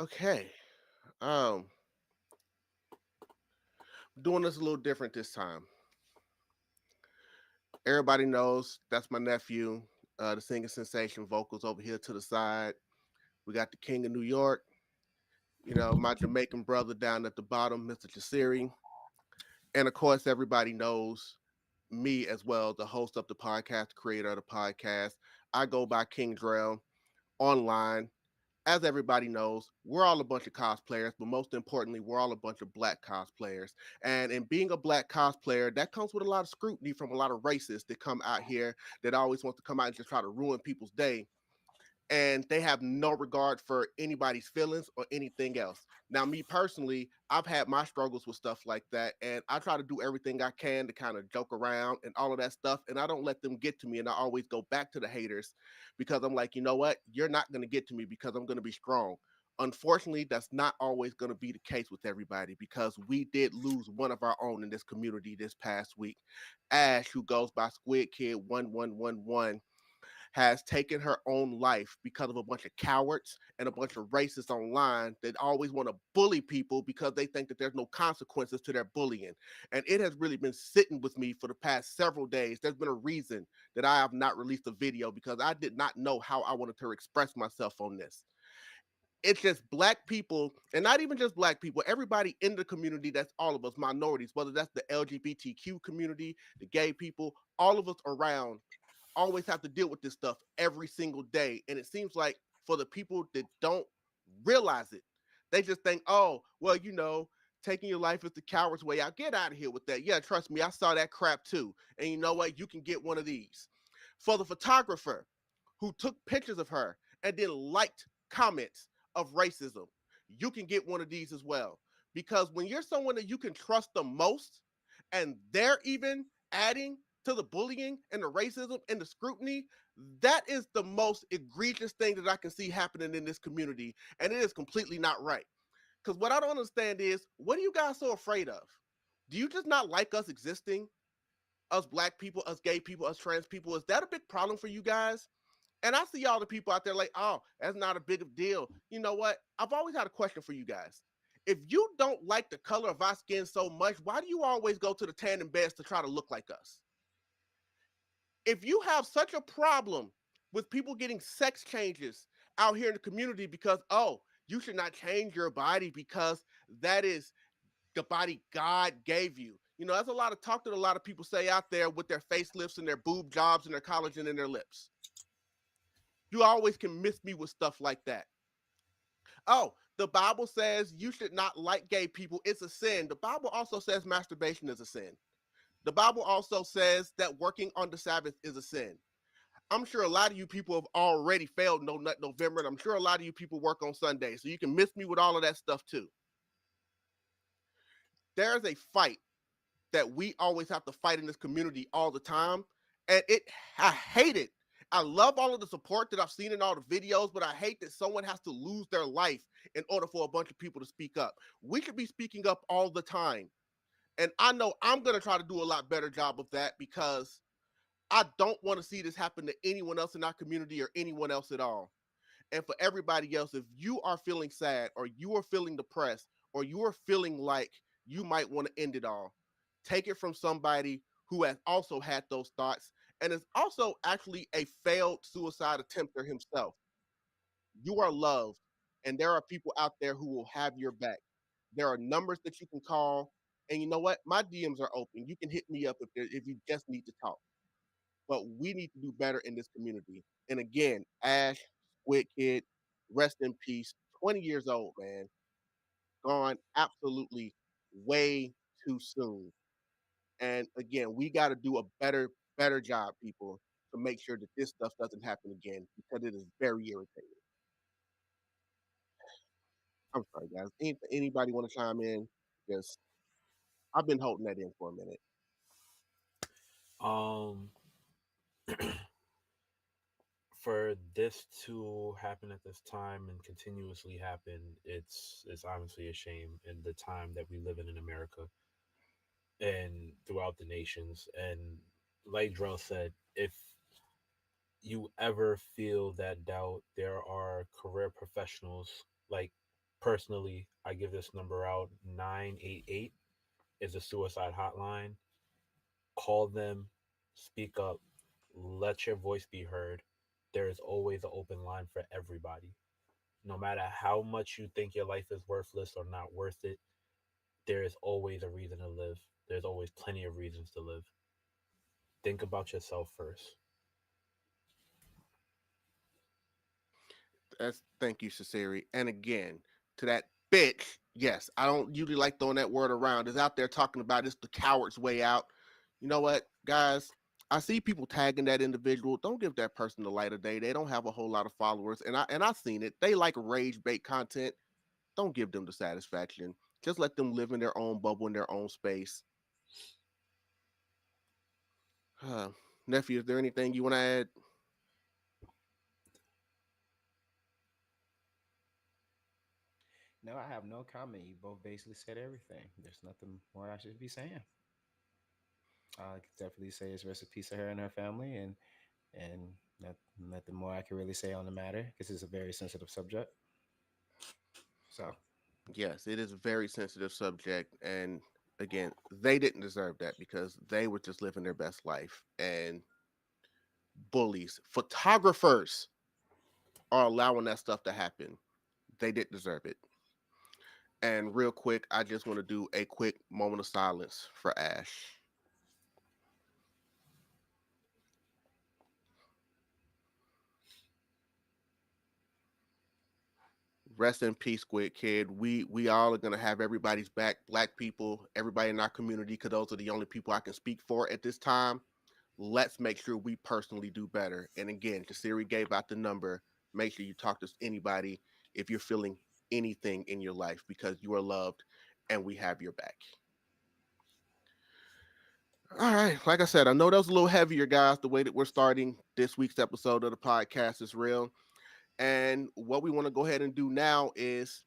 Okay. Um, doing this a little different this time. Everybody knows that's my nephew, the singing sensation vocals over here to the side. We got the King of New York, my Jamaican brother down at the bottom, Mr. Jasirii. And of course, everybody knows me as well, the host of the podcast, the creator of the podcast. I go by King Drell online. As everybody knows, we're all a bunch of cosplayers, but most importantly, we're all a bunch of black cosplayers. And in being a black cosplayer, that comes with a lot of scrutiny from a lot of racists that come out here that always want to come out and just try to ruin people's day. And they have no regard for anybody's feelings or anything else. Now, me personally, I've had my struggles with stuff like that, and I try to do everything I can to kind of joke around and all of that stuff, and I don't let them get to me, and I always go back to the haters because I'm like, you know what? You're not going to get to me because I'm going to be strong. Unfortunately, that's not always going to be the case with everybody because we did lose one of our own in this community this past week. Ash, who goes by Squid Kid 1111, has taken her own life because of a bunch of cowards and a bunch of racists online that always want to bully people because they think that there's no consequences to their bullying. And it has really been sitting with me for the past several days. There's been a reason that I have not released a video because I did not know how I wanted to express myself on this. It's just black people, and not even just black people, everybody in the community, that's all of us, minorities, whether that's the LGBTQ community, the gay people, all of us around always have to deal with this stuff every single day. And it seems like for the people that don't realize it, they just think, oh, well, taking your life is the coward's way out. Get out of here with that. Yeah, trust me, I saw that crap too. And you know what? You can get one of these. For the photographer who took pictures of her and then liked comments of racism, you can get one of these as well. Because when you're someone that you can trust the most and they're even adding to the bullying and the racism and the scrutiny, that is the most egregious thing that I can see happening in this community. And it is completely not right. Because what I don't understand is, what are you guys so afraid of? Do you just not like us existing? Us black people, us gay people, us trans people? Is that a big problem for you guys? And I see all the people out there like, oh, that's not a big of deal. You know what? I've always had a question for you guys. If you don't like the color of our skin so much, why do you always go to the tanning beds to try to look like us? If you have such a problem with people getting sex changes out here in the community because, oh, you should not change your body because that is the body God gave you. That's a lot of talk that a lot of people say out there with their facelifts and their boob jobs and their collagen in their lips. You always can miss me with stuff like that. Oh, the Bible says you should not like gay people. It's a sin. The Bible also says masturbation is a sin. The Bible also says that working on the Sabbath is a sin. I'm sure a lot of you people have already failed No Nut November, and I'm sure a lot of you people work on Sunday, so you can miss me with all of that stuff too. There's a fight that we always have to fight in this community all the time, and I hate it. I love all of the support that I've seen in all the videos, but I hate that someone has to lose their life in order for a bunch of people to speak up. We should be speaking up all the time. And I know I'm going to try to do a lot better job of that because I don't want to see this happen to anyone else in our community or anyone else at all. And for everybody else, if you are feeling sad or you are feeling depressed or you are feeling like you might want to end it all, take it from somebody who has also had those thoughts and is also actually a failed suicide attempter himself. You are loved, and there are people out there who will have your back. There are numbers that you can call, and you know what? My DMs are open. You can hit me up if you just need to talk. But we need to do better in this community. And again, Ash, Squid Kid, rest in peace. 20 years old, man. Gone absolutely way too soon. And again, we got to do a better job, people, to make sure that this stuff doesn't happen again because it is very irritating. I'm sorry, guys. Anybody want to chime in? Because I've been holding that in for a minute. Um, for this to happen at this time and continuously happen, it's honestly a shame in the time that we live in America and throughout the nations. And like Drell said, if you ever feel that doubt, there are career professionals like Personally, I give this number out. 988 is a suicide hotline. Call them, speak up, let your voice be heard. There is always an open line for everybody. No matter how much you think your life is worthless or not worth it, there is always a reason to live. There's always plenty of reasons to live. Think about yourself first. Thank you, Jasirii. And again, to that bitch, yes, I don't usually like throwing that word around. Is out there talking about it's the coward's way out. You know what, guys? I see people tagging that individual. Don't give that person the light of day. They don't have a whole lot of followers, and I've seen it. They like rage bait content. Don't give them the satisfaction. Just let them live in their own bubble in their own space. Nephew, is there anything you want to add? No, I have no comment. You both basically said everything. There's nothing more I should be saying. I could definitely say it's rest in peace to her and her family, and nothing more I can really say on the matter because it's a very sensitive subject. So Yes, it is a very sensitive subject, and again, they didn't deserve that because they were just living their best life. And bullies, photographers are allowing that stuff to happen. They didn't deserve it. And real quick, I just want to do a quick moment of silence for Ash. Rest in peace, Squid Kid. We all are gonna have everybody's back. Black people, everybody in our community, because those are the only people I can speak for at this time. Let's make sure we personally do better. And again, Siri gave out the number. Make sure you talk to anybody if you're feeling anything in your life because you are loved and we have your back. All right. Like I said, I know that was a little heavier, guys, the way that we're starting this week's episode of the podcast is real. And what we want to go ahead and do now is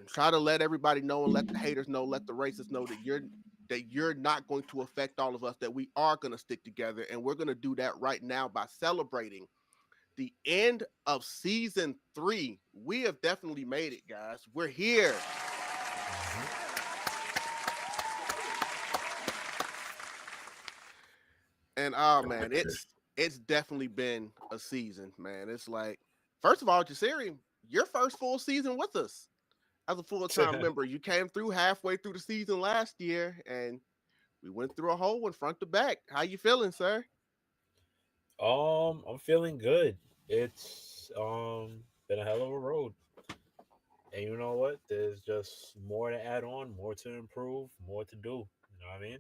try to let everybody know and let the haters know, let the racists know that you're not going to affect all of us, that we are going to stick together. And we're going to do that right now by celebrating the end of season 3. We have definitely made it, guys. We're here. Mhm. And oh man, it's definitely been a season, man. It's like, first of all, Jasiri, your first full season with us as a full-time member. You came through halfway through the season last year, and we went through a whole one front to back. How you feeling, sir? I'm feeling good. It's been a hell of a road. And you know what? There's just more to add on, more to improve, more to do. You know what I mean?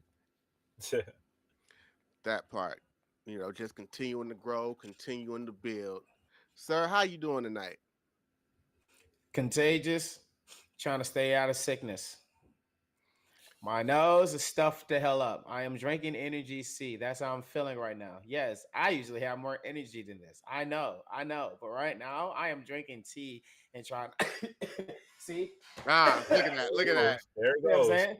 That part. Just continuing to grow, continuing to build. Sir, how you doing tonight? contagious, trying to stay out of sickness. My nose is stuffed the hell up. I am drinking Energy C. That's how I'm feeling right now. Yes, I usually have more energy than this. I know. But right now, I am drinking tea and trying. See? Ah, look at There that. it Look at goes. that. There it You know what I'm goes. saying?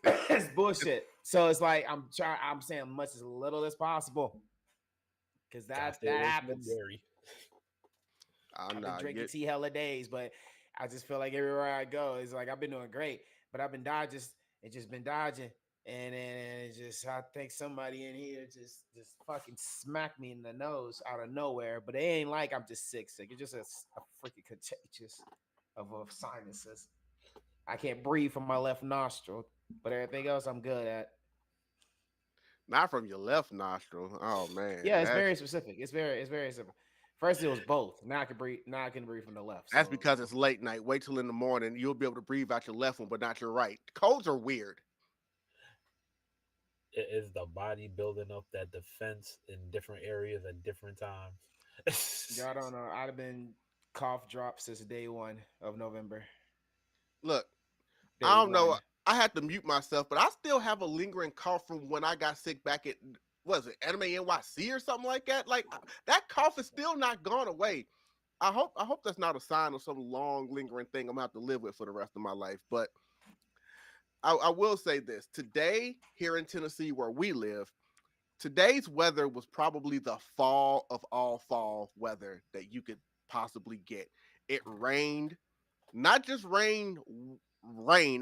It, It's it, bullshit. So it's like I'm saying much as little as possible. Cause Gotta that stay that away from the happens. dairy. oh, I've been no. drinking tea hella days, but I just feel like everywhere I go, it's like I've been doing great, but I've been dodging. It just been dodging, and it just I think somebody in here just fucking smacked me in the nose out of nowhere. But it ain't like I'm just sick. It's just a freaking contagious of sinuses. I can't breathe from my left nostril, but everything else I'm good at. Not from your left nostril. Oh, man. Yeah, it's That's very specific. It's very simple. First it was both. Now I can breathe. Now I can breathe from the left. That's So because it's late night. Wait till in the morning. You'll be able to breathe out your left one, but not your right. Codes are weird. It is the body building up that defense in different areas at different times. y'all don't know. I'd have been cough dropped since day one of November. Look, I Day don't know. one. I had to mute myself, but I still have a lingering cough from when I got sick back at, was it Anime NYC or something like that? Like that cough is still not gone away. I hope that's not a sign of some long lingering thing I'm gonna have to live with for the rest of my life. But I will say this: today here in Tennessee, where we live, today's weather was probably the fall of all fall weather that you could possibly get. It rained. not just rain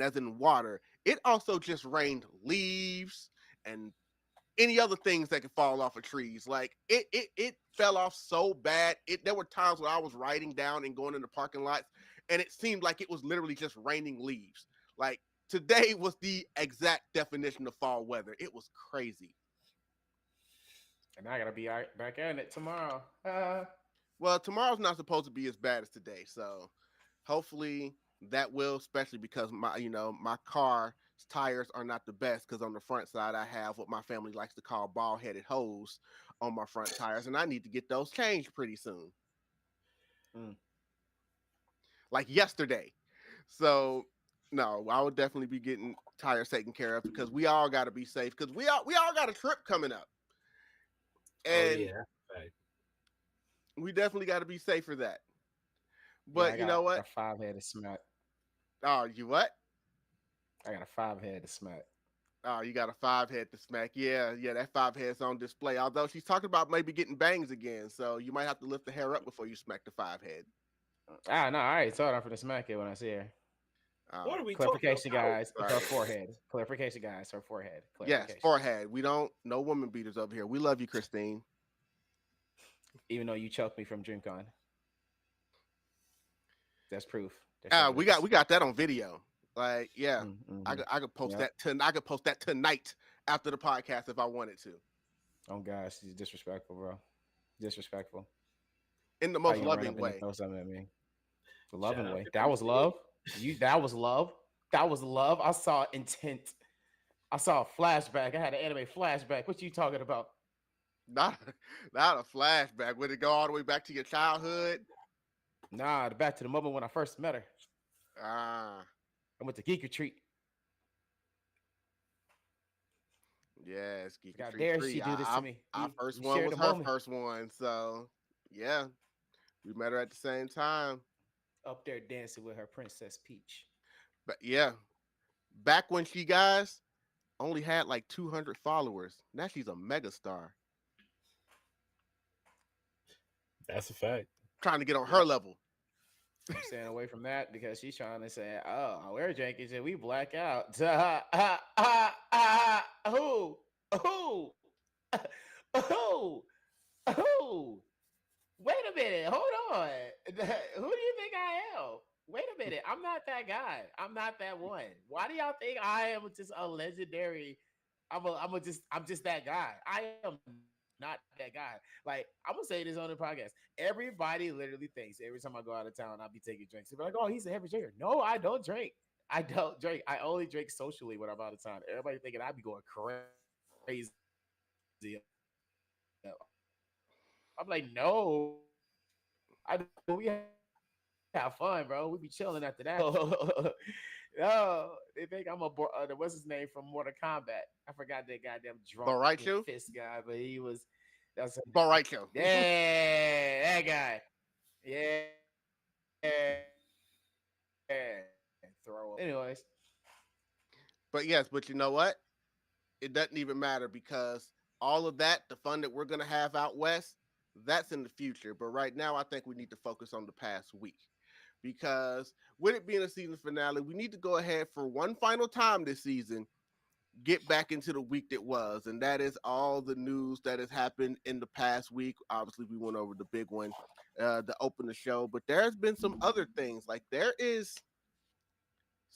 as in water. It also just rained leaves and any other things that could fall off of trees. Like it fell off so bad. There were times where I was riding down and going in the parking lots, and it seemed like it was literally just raining leaves. Like today was the exact definition of fall weather. It was crazy. And I gotta be back in it tomorrow. Well, tomorrow's not supposed to be as bad as today, so hopefully that will, especially because my car's tires are not the best. Because on the front side, I have what my family likes to call ball-headed holes on my front tires, and I need to get those changed pretty soon, like yesterday. So no, I will definitely be getting tires taken care of because we all got to be safe because we all got a trip coming up, Oh and yeah, right. we definitely got to be safe for that. Yeah, But I you got know a what? 5-headed smack. Oh, you what? I got a 5-headed smack. Oh, you got a 5 head to smack. Yeah, that 5 head's on display. Although she's talking about maybe getting bangs again, so you might have to lift the hair up before you smack the 5 head. Ah, no, I already told her I'm finna smack it when I see her. What Oh, are we talking Clarification, about? guys. It's sorry. her forehead. Clarification, guys. Her forehead. Yes, Clarification. forehead. We don't no woman beaters over here. We love you, Christine. Even though you choked me from DreamCon, that's proof. That's We evidence. got that on video. Like, yeah, Mm-hmm. I could post Yep. I could post that tonight after the podcast if I wanted to, Oh gosh, she's disrespectful, bro. Disrespectful. in the How most you gonna run loving up and way. throw something at me? The Shout loving out way. to That was Christine. love. That was love. That was love. I saw intent. I saw a flashback. I had an anime flashback. What you talking about? Not not a flashback. Would it go all the way back to your childhood? Nah, back to the moment when I first met her. Ah, I went to Geek Retreat. yes, Geek How Retreat dare she 3. do this to me? Our We first we one shared was a her moment first one. So yeah, we met her at the same time. up there dancing with her Princess Peach. But yeah, back when she guys only had like 200 followers. Now she's a megastar. That's a fact. Trying to get on Yep. her level. I'm staying away from that because she's trying to say, "Oh, we're drinking and we black out." Who? Who? Who? Who? Wait a minute. Hold on. Who do you think I am? Wait a minute. I'm not that guy. I'm not that one. Why do y'all think I am just a legendary? I'm just that guy. I am not that guy. Like, I'm gonna say this on the podcast. Everybody literally thinks every time I go out of town, I'll be taking drinks. They're like, "Oh, he's a heavy drinker." No, I don't drink. I don't drink. I only drink socially when I'm out of town. Everybody thinking I'd be going crazy. I'm like, no, I we have fun, bro. We be chilling after that. No, they think I'm what's his name from Mortal Kombat? I forgot that goddamn drunk Boraicho? fist guy, but he was that's Boraicho. yeah, that guy. Yeah. Throw up. Anyways, But yes, but you know what? It doesn't even matter because all of that, the fun that we're gonna have out west, that's in the future. But right now, I think we need to focus on the past week. Because with it being a season finale, we need to go ahead for one final time this season, get back into the week that was, and that is all the news that has happened in the past week. Obviously, we went over the big one to open the show, but there's been some other things. Like there is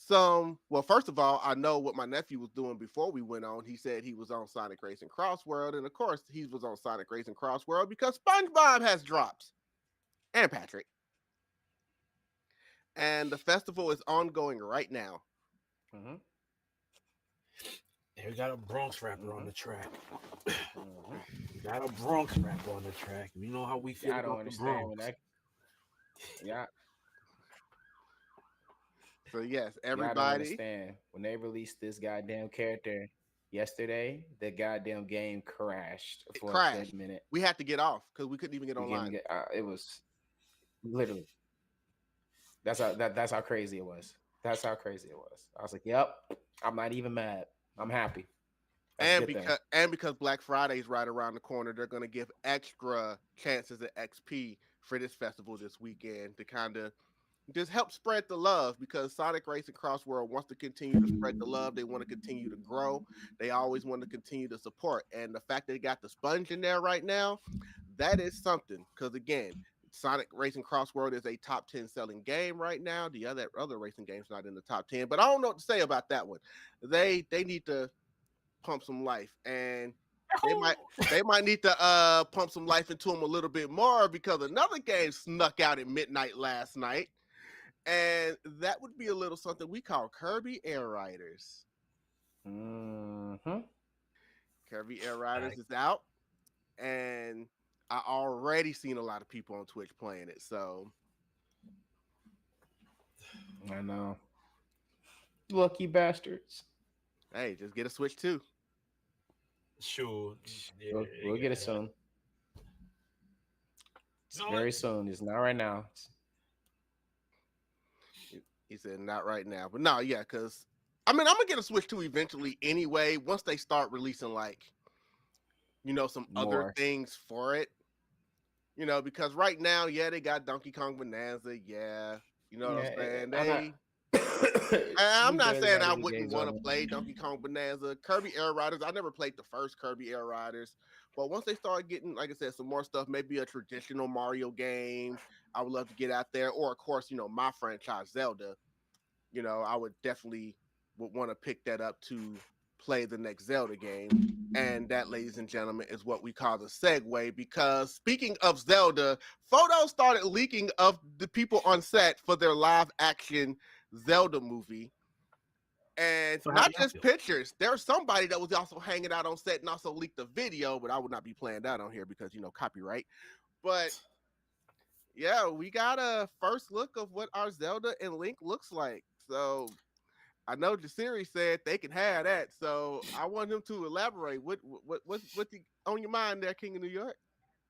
well, first of all, I know what my nephew was doing before we went on. He said he was on Sonic Racing Cross World, and of course, he was on Sonic Racing Cross World because SpongeBob has dropped, and Patrick. And the festival is ongoing right now. mm-hmm. And we got a Bronx rapper on Mhm. the track. Mm-hmm. We got a Bronx rapper on the track. You know how we feel Yeah, I don't about the understand when Bronx. that. Yeah, So yes, yeah, I don't everybody, understand when they released this goddamn character yesterday. The goddamn game crashed it for a good crashed. minute. We had to get off because we couldn't even get We couldn't online. get. It was literally. That's how crazy it was. That's how crazy it was. I was like, "Yep, I'm not even mad. I'm happy." That's a And good thing. because Black Friday is right around the corner, they're going to give extra chances at XP for this festival this weekend to kind of just help spread the love because Sonic Racing Cross World wants to continue to spread the love. They want to continue to grow. They always want to continue to support. And the fact that they got the sponge in there right now, that is something. Because again, Sonic Racing Cross World is a top 10 selling game right now. The other racing games not in the top 10, but I don't know what to say about that one. They need to pump some life, and they might they might need to pump some life into them a little bit more because another game snuck out at midnight last night, and that would be a little something we call Kirby Air Riders. Mm-hmm. Kirby Air Riders is out, and I already seen a lot of people on Twitch playing it. So I know. Lucky bastards. hey, just get a Switch too. Sure. Yeah, We'll get it soon. So Very soon. It's not right now. He said not right now, but no, yeah, because I mean I'm gonna get a Switch 2 eventually anyway. Once they start releasing some other More. things for it. Because right now, yeah, they got Donkey Kong Bonanza, yeah. You know what I'm Yeah, saying? I'm not. I'm We not barely saying got I any wouldn't games want on to it. play Donkey Kong Bonanza. Kirby Air Riders, I never played the first Kirby Air Riders. But once they start getting, like I said, some more stuff, maybe a traditional Mario game, I would love to get out there. Or, of course, my franchise, Zelda. I would definitely would want to pick that up to play the next Zelda game. And that, ladies and gentlemen, is what we call the segue. Because speaking of Zelda, photos started leaking of the people on set for their live action Zelda movie. And how do not y'all just feel? pictures. There's somebody that was also hanging out on set and also leaked a video, but I would not be playing that on here because, copyright. But yeah, we got a first look of what our Zelda and Link looks like. So I know Jasirii said they can have that, so I want him to elaborate. What's on your mind there, King of New York?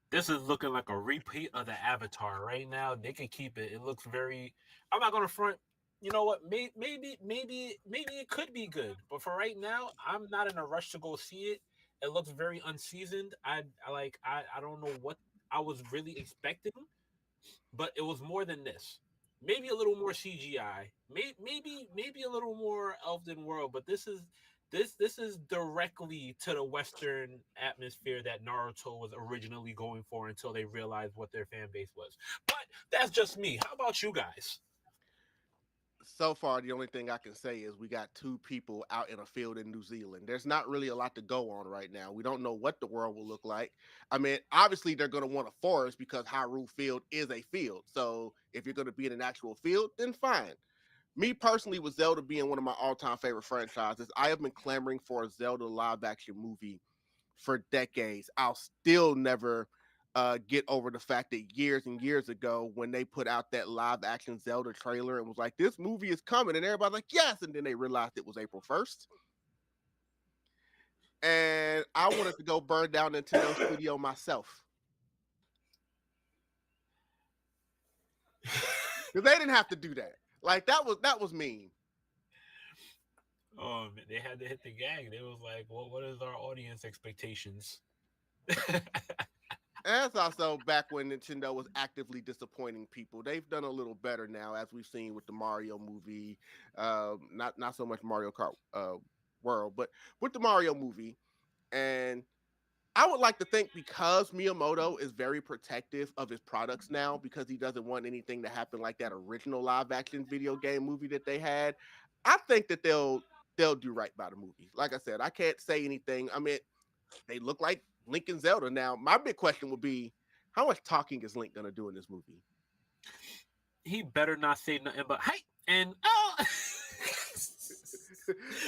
This is looking like a repeat of the Avatar right now. They can keep it. It looks very. I'm not gonna front. You know what? Maybe it could be good, but for right now, I'm not in a rush to go see it. It looks very unseasoned. I don't know what I was really expecting, but it was more than this. Maybe a little more CGI. Maybe a little more Elven World, but this is directly to the Western atmosphere that Naruto was originally going for until they realized what their fan base was. But that's just me. How about you guys? So far, the only thing I can say is we got two people out in a field in New Zealand. There's not really a lot to go on right now. We don't know what the world will look like. I mean, obviously, they're going to want a forest because Hyrule Field is a field. So if you're going to be in an actual field, then fine. Me personally, with Zelda being one of my all-time favorite franchises, I have been clamoring for a Zelda live-action movie for decades. I'll still never get over the fact that years and years ago, when they put out that live-action Zelda trailer and was like, "This movie is coming," and everybody's like, "Yes," and then they realized it was April 1st, and I wanted to go burn down Nintendo Studio myself because they didn't have to do that. Like that was mean. They had to hit the gang. They was like, "Well, what is our audience expectations?" And that's also back when Nintendo was actively disappointing people. They've done a little better now, as we've seen with the Mario movie. Not so much Mario Kart World, but with the Mario movie. And I would like to think because Miyamoto is very protective of his products now, because he doesn't want anything to happen like that original live action video game movie that they had. I think that they'll do right by the movie. Like I said, I can't say anything. I mean, they look like Link and Zelda. Now, my big question would be, how much talking is Link gonna do in this movie? He better not say nothing but "Hey" and "Oh." I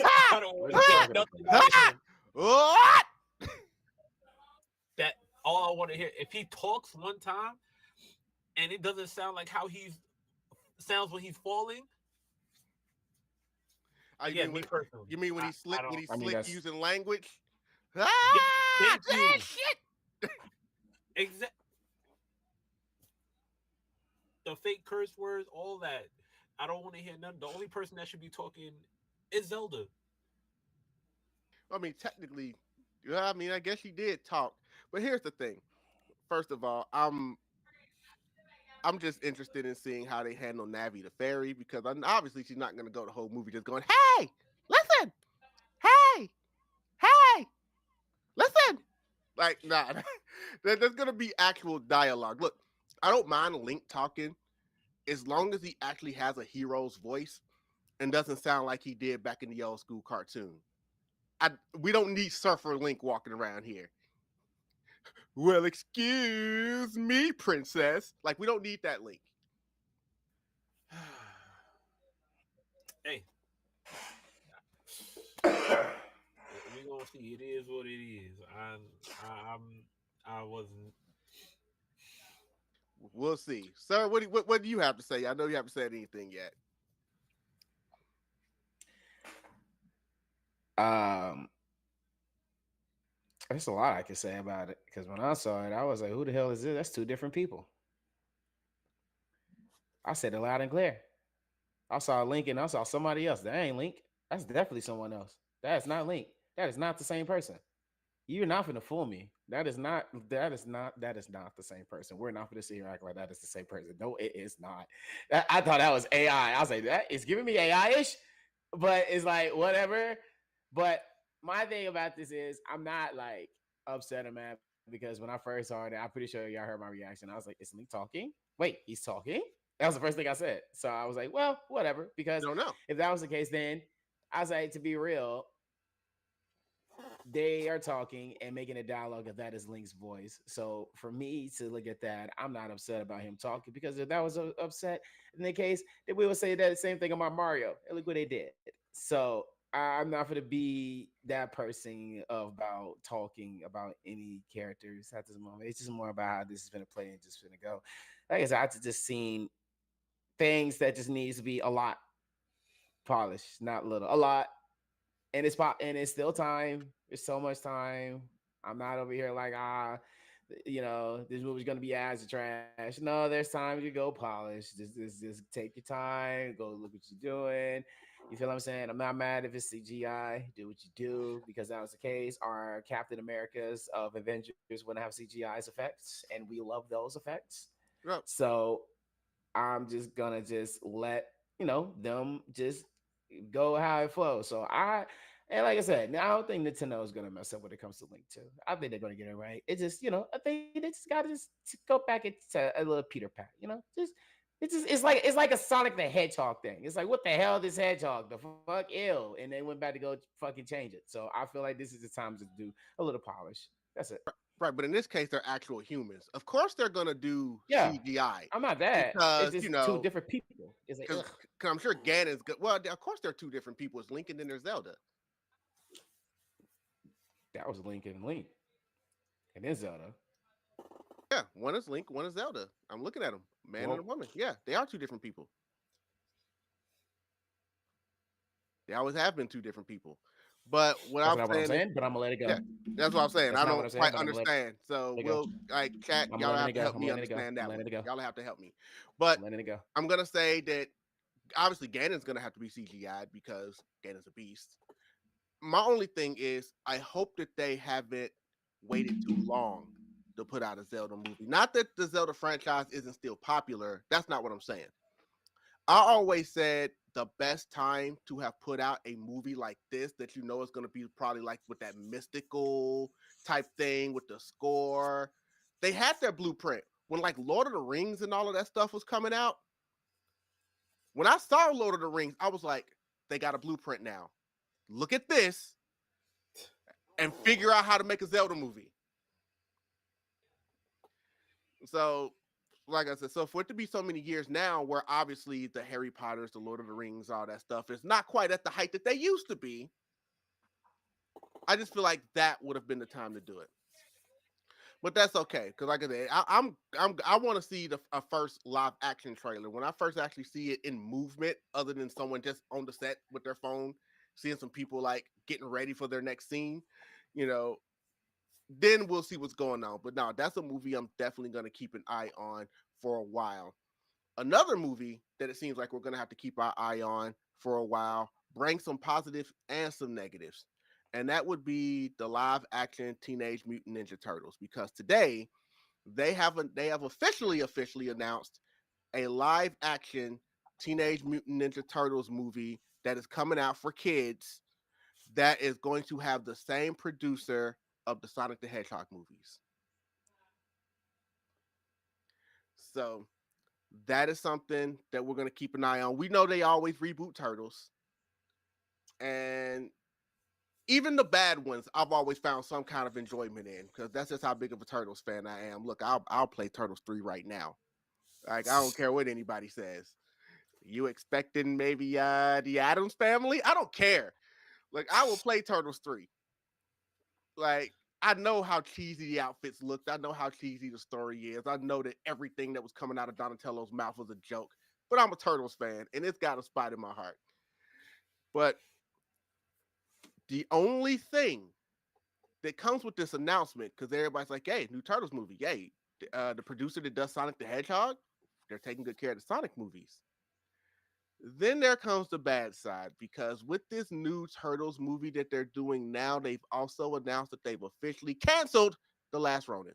ah! don't What want are to you hear Ah! talking about? nothing out of Ah! him. What? That all I want to hear. If he talks one time and it doesn't sound like how he sounds when he's falling, You again, mean me when personally, you mean when he's I slick when don't. he's I mean, slick that's using language? Yeah, Ah! thank Ah, you. shit! Exact the fake curse words, all that. I don't want to hear none. The only person that should be talking is Zelda. I mean, technically, yeah, I mean, I guess he did talk. But here's the thing. First of all, I'm just interested in seeing how they handle Navi the fairy because obviously she's not going to go the whole movie just going, "Hey, listen, hey, hey, listen." Like, nah, there's going to be actual dialogue. Look, I don't mind Link talking as long as he actually has a hero's voice and doesn't sound like he did back in the old school cartoon. We don't need Surfer Link walking around here. Well, excuse me, princess. Like, we don't need that Link. Hey, we gonna see. It is what it is. I wasn't. We'll see, sir. What do you have to say? I know you haven't said anything yet. Um, there's a lot I can say about it because when I saw it, I was like, "Who the hell is this? That's two different people." I said it loud and clear. I saw Link and I saw somebody else. That ain't Link. That's definitely someone else. That's not Link. That is not the same person. You're not gonna fool me. That is not. That is not the same person. We're not gonna sit here and act like that is the same person. No, it is not. I thought that was AI. I was like, that is giving me AI ish, but it's like whatever. But my thing about this is, I'm not like upset or mad because when I first saw it, I'm pretty sure y'all heard my reaction. I was like, is Link talking? Wait, he's talking? That was the first thing I said. So I was like, well, whatever. Because I don't know. if that was the case, then I was like, to be real, they are talking and making a dialogue if that is Link's voice. So for me to look at that, I'm not upset about him talking because if that was upset in the case, then we would say that the same thing about Mario. And look what they did. So I'm not going to be that person about talking about any characters at this moment. It's just more about how this is going to play and just going to go. Like I said, I've just seen things that just needs to be a lot polished, not little, a lot. And it's still time. There's so much time. I'm not over here like this movie's gonna be ass or trash. No, there's time to go polish. Just take your time. Go look what you're doing. You feel what I'm saying? I'm not mad if it's CGI. Do what you do because that was the case. Our Captain Americas of Avengers wouldn't have CGI's effects, and we love those effects. No. So I'm just gonna just let them just go how it flows. And like I said, now I don't think Nintendo is gonna mess up when it comes to Link 2. I think they're gonna get it right. It just, I think they just gotta just go back into a little Peter Pan, just it's like a Sonic the Hedgehog thing. It's like, what the hell, this hedgehog? The fuck ill. And they went back to go fucking change it. So I feel like this is the time to do a little polish. That's it. Right, but in this case, they're actual humans. Of course, they're gonna do Yeah. CGI I'm not that. It's because just two different people. It's like, because I'm sure Ganon's good. Well, of course, they're two different people. It's Link and then there's Zelda. that was Link and Link. And then Zelda. Yeah, one is Link, one is Zelda. I'm looking at them, man and a woman. Yeah, they are two different people. They always have been two different people. But what That's I'm not what I'm saying, saying, but I'm gonna let it go. yeah, that's what I'm saying. That's I not what don't I'm saying, quite but I'm gonna let understand. So it go. we'll like chat. I'm Y'all letting have it to go. help I'm me letting it go. understand I'm that one. letting it go. Y'all have to help me. I'm But letting it go. I'm gonna say that obviously Ganon's gonna have to be CGI because Ganon's a beast. My only thing is I hope that they haven't waited too long to put out a Zelda movie. Not that the Zelda franchise isn't still popular. That's not what I'm saying. I always said the best time to have put out a movie like this that you know is going to be probably like with that mystical type thing with the score. They had their blueprint when like Lord of the Rings and all of that stuff was coming out. When I saw Lord of the Rings, I was like, they got a blueprint now. Look at this and figure out how to make a Zelda movie. So, like I said, so for it to be so many years now, where obviously the Harry Potters, the Lord of the Rings, all that stuff is not quite at the height that they used to be, I just feel like that would have been the time to do it. But that's okay, because like I said, I want to see a first live action trailer. When I first actually see it in movement, other than someone just on the set with their phone, seeing some people like getting ready for their next scene, you know, then we'll see what's going on. But no, that's a movie I'm definitely going to keep an eye on for a while. Another movie that it seems like we're going to have to keep our eye on for a while, bring some positives and some negatives. And that would be the live action Teenage Mutant Ninja Turtles, because today they have officially announced a live action Teenage Mutant Ninja Turtles movie that is coming out for kids that is going to have the same producer of the Sonic the Hedgehog movies. So that is something that we're going to keep an eye on. We know they always reboot Turtles. And even the bad ones, I've always found some kind of enjoyment in because that's just how big of a Turtles fan I am. Look, I'll play Turtles 3 right now. Like, I don't care what anybody says. You expecting maybe the Addams Family? I don't care. Like, I will play Turtles 3. Like, I know how cheesy the outfits looked. I know how cheesy the story is. I know that everything that was coming out of Donatello's mouth was a joke. But I'm a Turtles fan, and it's got a spot in my heart. But the only thing that comes with this announcement, because everybody's like, hey, new Turtles movie. Yay. The producer that does Sonic the Hedgehog, they're taking good care of the Sonic movies. Then there comes the bad side, because with this new Turtles movie that they're doing now, they've also announced that they've officially canceled The Last Ronin.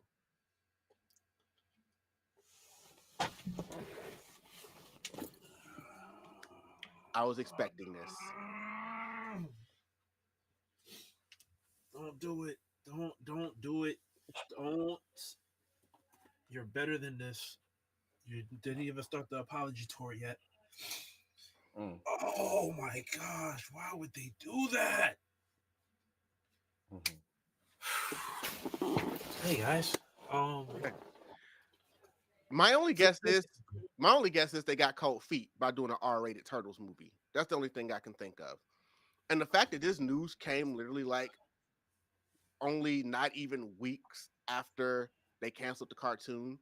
I was expecting this. Don't do it. Don't do it. Don't. You're better than this. You didn't even start the apology tour yet. Oh my gosh! Why would they do that? Hey guys. My only guess is they got cold feet by doing an R-rated Turtles movie. That's the only thing I can think of. And the fact that this news came literally like only not even weeks after they canceled the cartoon,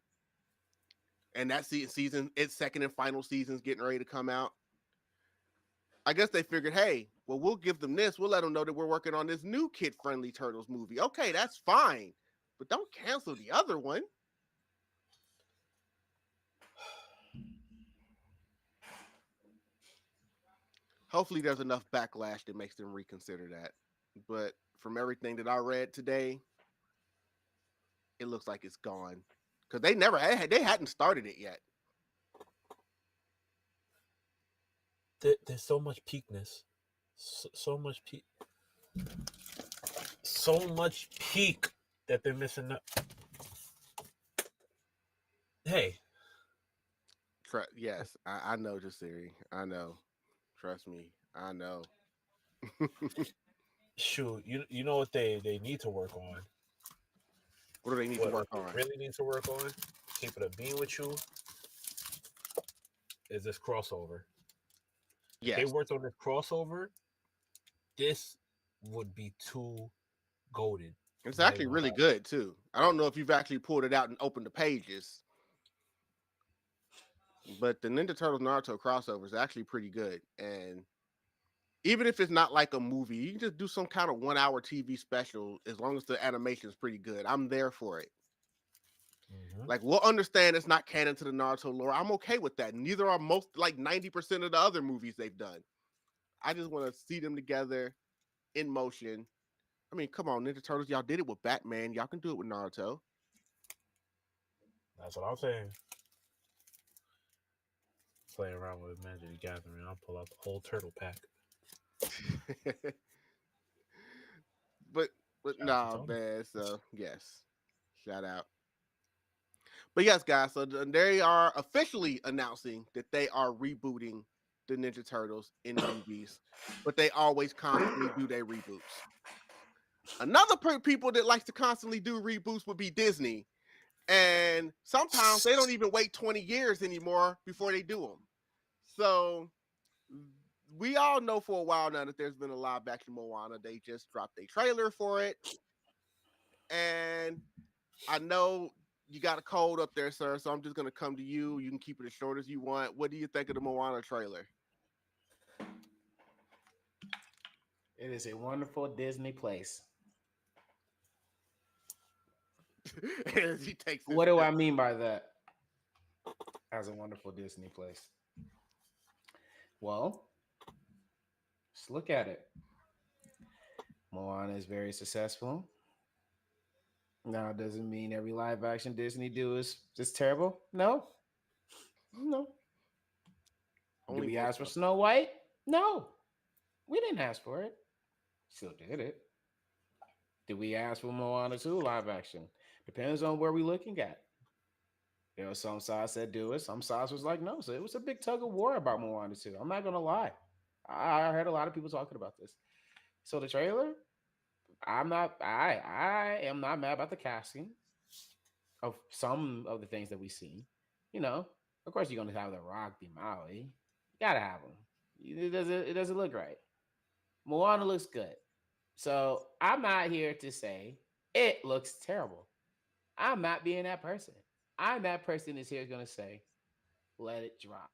and that season, its second and final season's getting ready to come out. I guess they figured, hey, well, we'll give them this. We'll let them know that we're working on this new kid-friendly Turtles movie. Okay, that's fine, but don't cancel the other one. Hopefully there's enough backlash that makes them reconsider that. But from everything that I read today, it looks like it's gone. Because they hadn't started it yet. There's so much peakness. So much peak. So much peak that they're missing up. Hey. Yes, I know, Jasirii. I know. Trust me, I know. Shoot, you know what they need to work on? What do they need to work What on? they really need to work on? Keep it a bean with you. Is this crossover? Yes. They worked on this crossover. This would be too golden. It's actually really good too. I don't know if you've actually pulled it out and opened the pages, but the Ninja Turtles Naruto crossover is actually pretty good. And even if it's not like a movie, you can just do some kind of 1 hour TV special as long as the animation is pretty good. I'm there for it. Like, we'll understand it's not canon to the Naruto lore. I'm okay with that. Neither are most, like 90% of the other movies they've done. I just want to see them together in motion. I mean, come on, Ninja Turtles, y'all did it with Batman. Y'all can do it with Naruto. That's what I'm saying. Playing around with Magic the Gathering, I'll pull out the whole turtle pack. but nah, man. So yes, shout out. But yes, guys. So they are officially announcing that they are rebooting the Ninja Turtles in movies, but they always constantly do their reboots. Another people that likes to constantly do reboots would be Disney, and sometimes they don't even wait 20 years anymore before they do them. So we all know for a while now that there's been a live action Moana. They just dropped a trailer for it, and I know you got a cold up there, sir, so I'm just gonna come to you. You can keep it as short as you want. What do you think of the Moana trailer? It is a wonderful Disney place. He takes what do I mean by that? As a wonderful Disney place. Well, let's look at it. Moana is very successful. Now, doesn't mean every live action Disney do is just terrible. No. No. Did Only we one ask for color. Snow White? No, we didn't ask for it. Still did it. Did we ask for Moana 2 live action? Depends on where we're looking at. There were some sides that do it, some sides was like no. So it was a big tug of war about Moana 2. I'm not gonna lie. I heard a lot of people talking about this. So the trailer, I am not mad about the casting of some of the things that we see. You know, of course you're gonna have the Rock be Maui. You gotta have him. It doesn't look right. Moana looks good. So I'm not here to say it looks terrible. I'm not being that person. I'm that person that's here going to say, let it drop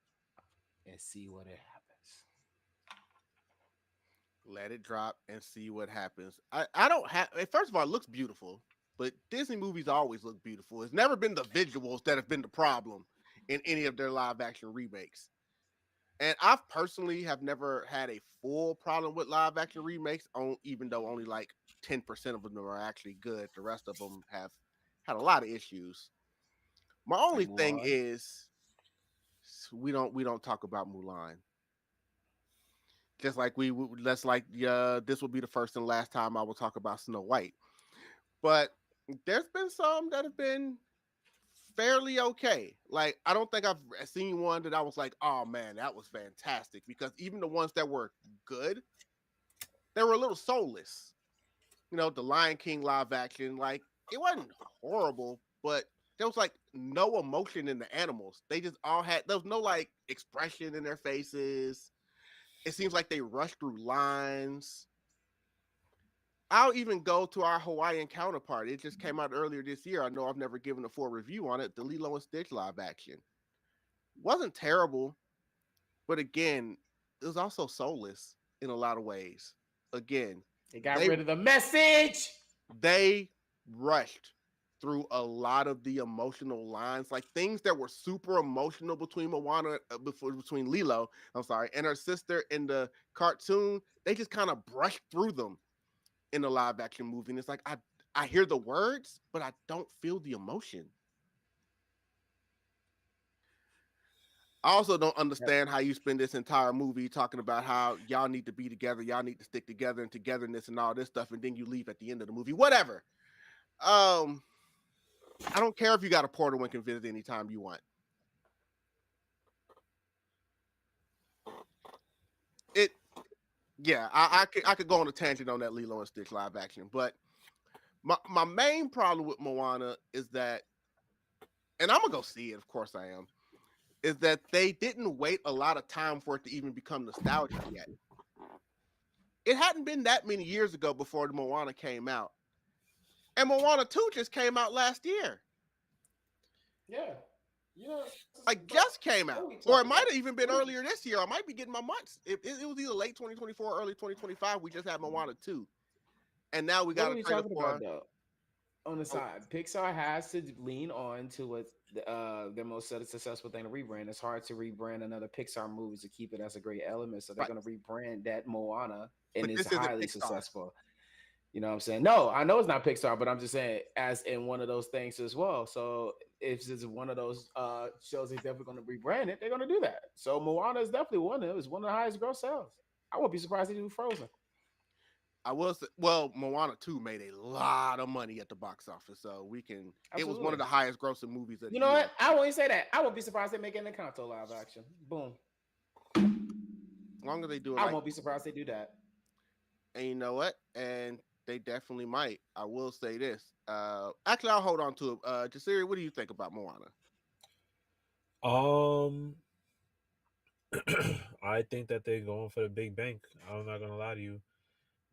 and see what it happens. Let it drop and see what happens. I don't have. First of all, it looks beautiful, but Disney movies always look beautiful. It's never been the visuals that have been the problem in any of their live action remakes. And I personally have never had a full problem with live action remakes, on even though only like 10% of them are actually good. The rest of them have had a lot of issues. My Like only thing Mulan. is we don't talk about Mulan. Just like let's like this will be the first and last time I will talk about Snow White. But there's been some that have been fairly okay. Like I don't think I've seen one that I was like, oh man, that was fantastic. Because even the ones that were good, they were a little soulless. The Lion King live action, like it wasn't horrible, but there was like no emotion in the animals. They just all had there was no like expression in their faces. It seems like they rushed through lines. I'll even go to our Hawaiian counterpart. It just came out earlier this year. I know I've never given a full review on it. The Lilo and Stitch live action wasn't terrible, but again, it was also soulless in a lot of ways. Again, They got they rid of the message. they rushed through a lot of the emotional lines, like things that were super emotional between Moana, between Lilo, I'm sorry, and her sister in the cartoon. They just kind of brushed through them in the live action movie. And it's like I hear the words, but I don't feel the emotion. I also don't Yep. understand how you spend this entire movie talking about how y'all need to be together, y'all need to stick together and togetherness and all this stuff, and then you leave at the end of the movie. Whatever. I don't care if you got a portal and can visit anytime you want. It yeah, I could go on a tangent on that Lilo and Stitch live action, but my main problem with Moana is that, and I'm gonna go see it, of course I am, is that they didn't wait a lot of time for it to even become nostalgic yet. It hadn't been that many years ago before the Moana came out. And Moana 2 just came out last year. Yeah. You know, Like but just came what out. are we Or it talking might about? have even been earlier this year. I might be getting my months. It was either late 2024, early 2025. We just had Moana 2. And now we What got are a we trailer talking about for though? On the oh, side, Pixar has to lean on to what their most successful thing to rebrand. It's hard to rebrand another Pixar movie to keep it as a great element. So they're right. going to rebrand that Moana, and But it's this isn't highly Pixar. successful. You know what I'm saying? No, I know it's not Pixar, but I'm just saying as in one of those things as well. So if it's one of those shows they're definitely going to rebrand it, they're going to do that. So Moana is definitely one of them. It's one of the highest gross sales. I won't be surprised they do Frozen. Moana 2 made a lot of money at the box office. So it was one of Absolutely. the highest grossing movies of the You know what? year. I won't even say that. I won't be surprised they make it in the Encanto live action. Boom. As long as they do it I like, won't be surprised they do that. and you know what? And they definitely might. I will say this. Actually, I'll hold on to it. Jasirii, what do you think about Moana? Um, I think that they're going for the big bank. I'm not gonna lie to you.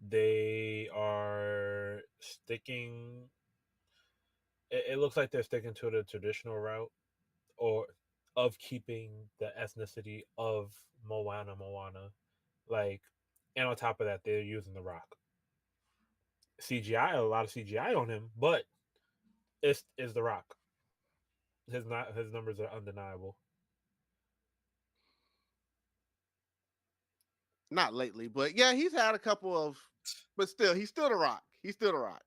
They are sticking. It looks like they're sticking to the traditional route, or of keeping the ethnicity of Moana. Like, and on top of that, they're using the Rock. CGI, a lot of CGI on him, but it's is the Rock. His numbers are undeniable. Not lately, but yeah, he's had a couple of, but still, he's still the Rock. He's still the Rock.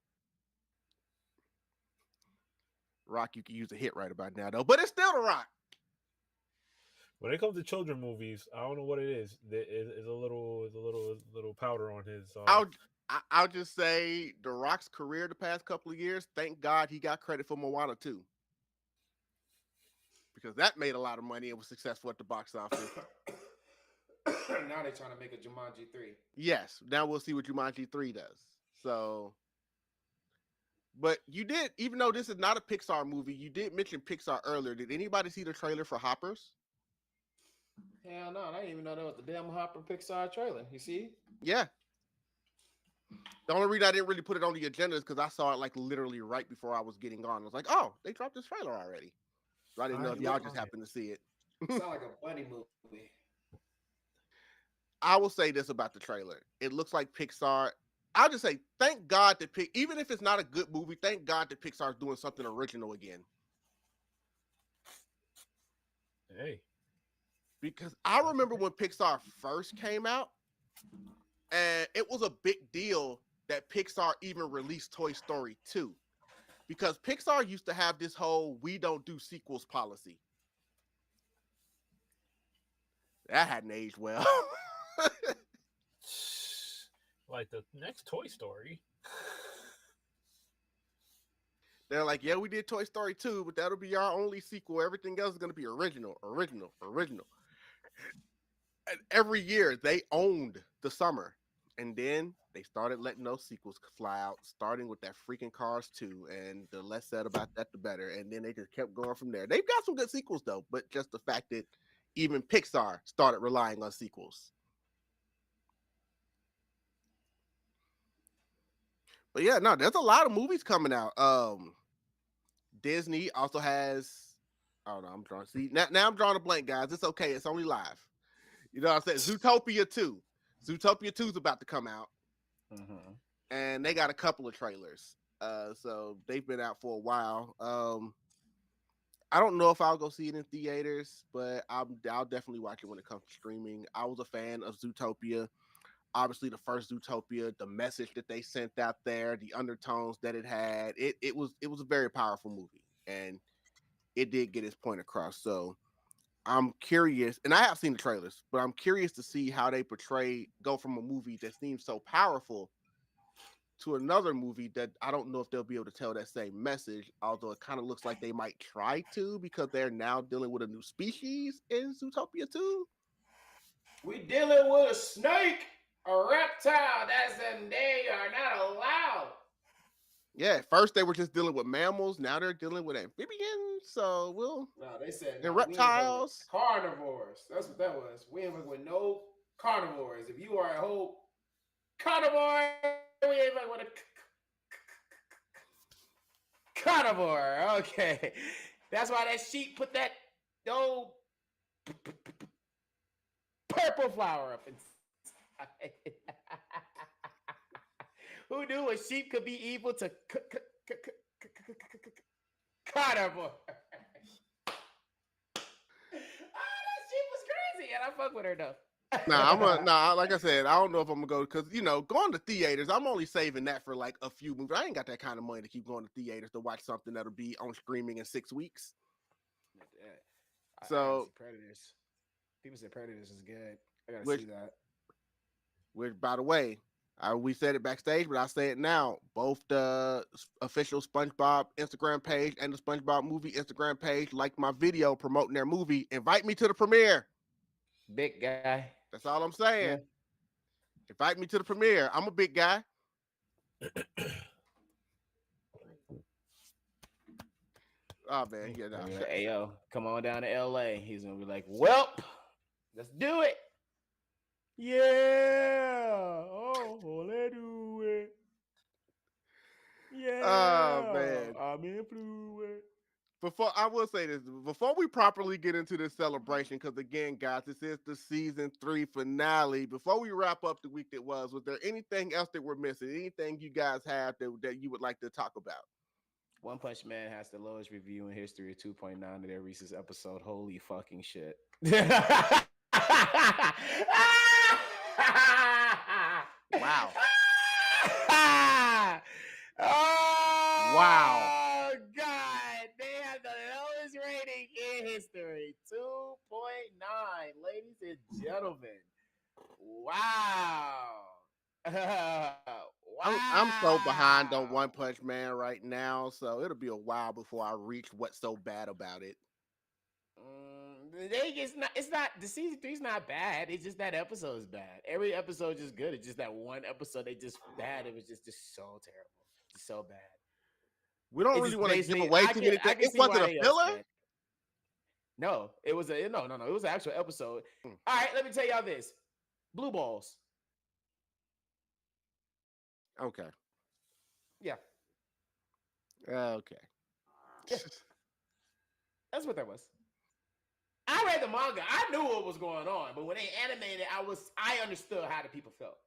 Rock, you can use a hit right about now though, but it's still the Rock. When it comes to children movies, I don't know what it is. There's a little powder on his. I'll I'll just say The Rock's career the past couple of years. Thank God he got credit for Moana too, because that made a lot of money and was successful at the box office. Now they're trying to make a Jumanji 3. Yes, now we'll see what Jumanji 3 does. So, but you did, even though this is not a Pixar movie, you did mention Pixar earlier. Did anybody see the trailer for Hoppers? Hell no, I didn't even know that was the damn Hopper Pixar trailer. You see? Yeah. The only reason I didn't really put it on the agenda is because I saw it like literally right before I was getting on. I was like, oh, they dropped this trailer already. So I didn't know if y'all just happened to see it. Sound like a bunny movie. I will say this about the trailer. It looks like Pixar. I'll just say, thank God that even if it's not a good movie, thank God that Pixar's doing something original again. Hey. Because I remember when Pixar first came out, and it was a big deal that Pixar even released Toy Story 2. Because Pixar used to have this whole we don't do sequels policy. That hadn't aged well. Like the next Toy Story. They're like, yeah, we did Toy Story 2, but that'll be our only sequel. Everything else is going to be original. And every year they owned the summer. And then they started letting those sequels fly out, starting with that freaking Cars 2. And the less said about that, the better. And then they just kept going from there. They've got some good sequels, though. But just the fact that even Pixar started relying on sequels. But yeah, no, there's a lot of movies coming out. Disney also has, I don't know, I'm drawing. See, now I'm drawing a blank, guys. It's okay. It's only live. You know what I'm saying? Zootopia 2. Zootopia 2 is about to come out. Mm-hmm. And they got a couple of trailers. So they've been out for a while. I don't know if I'll go see it in theaters, but I'll definitely watch it when it comes to streaming. I was a fan of Zootopia. Obviously, the first Zootopia, the message that they sent out there, the undertones that it had, it was a very powerful movie, and it did get its point across. So I'm curious, and I have seen the trailers, but I'm curious to see how they go from a movie that seems so powerful to another movie that I don't know if they'll be able to tell that same message, although it kind of looks like they might try to, because they're now dealing with a new species in Zootopia 2. We dealing with a snake, a reptile. They are not allowed. Yeah, at first they were just dealing with mammals. Now they're dealing with amphibians. So they said and reptiles. Carnivores. That's what that was. We ain't fucking with no carnivores. If you are a whole carnivore, we ain't fucking with a carnivore. Okay, that's why that sheep put that old purple flower up inside. Who knew a sheep could be evil to carnivore? That sheep was crazy, and I fuck with her though. Like I said, I don't know if I'm gonna go because going to theaters, I'm only saving that for like a few movies. I ain't got that kind of money to keep going to theaters to watch something that'll be on streaming in 6 weeks. So Predators. People say Predators is good. I gotta see that. Which, by the way, we said it backstage, but I'll say it now. Both the official SpongeBob Instagram page and the SpongeBob movie Instagram page like my video promoting their movie. Invite me to the premiere. Big guy. That's all I'm saying. Yeah. Invite me to the premiere. I'm a big guy. Oh man, yeah, no. Hey yo, come on down to LA. He's gonna be like, "Welp, let's do it." Yeah. Oh, let's do it. Yeah. Oh man, I'm influenced. I will say this before we properly get into this celebration, because again, guys, this is the season 3 finale. Before we wrap up the week that was there anything else that we're missing? Anything you guys have that you would like to talk about? One Punch Man has the lowest review in history of 2.9 of their recent episode. Holy fucking shit. Wow. Wow. God, they have the lowest rating in history. 2.9. ladies and gentlemen. Wow. I'm so behind on Wow. One Punch Man right now, so it'll be a while before I reach what's so bad about it. It's not the season 3's not bad. It's just that episode is bad. Every episode is good. It's just that one episode they just bad. It was just so terrible. Just so bad. We don't It's really just want to give basically away too many I things. can It see wasn't why a they filler. upset. No, it was a no. It was an actual episode. Hmm. All right, let me tell y'all this. Blue balls. Okay. Yeah. Okay. Yeah. That's what that was. I read the manga. I knew what was going on, but when they animated, I understood how the people felt.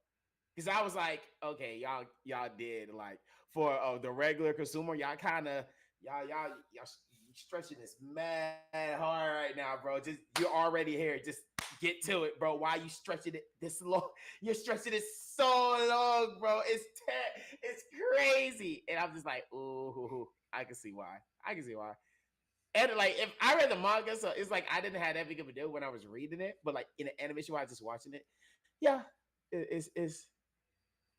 Because I was like, okay, y'all did like for the regular consumer, y'all stretching this mad hard right now, bro. Just you're already here. Just get to it, bro. Why you stretching it this long? You're stretching it so long, bro. It's crazy. And I'm just like, ooh, I can see why. And like if I read the manga, so it's like I didn't have that big of a deal when I was reading it, but like in the animation while I was just watching it, yeah, it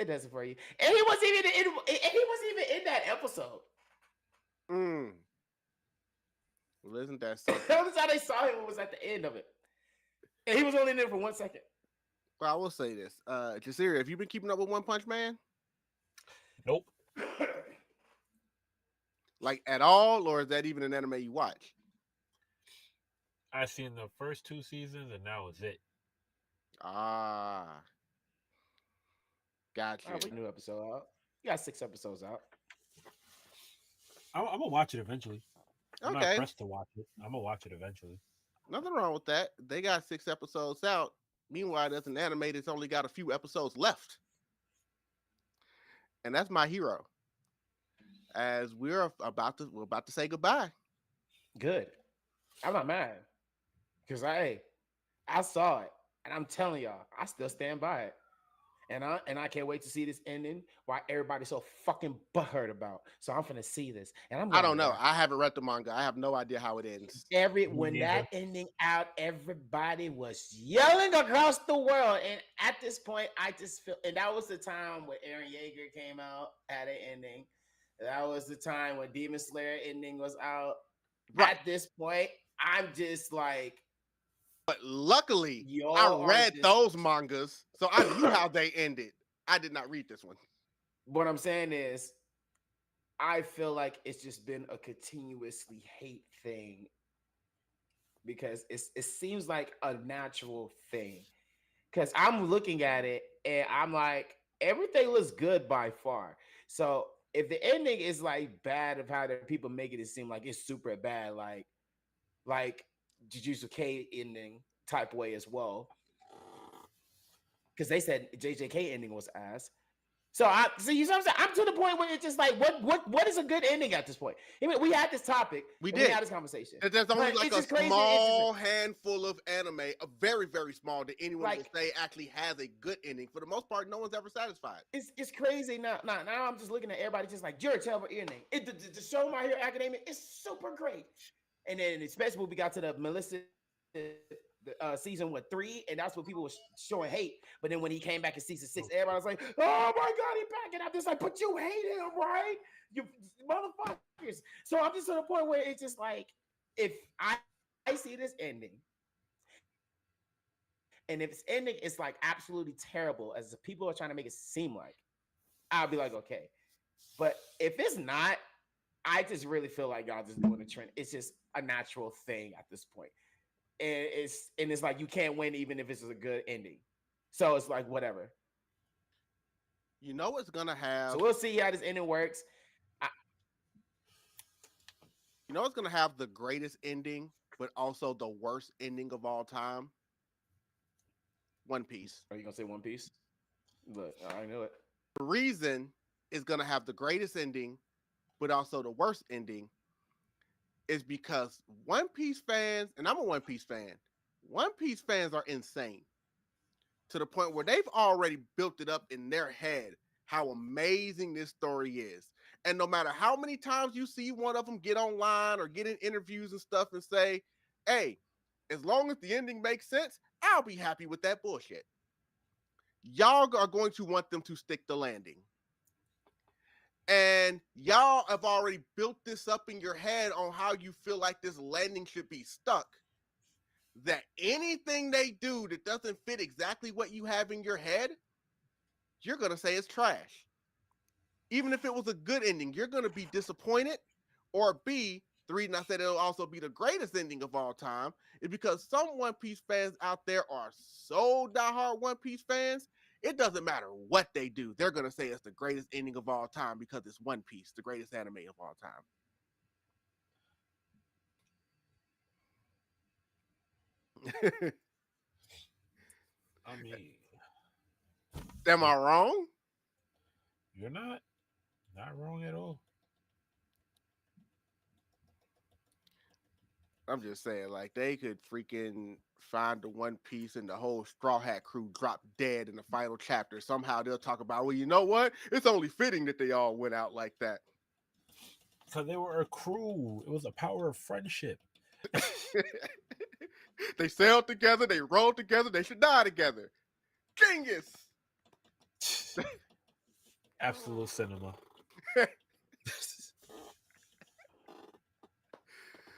does it for you. And he wasn't even in that episode. Well, isn't that something? That was how they saw him was at the end of it. And he was only in there for 1 second. Well, I will say this. Jasirii, have you been keeping up with One Punch Man? Nope. Like at all, or is that even an anime you watch? I've seen the first 2 seasons, and that was it. Ah, gotcha. We new episode out. You got 6 episodes out. I'm gonna watch it eventually. I'm not Okay, pressed to watch it. I'm gonna watch it eventually. nothing wrong with that. They got 6 episodes out. Meanwhile, there's an anime that's only got a few episodes left, and that's My Hero. As we're about to say goodbye. Good. I'm not mad. Because I saw it. And I'm telling y'all, I still stand by it. And I can't wait to see this ending. Why everybody's so fucking butthurt about. So I'm finna see this. And I don't know. I haven't read the manga. I have no idea how it ends. When that ending out, everybody was yelling across the world. And at this point, I just feel, and that was the time when Eren Yeager came out, had an ending. That was the time when Demon Slayer ending was out. Right. At this point, I'm just like. But luckily, I read those mangas, so I knew how they ended. I did not read this one. What I'm saying is, I feel like it's just been a continuously hate thing because it seems like a natural thing. Because I'm looking at it and I'm like, everything looks good by far. So if the ending is like bad of how the people make it seem like it's super bad, like Jujutsu K ending type way as well, because they said JJK ending was ass. So you know what I'm saying? I'm to the point where it's just like, what is a good ending at this point? I mean, we had this topic. We had this conversation. There's only like a small handful of anime, a very, very small, that anyone will say actually has a good ending. For the most part, no one's ever satisfied. It's crazy now. Now I'm just looking at everybody just like, you're a terrible ending. The show My Hero Academia is super great. And then especially when we got to the Melissa season 3, and that's what people were showing hate. But then when he came back in season 6, everybody was like, "Oh my god, he's back!" And I'm just like, "But you hate him, right? You motherfuckers!" So I'm just to the point where it's just like, if I see this ending, and if it's ending, it's like absolutely terrible, as the people are trying to make it seem like, I'll be like, okay. But if it's not, I just really feel like y'all just doing a trend. It's just a natural thing at this point. And it's like you can't win even if it's a good ending. So it's like whatever. You know what's gonna have. So we'll see how this ending works. You know what's gonna have the greatest ending, but also the worst ending of all time? One Piece. Are you gonna say One Piece? Look, I knew it. The reason is gonna have the greatest ending, but also the worst ending, is because One Piece fans, and I'm a One Piece fan, One Piece fans are insane to the point where they've already built it up in their head how amazing this story is. And no matter how many times you see one of them get online or get in interviews and stuff and say, hey, As long as the ending makes sense, I'll be happy with that bullshit. Y'all are going to want them to stick the landing. And y'all have already built this up in your head on how you feel like this landing should be stuck. That anything they do that doesn't fit exactly what you have in your head, you're going to say it's trash. Even if it was a good ending, you're going to be disappointed. Or B, the reason I said it'll also be the greatest ending of all time is because some One Piece fans out there are so diehard One Piece fans, it doesn't matter what they do. They're going to say it's the greatest ending of all time because it's One Piece, the greatest anime of all time. I mean, Am I wrong? you're not wrong at all. I'm just saying, like, they could freaking find the One Piece and the whole Straw Hat crew drop dead in the final chapter. Somehow they'll talk about, well, you know what? It's only fitting that they all went out like that. Because they were a crew. It was a power of friendship. They sailed together, they rode together, they should die together. Genghis! Absolute cinema.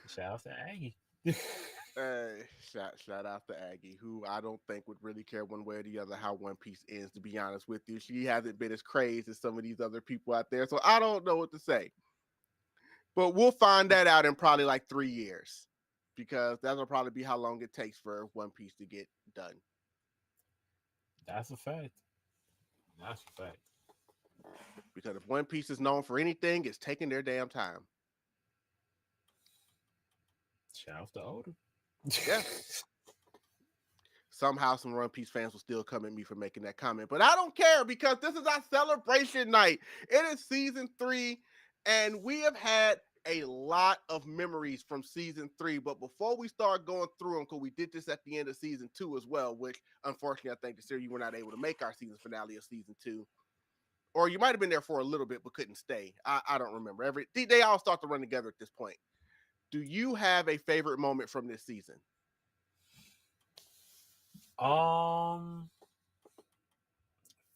Shout out to Aggie. Shout out to Aggie, who I don't think would really care one way or the other how One Piece ends, to be honest with you. She hasn't been as crazed as some of these other people out there, so I don't know what to say. But we'll find that out in probably like 3 years, because that'll probably be how long it takes for One Piece to get done. That's a fact. That's a fact. Because if One Piece is known for anything, it's taking their damn time. Shout out to Oda. Yeah. Somehow some One Piece fans will still come at me for making that comment, but I don't care because this is our celebration night. It is season 3, and we have had a lot of memories from season 3. But before we start going through them, because we did this at the end of season 2 as well, which unfortunately I think Jasirii, you were not able to make our season finale of season 2. Or you might have been there for a little bit but couldn't stay. I don't remember. They all start to run together at this point. Do you have a favorite moment from this season?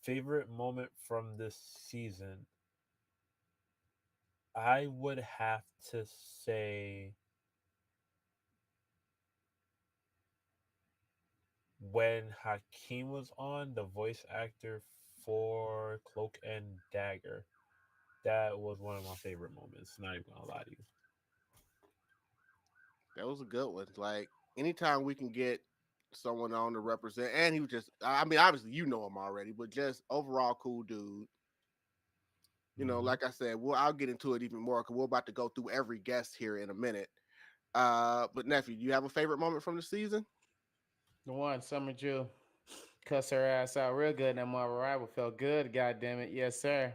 Favorite moment from this season, I would have to say when Hakeem was on, the voice actor for Cloak and Dagger. That was one of my favorite moments. Not even gonna lie to you. That was a good one. Like, anytime we can get someone on to represent, and he was just, I mean, obviously you know him already, but just overall cool dude. You know, like I said, I'll get into it even more because we're about to go through every guest here in a minute. But nephew, do you have a favorite moment from the season? The one, Summer Jew, cuss her ass out real good. That Marvel Rival felt good. God damn it. Yes, sir.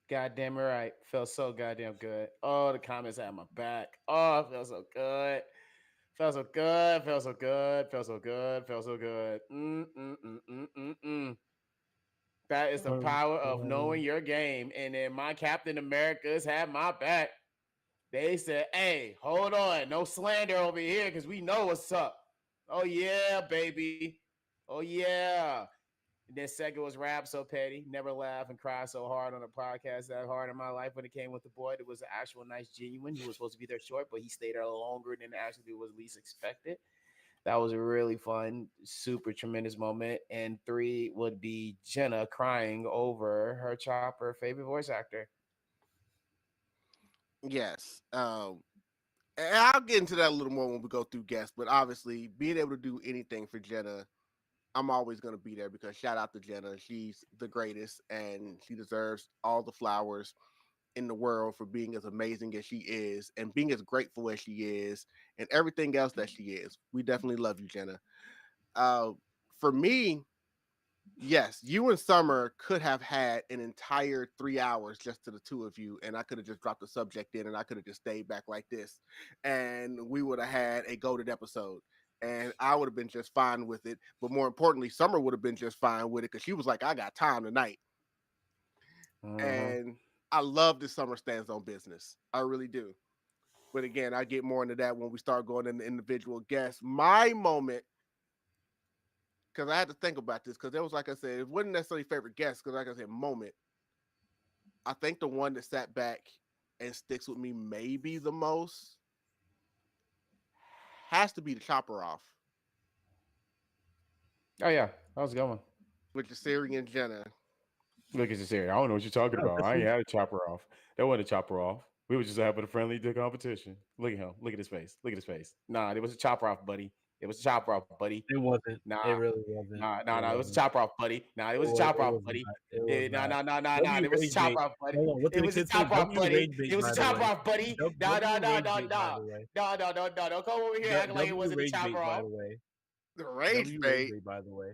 God damn it right. Felt so goddamn good. Oh, the comments had my back. Oh, it felt so good. Felt so good. Felt so good. Felt so good. Felt so good. That is the power of knowing your game. And then my Captain America's had my back. They said, hey, hold on. No slander over here because we know what's up. Oh, yeah, baby. Oh, yeah. And then second was Rap So Petty. Never laugh and cry so hard on a podcast that hard in my life when it came with the boy. It was an actual nice genuine. He was supposed to be there short, but he stayed there longer than actually was least expected. That was a really fun, super tremendous moment. And 3 would be Jenna crying over her Chopper favorite voice actor. Yes. And I'll get into that a little more when we go through guests, but obviously being able to do anything for Jenna, I'm always going to be there because shout out to Jenna. She's the greatest and she deserves all the flowers in the world for being as amazing as she is and being as grateful as she is and everything else that she is. We definitely love you, Jenna. Uh, for me, yes, you and Summer could have had an entire 3 hours just to the two of you, and I could have just dropped the subject in and I could have just stayed back like this, and we would have had a goated episode. And I would have been just fine with it. But more importantly, Summer would have been just fine with it because she was like, I got time tonight. And I love that Summer stands on business. I really do. But again, I get more into that when we start going into individual guests. My moment, because I had to think about this, because it was like I said, it wasn't necessarily favorite guest, because like I said, moment. I think the one that sat back and sticks with me maybe the most has to be the chopper off Oh yeah, that was a good one. with Jasirii and Jenna. Look at this area. I don't know what you're talking No, about. this I ain't is had a chopper off. That wasn't a chopper off. We were just having a friendly competition. Look at him. Look at his face. Look at his face. Nah, it was a chopper off, buddy. It was a chopper off, buddy. it wasn't. It Nah, really wasn't. nah. It It was a wasn't. chopper off, buddy. Nah, it was a It chopper off, was buddy. not. It was not. Nah. W It was a rage bait. chopper off, buddy. Hold on. What It did the was a kids say? chopper off, W buddy. rage bait, It was a by the chopper way. off, buddy. Nah. W rage bait, by the way. No. Don't come over here acting like it W wasn't a rage bait, chopper by off. the way. The rage W rage bait. bait, by the way.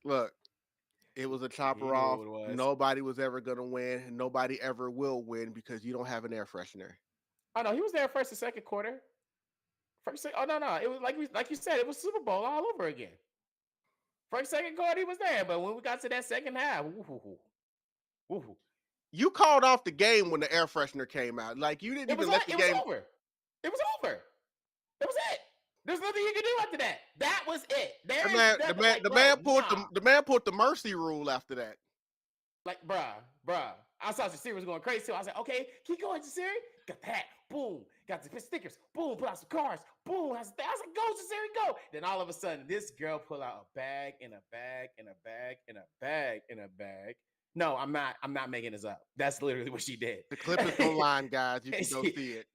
Look, it was a chopper You know off. what it was. Nobody was ever going to win, and nobody ever will win because you don't have an air freshener. Oh no, he was there first and second quarter. Oh no. It was like you said, it was Super Bowl all over again. First, second quarter, he was there, but when we got to that second half, woo-hoo. You called off the game when the air freshener came out. Like, you didn't even let the It game. was over. It was over. It was it. There's nothing you can do after that. That was it. The man pulled the mercy rule after that. Like, bruh. I saw Jasirii was going crazy too. I was like, okay, keep going, Jasirii. Got the hat, boom. Got the stickers, boom. Put out some cards, boom. I was like, go, Jasirii, go. Then all of a sudden, this girl pulled out a bag and a bag and a bag and a bag and a bag. No, I'm not making this up. That's literally what she did. The clip is online, guys. You can go see it.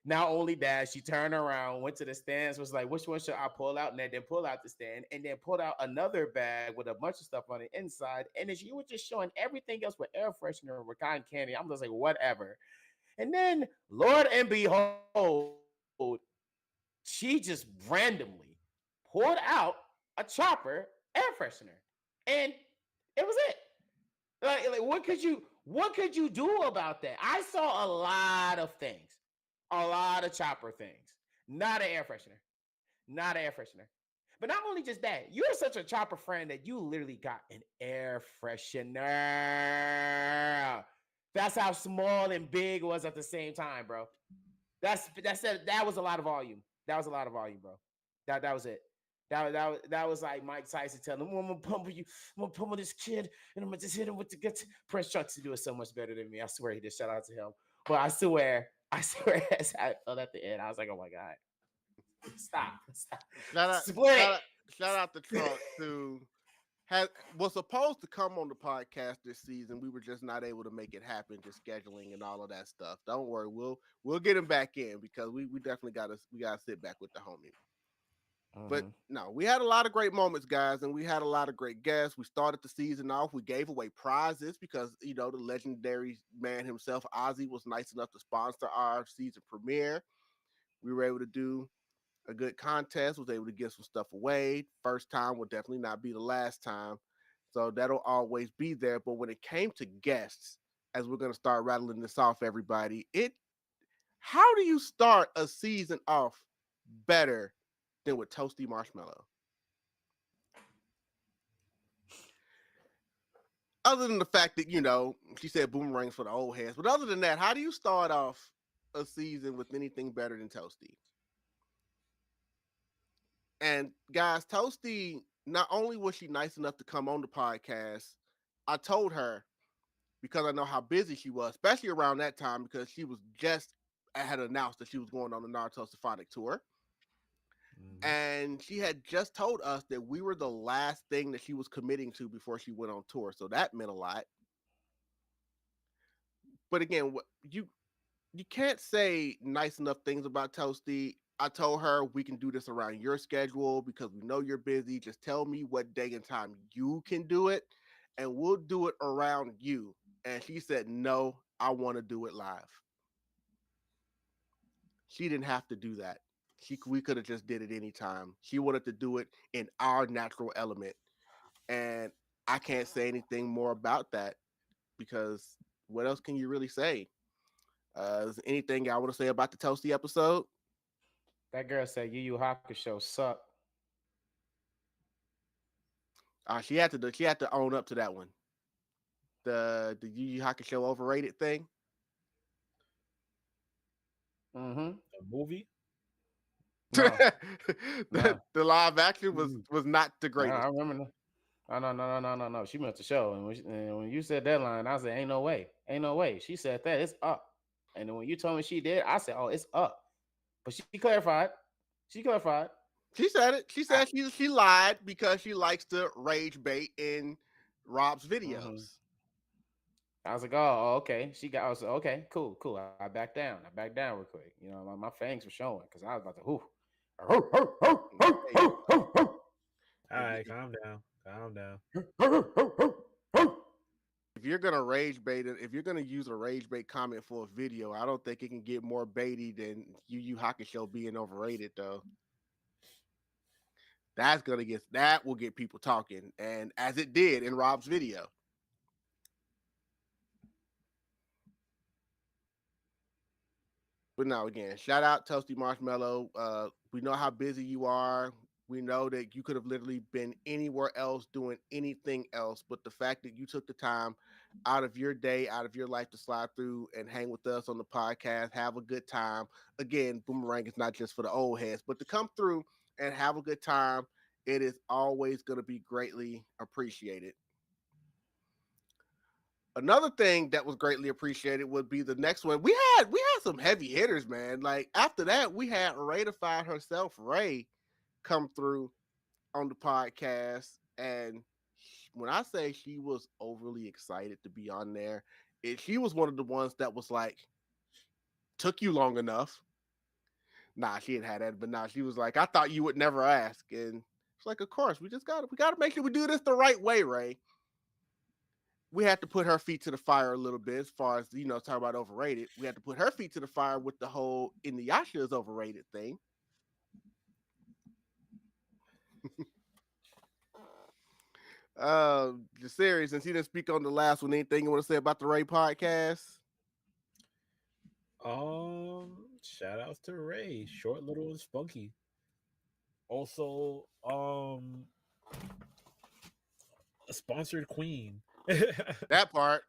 Not only that, she turned around, went to the stands, was like, which one should I pull out? And then pull out the stand, and then pulled out another bag with a bunch of stuff on the inside. And then she was just showing everything else with air freshener and with cotton candy. I'm just like, whatever. And then, Lord and behold, she just randomly pulled out a chopper air freshener. And it was it. Like what could you do about that? I saw a lot of things. A lot of chopper things. Not an air freshener. Not an air freshener. But not only just that, you're such a chopper friend that you literally got an air freshener. That's how small and big it was at the same time, bro. That was a lot of volume. That was a lot of volume, bro. That was it. That was like Mike Tyson telling him, I'm gonna pummel you, I'm gonna pummel this kid, and I'm gonna just hit him with the guts. Prince Chucks to do it so much better than me. I swear he did. Shout out to him. But I swear, as I felt at the end, I was like, oh my God. Stop. Shout out to Trump who was supposed to come on the podcast this season. We were just not able to make it happen, just scheduling and all of that stuff. Don't worry, we'll get him back in because we definitely gotta sit back with the homie. But no, we had a lot of great moments, guys, and we had a lot of great guests. We started the season off. We gave away prizes because, the legendary man himself, Ozzy, was nice enough to sponsor our season premiere. We were able to do a good contest, was able to give some stuff away. First time will definitely not be the last time. So that'll always be there. But when it came to guests, as we're going to start rattling this off, everybody, how do you start a season off better than with Toasty Marshmallow? Other than the fact that, she said boomerangs for the old heads. But other than that, how do you start off a season with anything better than Toasty? And guys, Toasty, not only was she nice enough to come on the podcast, I told her, because I know how busy she was, especially around that time, because she was had announced that she was going on the Naruto Symphonic Tour. And she had just told us that we were the last thing that she was committing to before she went on tour. So that meant a lot. But again, you can't say nice enough things about Toasty. I told her we can do this around your schedule because we know you're busy. Just tell me what day and time you can do it, and we'll do it around you. And she said, no, I want to do it live. She didn't have to do that. We could have just did it anytime. She wanted to do it in our natural element. And I can't say anything more about that because what else can you really say? Is there anything I want to say about the Toasty episode? That girl said Yu Yu Hakusho suck. She had to own up to that one. The Yu Yu Hakusho overrated thing. Mm-hmm. A movie? No, no, The live action Mm. was not the no. I greatest. remember. No. She meant the show, and when you said that line, I said, "Ain't no way, ain't no way." She said that it's up, and then when you told me she did, I said, "Oh, it's up." But she clarified. She clarified. She said it. She I, said she lied because she likes to rage bait in Rob's mm-hmm. videos. I was like, "Oh, okay." She got. I was like, "Okay, cool, cool." I backed down. I backed down real quick. You know, my fangs were showing because I was about to, There you go. All If, right, if, calm down. Calm down. if you're gonna rage bait it, if you're gonna use a rage bait comment for a video, I don't think it can get more baity than Yu Hakusho being overrated though. That will get people talking, and as it did in Rob's video. But no, again, shout out Toasty Marshmallow. We know how busy you are. We know that you could have literally been anywhere else doing anything else, but the fact that you took the time out of your day, out of your life to slide through and hang with us on the podcast, have a good time. Again, Boomerang is not just for the old heads, but to come through and have a good time, it is always going to be greatly appreciated. Another thing that was greatly appreciated would be the next one. We had some heavy hitters, man. Like after that, we had Ratified herself, Ray, come through on the podcast. And when I say she was overly excited to be on there, she was one of the ones that was like, took you long enough. Nah, she had had that, but nah, she was like, I thought you would never ask. And it's like, of course, we gotta make sure we do this the right way, Ray. We had to put her feet to the fire a little bit as far as, talk about overrated. We had to put her feet to the fire with the whole Inuyasha is overrated thing. Jasirii, since he didn't speak on the last one, anything you want to say about the Ray podcast? Shout outs to Ray, short, little, and spunky. Also, a sponsored queen. That part.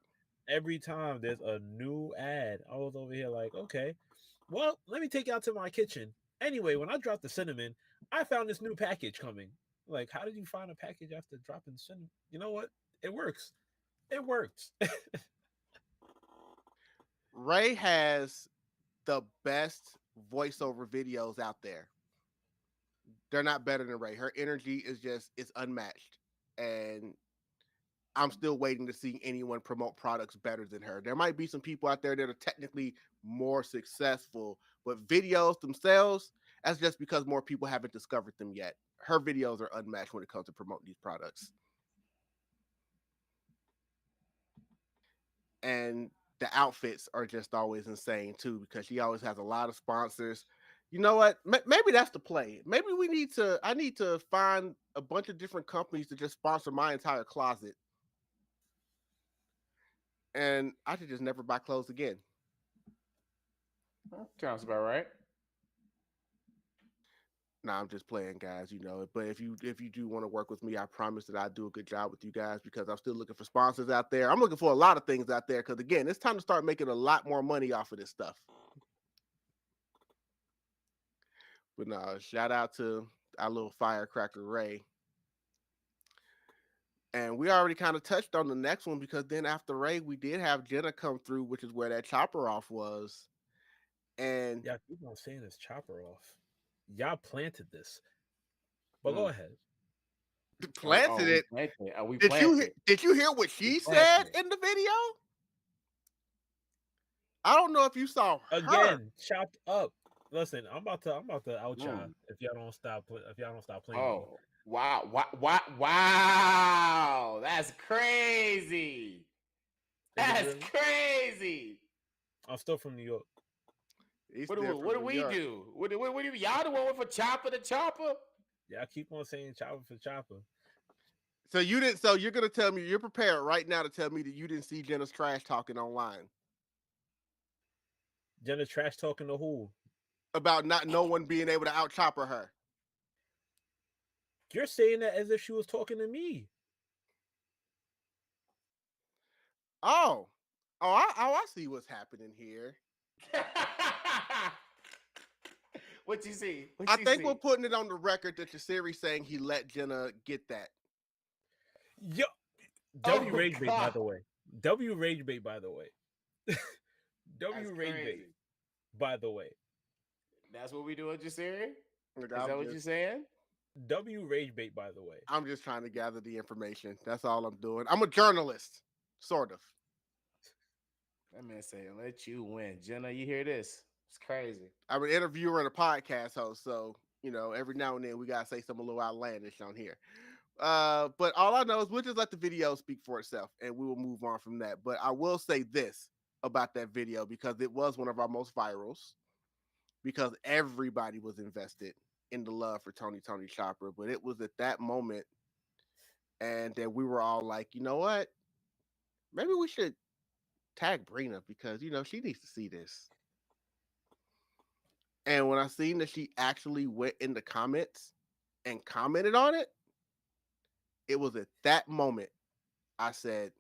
Every time there's a new ad, I was over here like, okay, well, let me take you out to my kitchen. Anyway, when I dropped the cinnamon, I found this new package coming. Like, how did you find a package after dropping cinnamon? You know what? It works. It works. Ray has the best voiceover videos out there. They're not better than Ray. Her energy it's unmatched. And I'm still waiting to see anyone promote products better than her. There might be some people out there that are technically more successful, but videos themselves, that's just because more people haven't discovered them yet. Her videos are unmatched when it comes to promoting these products. And the outfits are just always insane too, because she always has a lot of sponsors. You know what? Maybe that's the play. Maybe I need to find a bunch of different companies to just sponsor my entire closet. And I should just never buy clothes again. Sounds about right. Nah, I'm just playing, guys. But if you do want to work with me, I promise that I do a good job with you guys because I'm still looking for sponsors out there. I'm looking for a lot of things out there because again, it's time to start making a lot more money off of this stuff. But no, shout out to our little firecracker Ray. And we already kind of touched on the next one because then after Ray, we did have Jenna come through, which is where that chopper off was. And yeah, keep on saying this chopper off. Y'all planted this. But go ahead. planted it. We Did you hear what she said in the video? I don't know if you saw her. Again, chopped up. Listen, I'm about to out y'all if y'all don't stop playing. Oh, wow. That's crazy. That's crazy. I'm still from New York. What do we do? What do y'all the one for chopper the chopper? Yeah, I keep on saying chopper for chopper. So you're gonna tell me you're prepared right now to tell me that you didn't see Jenna's trash talking online. Jenna trash talking to who? About no one being able to out chopper her. You're saying that as if she was talking to me. I see what's happening here. What you see? What I you think see? we're putting it on the record that Jasirii saying he let Jenna get that. Yo, Oh, W Rage Bait, by God. the way. W Rage Bait, by the way. W That's Rage Bait, crazy. by the way. That's what we do at Jasirii? Look, Is that what you're saying? W Rage Bait, by the way. I'm just trying to gather the information. That's all I'm doing. I'm a journalist, sort of. That man say, let you win. Jenna, you hear this? It's crazy. I'm an interviewer and a podcast host, so every now and then we gotta say something a little outlandish on here. But all I know is we'll just let the video speak for itself, and we will move on from that. But I will say this about that video because it was one of our most virals because everybody was invested in the love for Tony Chopper. But it was at that moment, and that we were all like, you know what? Maybe we should tag Brina because she needs to see this. And when I seen that she actually went in the comments and commented on it, it was at that moment I said,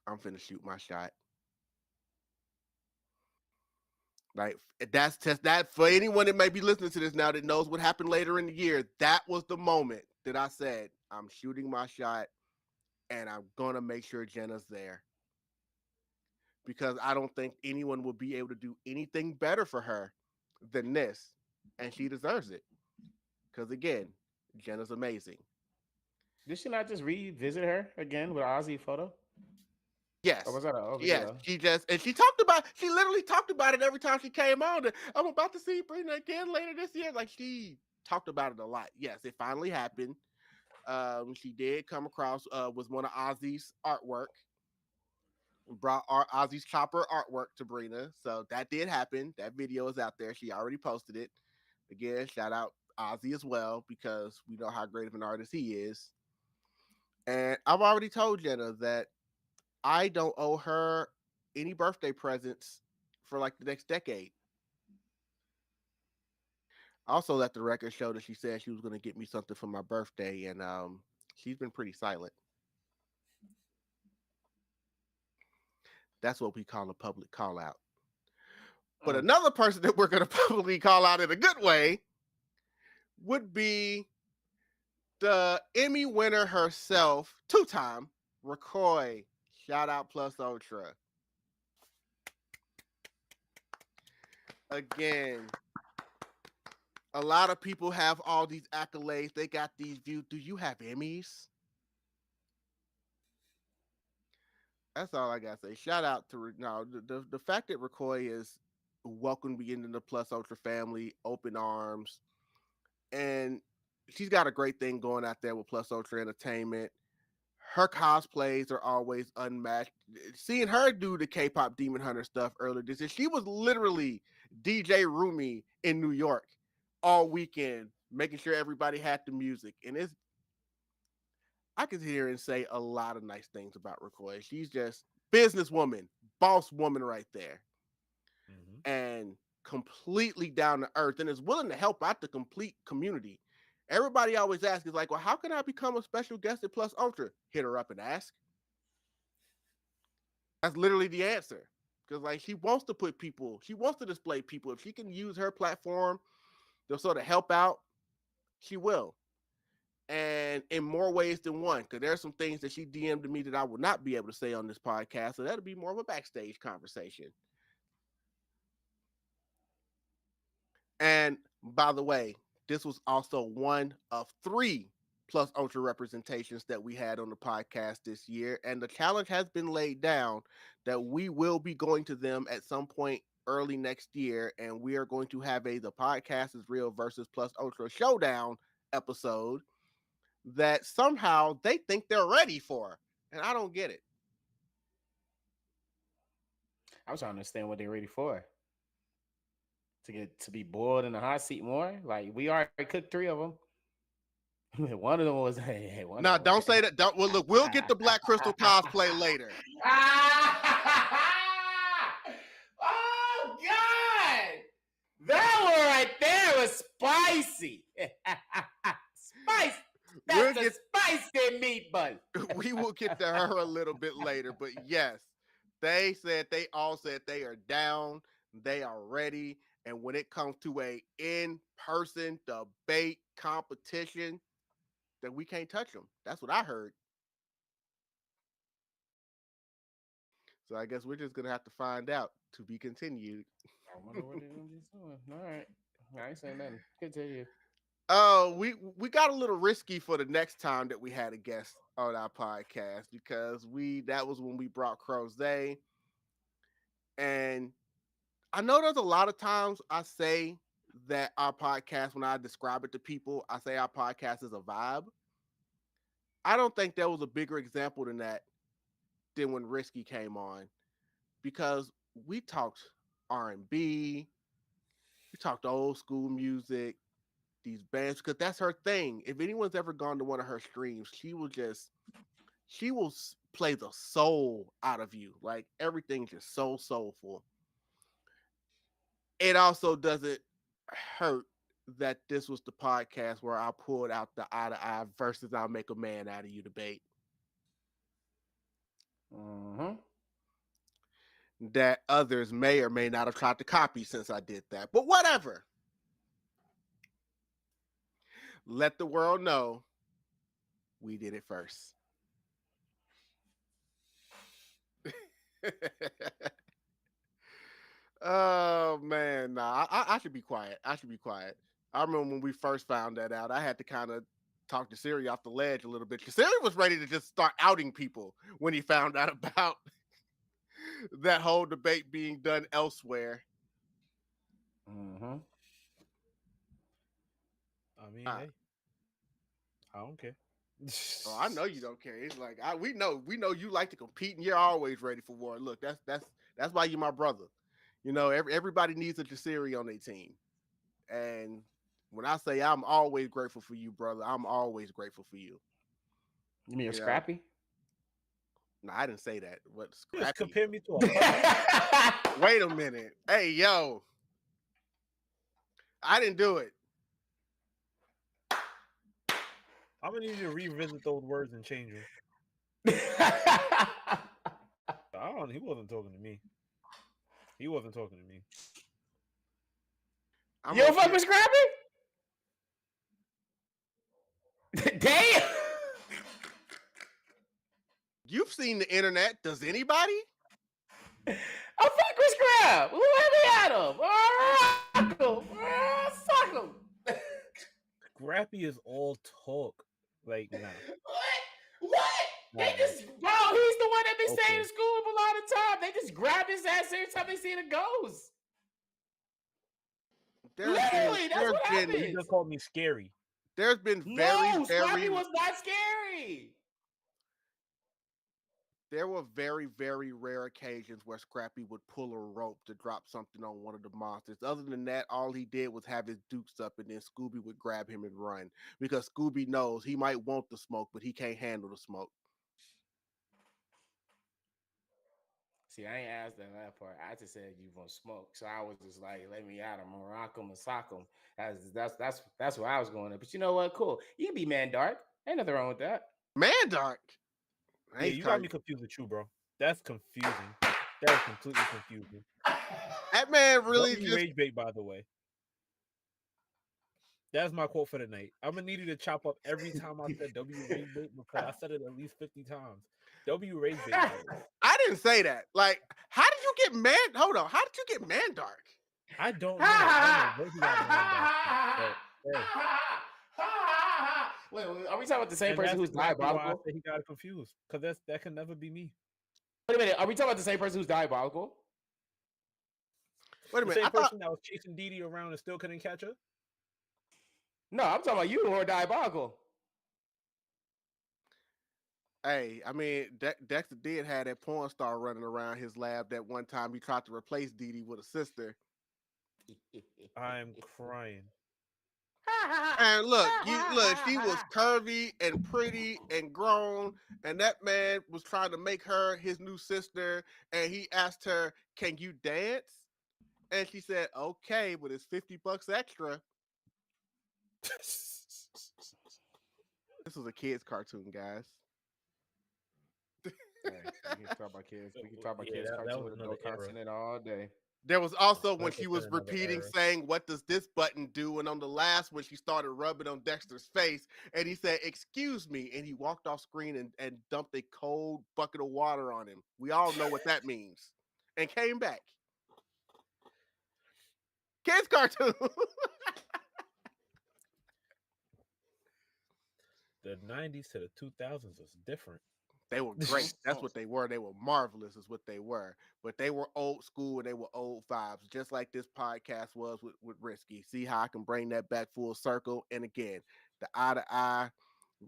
I'm finna shoot my shot. Like that's that for anyone that may be listening to this now that knows what happened later in the year. That was the moment that I said, I'm shooting my shot and I'm gonna make sure Jenna's there. Because I don't think anyone will be able to do anything better for her than this. And she deserves it. Because again, Jenna's amazing. Did she not just revisit her again with an Ozzy photo? Yes. Or was that a Yes. video? She literally talked about it every time she came on. I'm about to see Brina again later this year. Like she talked about it a lot. Yes, it finally happened. She did come across was one of Ozzy's artwork. Brought Ozzy's Chopper artwork to Brina. So that did happen. That video is out there. She already posted it. Again, shout out Ozzy as well, because we know how great of an artist he is. And I've already told Jenna that I don't owe her any birthday presents for like the next decade. I also let the record show that she said she was going to get me something for my birthday, and she's been pretty silent. That's what we call a public call out. But another person that we're going to publicly call out in a good way would be the Emmy winner herself, two-time, Rakoy. Shout out Plus Ultra. Again, a lot of people have all these accolades. They got these views. Do you have Emmys? That's all I got to say. Shout out to the fact that Rakoy is welcomed me into the Plus Ultra family, open arms, and she's got a great thing going out there with Plus Ultra Entertainment. Her cosplays are always unmatched. Seeing her do the K-pop Demon Hunter stuff earlier this year, she was literally DJ Rumi in New York all weekend, making sure everybody had the music. And I could hear and say a lot of nice things about Rakoy. She's just businesswoman, boss woman right there. Mm-hmm. And completely down to earth and is willing to help out the complete community. Everybody always asks, is like, well, how can I become a special guest at Plus Ultra? Hit her up and ask. That's literally the answer. Because like she wants to display people. If she can use her platform to sort of help out, she will. And in more ways than one, because there's some things that she DM'd to me that I will not be able to say on this podcast. So that'll be more of a backstage conversation. And by the way, this was also one of 3 Plus Ultra representations that we had on the podcast this year. And the challenge has been laid down that we will be going to them at some point early next year. And we are going to have The Podcast is Real versus Plus Ultra showdown episode that somehow they think they're ready for. And I don't get it. I'm trying to understand what they're ready for. To be boiled in the hot seat more? Like, we already cooked 3 of them. One of them was no, don't say that. Don't. Well, look, we'll get the Black Crystal cosplay later. Oh God, that one right there was spicy. Spicy. That's a spicy meat bun. We will get to her a little bit later, but yes, they all said they are down. They are ready. And when it comes to a in-person debate competition, that we can't touch them. That's what I heard. So I guess we're just gonna have to find out. To be continued. I wonder what they're gonna be doing. All right, I ain't saying nothing. Continue. We got a little risky for the next time that we had a guest on our podcast because that was when we brought Crozay. And I know there's a lot of times I say that our podcast, when I describe it to people, I say our podcast is a vibe. I don't think there was a bigger example than that than when Risky came on, because we talked R&B, we talked old school music, these bands, because that's her thing. If anyone's ever gone to one of her streams, she will play the soul out of you. Like everything's just so soulful. It also doesn't hurt that this was the podcast where I pulled out the eye to eye versus I'll make a man out of you debate. That others may or may not have tried to copy since I did that. But whatever. Let the world know we did it first. Oh man, nah, I should be quiet. I should be quiet. I remember when we first found that out, I had to kind of talk to Siri off the ledge a little bit. Siri was ready to just start outing people when he found out about that whole debate being done elsewhere. I mean, hey, I don't care. Oh, I know you don't care. It's like we know you like to compete, and you're always ready for war. Look, that's why you're my brother. You know, everybody needs a Jasirii on their team, and when I say I'm always grateful for you, brother, I'm always grateful for you. You mean you're Scrappy? No, I didn't say that. What Scrappy? Just compare me to a Wait a minute. Hey, yo. I didn't do it. I'm gonna need you to revisit those words and change them. He wasn't talking to me. He wasn't talking to me. You don't fuck with Scrappy? Damn! You've seen the internet. Does anybody? I fuck with Scrap. Let me at him. Suck him. Scrappy is all talk. Like, nah. What? They just, bro, he's the one that been staying in school a lot of time. They just grab his ass every time they see the ghost. Literally, that's what happened. He just called me scary. There's been Scrappy was not scary. There were very, very rare occasions where Scrappy would pull a rope to drop something on one of the monsters. Other than that, all he did was have his dukes up, and then Scooby would grab him and run, because Scooby knows he might want the smoke, but he can't handle the smoke. See, I ain't asked that part. I just said you want smoke, so I was just like, "Let me at him, or rock him, or sock him." That's where I was going. But you know what? Cool. You can be Man Dark. Ain't nothing wrong with that. Man Dark. Yeah, you got me confused with you, bro. That's confusing. That is completely confusing. That man really just rage bait, by the way. That's my quote for the night. I'm gonna need you to chop up every time I said W rage bait, because I said it at least 50 times. W rage bait. I didn't say that. Like, how did you get Man? Hold on. How did you get Man Dark? I don't know. I don't know. Wait, are we talking about the same person who's diabolical? I said he got confused, because that can never be me. Wait a minute. Are we talking about the same person who's diabolical? Wait a minute. The same person that was chasing Dee Dee around and still couldn't catch her? No, I'm talking about you who are diabolical. Hey, I mean, Dexter did have that porn star running around his lab that one time he tried to replace Dee Dee with a sister. I'm crying. And look, she was curvy and pretty and grown, and that man was trying to make her his new sister, and he asked her, "Can you dance?" And she said, "Okay, but it's $50 extra." This was a kids' cartoon, guys. Hey, we can talk about kids. We can talk about kids cartoon with adult content all day. There was also when Like I she said, was another repeating era. saying, "What does this button do?" And on the last one, she started rubbing on Dexter's face, and he said, "Excuse me," and he walked off screen and dumped a cold bucket of water on him. We all know what that means, and came back. Kids cartoon. The '90s to the 2000s was different. They were great. That's what they were. They were marvelous, is what they were. But they were old school and they were old vibes, just like this podcast was with Risky. See how I can bring that back full circle. And again, the eye to eye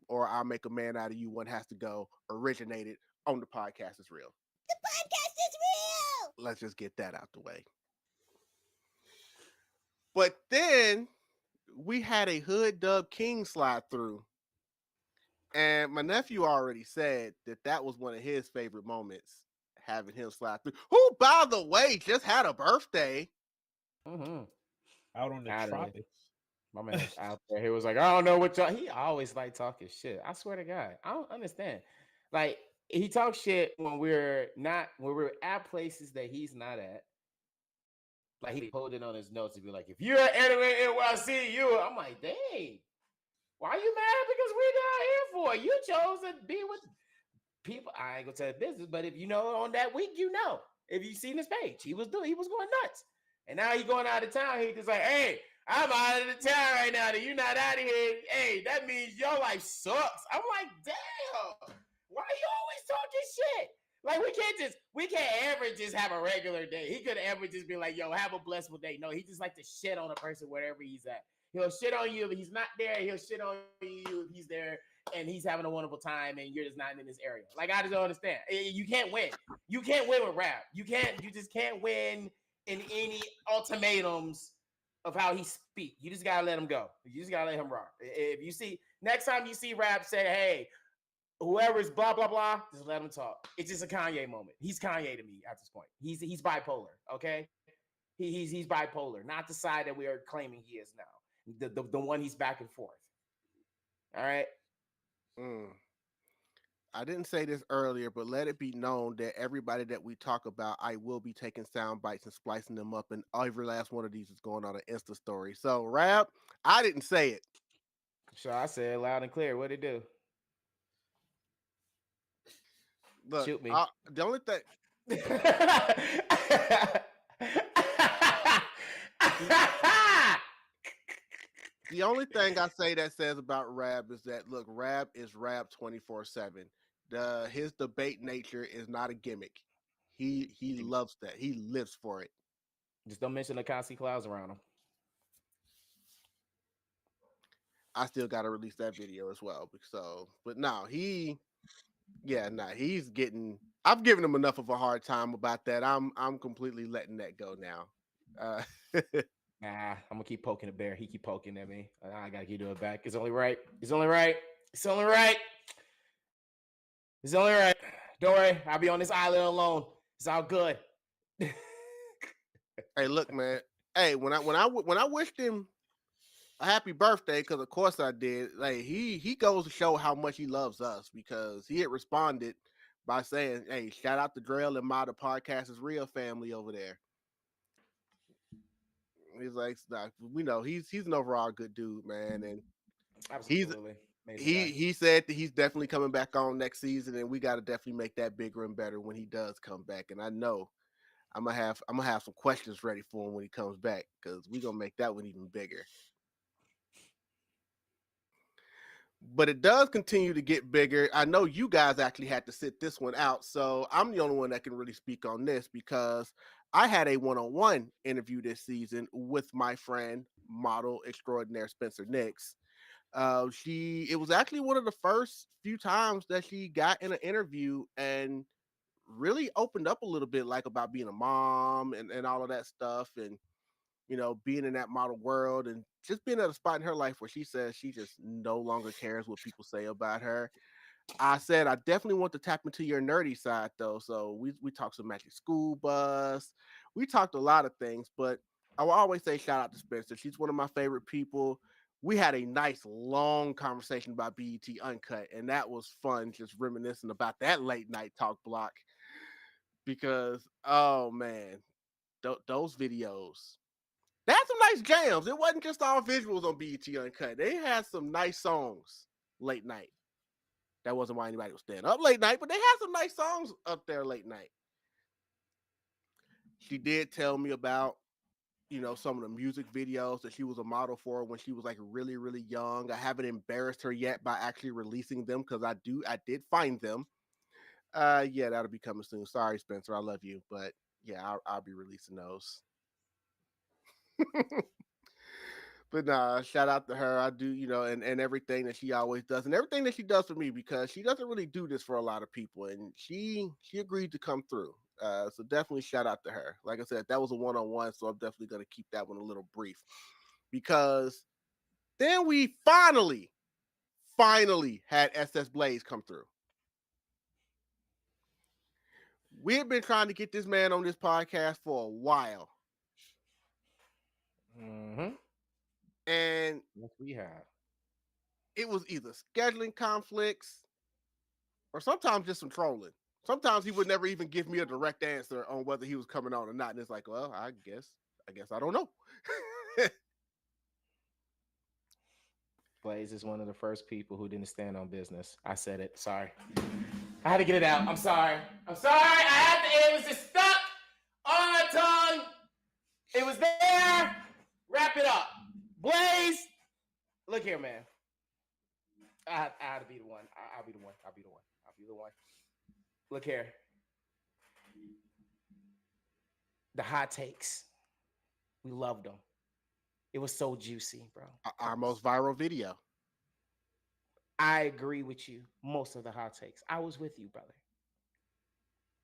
or I'll make a man out of you one has to go originated on the podcast is real. The podcast is real. Let's just get that out the way. But then we had a Hood Dub King slide through. And my nephew already said that that was one of his favorite moments, having him slide through. Who, by the way, just had a birthday. Mm-hmm. Out on the Outta here. tropics. My man out there, he was like, I don't know what y'all. He always like talking shit. I swear to God, I don't understand. Like he talks shit when we're at places that he's not at. Like he hold it on his notes and be like, if you're at anywhere NYC, you. I'm like, dang, why are you mad? Because we're down here for it. You chose to be with people. I ain't gonna tell the business, but if you know on that week, you know. If you seen his page, he was going nuts. And now he going out of town. He just like, hey, I'm out of the town right now. That you're not out of here. Hey, that means your life sucks. I'm like, damn. Why are you always talking shit? Like we can't ever just have a regular day. He could ever just be like, yo, have a blissful day. No, he just like to shit on a person wherever he's at. He'll shit on you if he's not there. He'll shit on you if he's there and he's having a wonderful time and you're just not in this area. Like I just don't understand. You can't win. You can't win with rap. You just can't win in any ultimatums of how he speak. You just gotta let him go. You just gotta let him rock. If you see next time you see rap say, hey, whoever's blah blah blah, just let him talk. It's just a Kanye moment. He's Kanye to me at this point. He's bipolar. Okay, he's bipolar, not the side that we are claiming he is now. The one he's back and forth. All right. I didn't say this earlier, but let it be known that everybody that we talk about, I will be taking sound bites and splicing them up, and every last one of these is going on an Insta story. So, Rap, I didn't say it. So I said loud and clear. What'd it do? Look, Shoot me. The only thing. The only thing I say that says about Rab is that look, Rab is Rab 24/7. His debate nature is not a gimmick. He loves that. He lives for it. Just don't mention the constant clouds around him. I still got to release that video as well. So, but no, he's getting. I've given him enough of a hard time about that. I'm completely letting that go now. Nah, I'm gonna keep poking the bear. He keep poking at me. I gotta keep doing it back. It's only right. It's only right. It's only right. It's only right. Don't worry. I'll be on this island alone. It's all good. Hey, look, man. Hey, when I wished him a happy birthday, because of course I did. Like he goes to show how much he loves us, because he had responded by saying, "Hey, shout out to Drell and my the podcast is real family over there." He's like, we know he's an overall good dude, man, and Absolutely. he said that he's definitely coming back on next season, and we got to definitely make that bigger and better when he does come back. And I know I'm gonna have some questions ready for him when he comes back, because we're gonna make that one even bigger. But it does continue to get bigger. I know you guys actually had to sit this one out, so I'm the only one that can really speak on this, because I had a one-on-one interview this season with my friend, model extraordinaire Spencer Nix. It was actually one of the first few times that she got in an interview and really opened up a little bit, like about being a mom and all of that stuff, and being in that model world and just being at a spot in her life where she says she just no longer cares what people say about her. I said, I definitely want to tap into your nerdy side though. So we talked some Magic School Bus. We talked a lot of things, but I will always say shout out to Spencer. She's one of my favorite people. We had a nice long conversation about BET Uncut, and that was fun, just reminiscing about that late night talk block, because oh man, those videos. They had some nice jams. It wasn't just all visuals on BET Uncut. They had some nice songs late night. That wasn't why anybody was staying up late night, but they had some nice songs up there late night. She did tell me about, some of the music videos that she was a model for when she was like really, really young. I haven't embarrassed her yet by actually releasing them because I did find them. Yeah, that'll be coming soon. Sorry, Spencer, I love you, but yeah, I'll be releasing those. But nah, shout out to her. I do, and everything that she always does, and everything that she does for me, because she doesn't really do this for a lot of people, and she agreed to come through. So definitely shout out to her. Like I said, that was a one-on-one, so I'm definitely gonna keep that one a little brief, because then we finally had SS Blaze come through. We have been trying to get this man on this podcast for a while. Mm-hmm. And Yes, we have. It was either scheduling conflicts or sometimes just some trolling. Sometimes he would never even give me a direct answer on whether he was coming on or not. And it's like, well, I guess I don't know. Blaze is one of the first people who didn't stand on business. I said it. Sorry. I had to get it out. I'm sorry. It was just stuck on my tongue. It was there. Wrap it up. Blaze. Look here, man. I had to be the one. I'll be the one. I'll be the one. Look here. The hot takes. We loved them. It was so juicy, bro. Our most viral video. I agree with you. Most of the hot takes. I was with you, brother.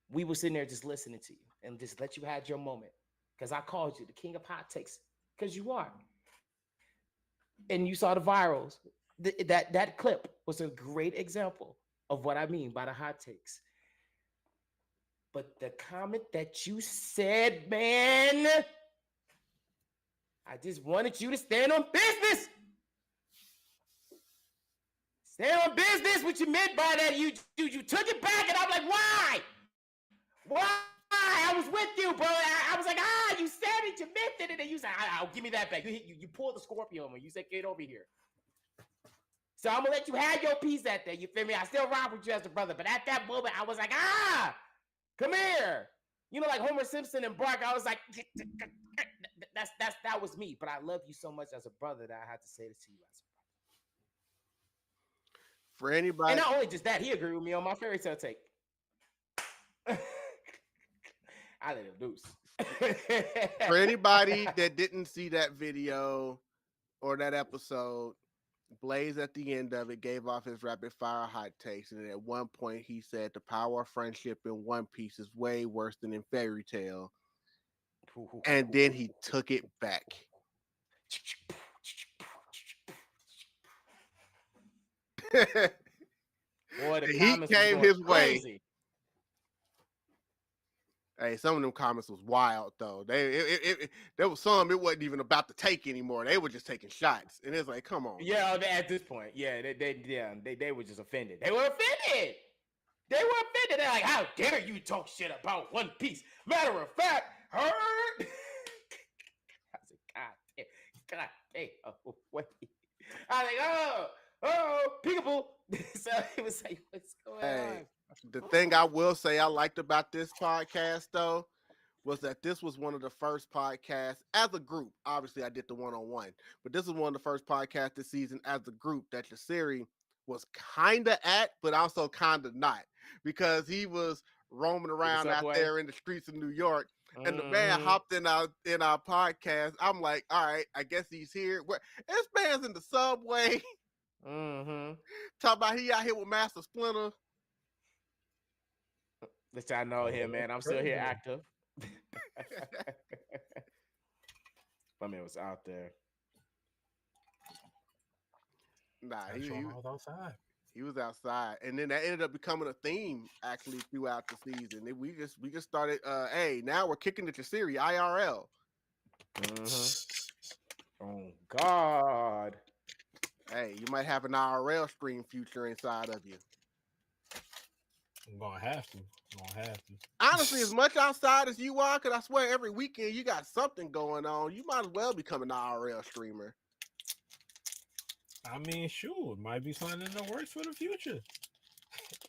We were sitting there just listening to you and just let you have your moment. Because I called you the king of hot takes. Because you are. And you saw the virals. That clip was a great example of what I mean by the hot takes. But the comment that you said, man, I just wanted you to stand on business. Stand on business. What you meant by that? You took it back, and I'm like, why? Why? I was with you, bro. I was like, you said it, you meant it, and you said, give me that back. You pulled the scorpion on me. You said, get over here. So I'm gonna let you have your piece that day. You feel me? I still rock with you as a brother, but at that moment, I was like, come here. Like Homer Simpson and Bark. I was like, that was me. But I love you so much as a brother that I had to say this to you as a brother. For anybody, and not only just that, he agreed with me on my fairy tale take. I let him loose. For anybody that didn't see that video or that episode, Blaze at the end of it gave off his rapid fire hot takes, and at one point he said the power of friendship in One Piece is way worse than in Fairy Tale, and then he took it back. Boy, the he came his crazy. way. Hey, some of them comments was wild though. There was some it wasn't even about to take anymore. They were just taking shots, and it's like, come on. Yeah, at this point, yeah, they were just offended. They were offended. They're like, how dare you talk shit about One Piece? Matter of fact, heard. I was like, God damn, oh, wait. I was like, peekaboo. So it was like, what's going on? The thing I will say I liked about this podcast, though, was that this was one of the first podcasts as a group. Obviously, I did the one-on-one, but this is one of the first podcasts this season as a group that Jasirii was kind of at, but also kind of not, because he was roaming around out there in the streets of New York, and the man hopped in our podcast. I'm like, all right, I guess he's here. This man's in the subway. Talking about he out here with Master Splinter. Which I know him, man. I'm still here active. My man was out there. Nah, he was outside. He was outside, and then that ended up becoming a theme actually throughout the season. We just started. Hey, now we're kicking it to Jasirii IRL. Oh God. Hey, you might have an IRL stream future inside of you. I'm gonna have to. Honestly, as much outside as you are, because I swear every weekend you got something going on, you might as well become an IRL streamer. I mean, shoot, might be something in the works for the future.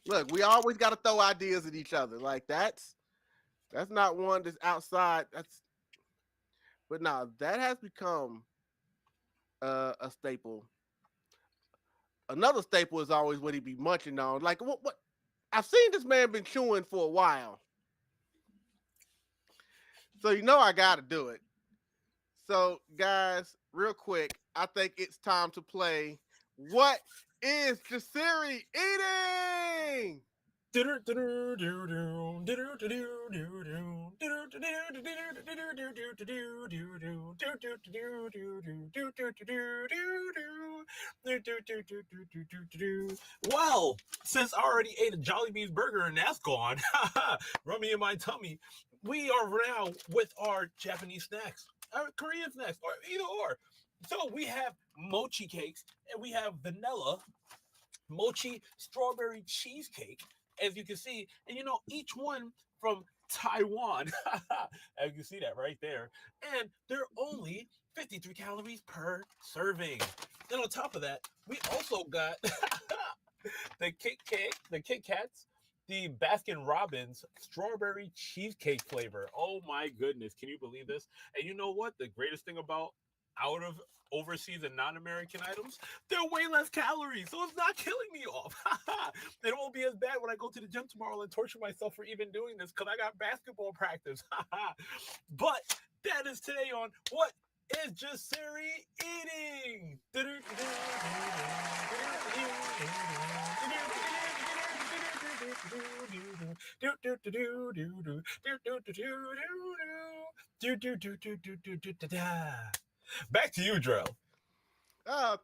Look, we always got to throw ideas at each other. Like that's not one that's outside. But now that has become a staple. Another staple is always what he be munching on. Like what? I've seen this man been chewing for a while, so you know I got to do it. So guys, real quick, I think it's time to play. What is Jasirii eating? Well, since I already ate a Jollibee's burger and that's gone, rummy in my tummy, we are now with our Japanese snacks, our Korean snacks, or either or. So we have mochi cakes and we have vanilla mochi strawberry cheesecake, as you can see, and each one from Taiwan. As you can see that right there, and they're only 53 calories per serving. And on top of that, we also got the Kit Kats, the Baskin Robbins strawberry cheesecake flavor. Oh my goodness, can you believe this? And you know what? The greatest thing about out of overseas and non-American items, they're way less calories, so it's not killing me off. It won't be as bad when I go to the gym tomorrow and torture myself for even doing this because I got basketball practice. But that is today on What is Jasirii Eating? Back to you, Drell.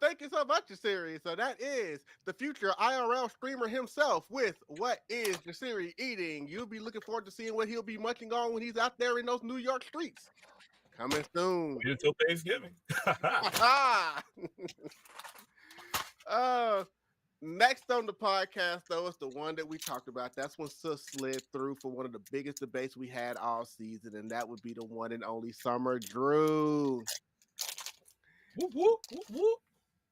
Thank you so much, Jasirii. So that is the future IRL streamer himself with What is Jasirii Eating? You'll be looking forward to seeing what he'll be munching on when he's out there in those New York streets. Coming soon. Wait until Thanksgiving. Next on the podcast, though, is the one that we talked about. That's when Sus slid through for one of the biggest debates we had all season, and that would be the one and only Summer Drew. Whoop, whoop, whoop, whoop.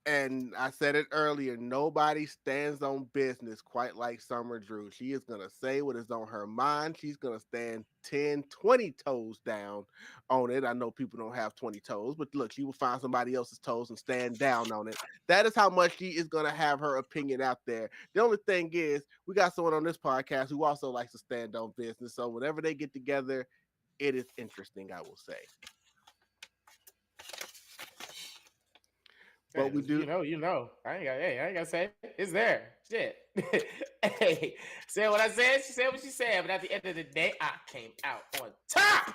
And I said it earlier, nobody stands on business quite like Summer Drew. She is going to say what is on her mind. She's going to stand 10, 20 toes down on it. I know people don't have 20 toes, but look, she will find somebody else's toes and stand down on it. That is how much she is going to have her opinion out there. The only thing is, we got someone on this podcast who also likes to stand on business. So whenever they get together, it is interesting, I will say. But we do, I ain't gotta say it. It's there. Shit. Hey, said what I said. She said what she said. But at the end of the day, I came out on top.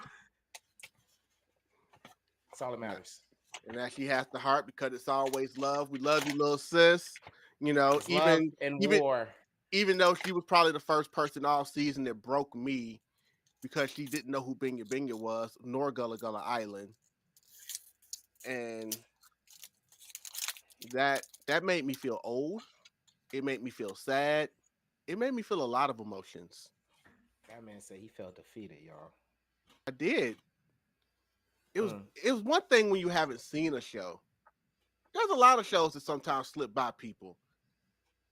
That's all that matters. and that she has the heart because it's always love. We love you, little sis. It's love and war. Even though she was probably the first person all season that broke me because she didn't know who Binya Binya was, nor Gullah Gullah Island, and that made me feel old. It made me feel sad. It made me feel a lot of emotions. That man said he felt defeated, y'all. I did. It was one thing when you haven't seen a show. There's a lot of shows that sometimes slip by people.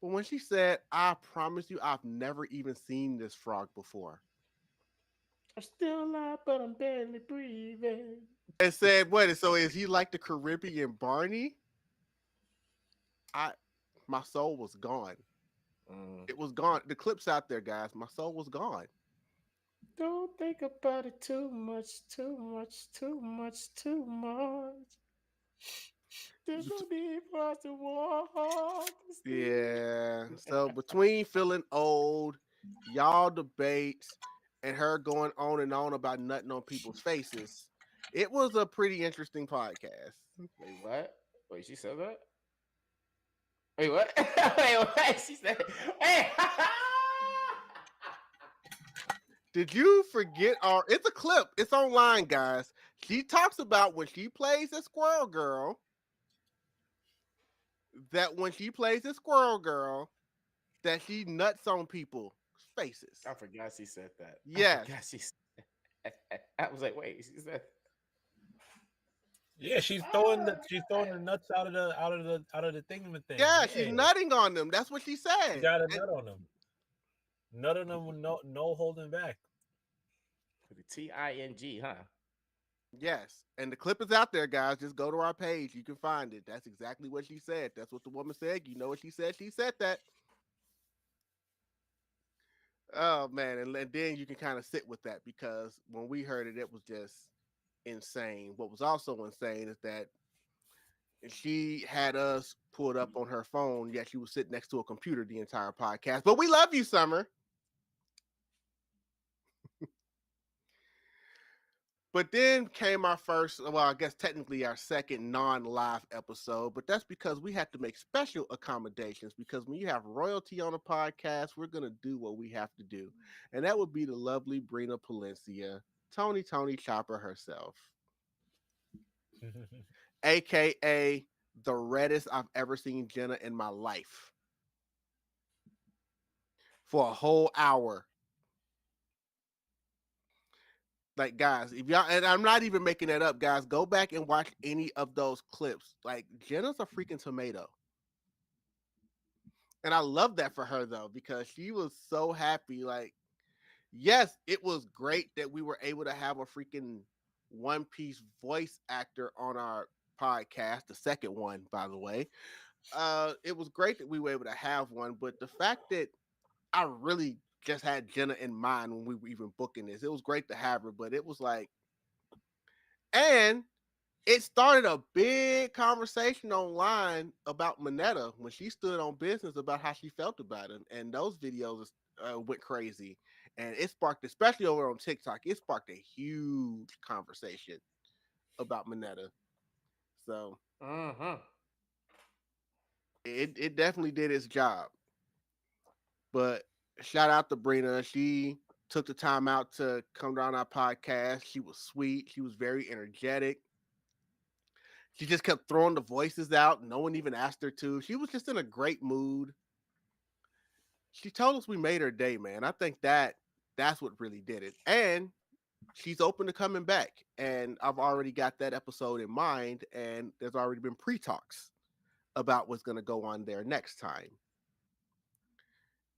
But when she said, I promise you, I've never even seen this frog before. I'm still alive, but I'm barely breathing. And said, what? So is he like the Caribbean Barney? My soul was gone. It was gone. The clip's out there, guys. My soul was gone. Don't think about it too much, too much, too much, too much. There's no need for us to walk. Yeah. So between feeling old, y'all debates, and her going on and on about nutting on people's faces, it was a pretty interesting podcast. Wait, what? Wait, she said that? Wait, what? Wait, what? She said, hey! Did you forget it's a clip. It's online, guys. She talks about when she plays a squirrel girl, that when she plays a squirrel girl, that she nuts on people's faces. I forgot she said that. Yes. I forgot she said I was like, wait, she said Yeah, she's throwing the nuts out of the thing. Yeah, she's Yeah, nutting on them. That's what she she said. got a And nut on them. Nut on them with no holding back. with the TING, huh? yes. And the clip is out there, guys. Just go to our page. You can find it. That's exactly what she said. That's what the woman said. You know what she said? She said that. Oh man, and then you can kind of sit with that because when we heard it, it was just insane. What was also insane is that she had us pulled up on her phone, yet she was sitting next to a computer the entire podcast. But we love you, Summer. But then came our first, well, I guess technically our second non-live episode, but that's because we had to make special accommodations because when you have royalty on a podcast, we're going to do what we have to do. And that would be the lovely Brina Palencia, Tony Chopper herself, aka the reddest I've ever seen Jenna in my life for a whole hour. Like, guys, if y'all, and I'm not even making that up, guys, go back and watch any of those clips. Like, Jenna's a freaking tomato. And I love that for her, though, because she was so happy. Like, yes, it was great that we were able to have a freaking One Piece voice actor on our podcast, the second one, by the way. It was great that we were able to have one, but the fact that I really just had Jenna in mind when we were even booking this, it was great to have her, but it was like, and it started a big conversation online about Moneta when she stood on business about how she felt about him. And those videos went crazy. And it sparked, especially over on TikTok, it sparked a huge conversation about Moneta. So it definitely did its job. But shout out to Brina. She took the time out to come down our podcast. She was sweet. She was very energetic. She just kept throwing the voices out. No one even asked her to. She was just in a great mood. She told us we made her day, man. I think that's what really did it. And she's open to coming back. And I've already got that episode in mind. And there's already been pre-talks about what's going to go on there next time.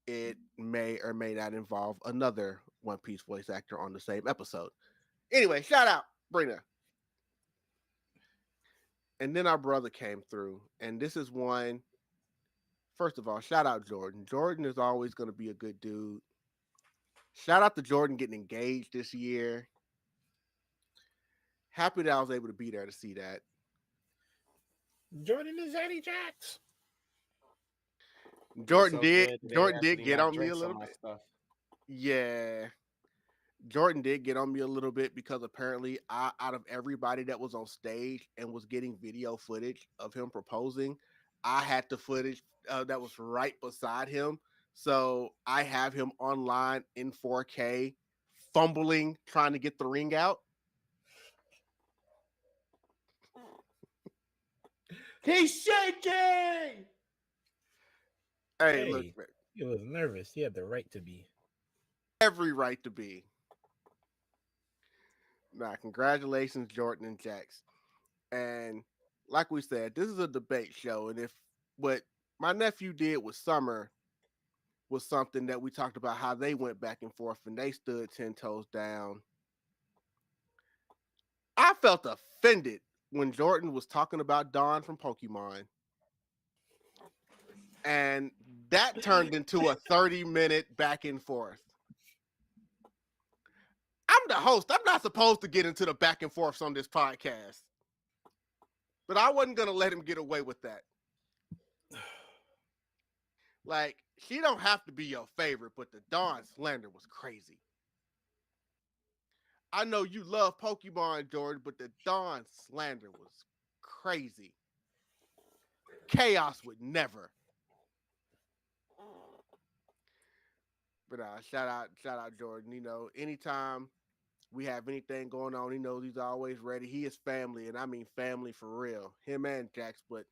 It may or may not involve another One Piece voice actor on the same episode. Anyway, shout out, Brina. And then our brother came through. And this is one. First of all, shout out Jordan. Jordan is always going to be a good dude. Shout out to Jordan getting engaged this year. Happy that I was able to be there to see that. Jordan is Eddie Jax. Jordan so did. good. They Jordan did actually get got on me a drinks little my bit. stuff. Yeah. Jordan did get on me a little bit because apparently out of everybody that was on stage and was getting video footage of him proposing, I had the footage that was right beside him. So I have him online in 4K, fumbling, trying to get the ring out. He's shaking. Hey, look, Hey, he was nervous. He had the right to be. every right to be. Nah, congratulations, Jordan and Jax. And like we said, this is a debate show. And if what my nephew did with Summer was something that we talked about how they went back and forth and they stood 10 toes down, I felt offended when Jordan was talking about Dawn from Pokemon. And that turned into a 30-minute back and forth. I'm the host. I'm not supposed to get into the back and forths on this podcast. But I wasn't going to let him get away with that. Like, she don't have to be your favorite, but the Dawn slander was crazy. I know you love Pokemon, Jordan, but the Dawn slander was crazy. Chaos would never. But shout out Jordan. You know, anytime we have anything going on, he knows he's always ready. He is family, and I mean family for real. Him and Jax, but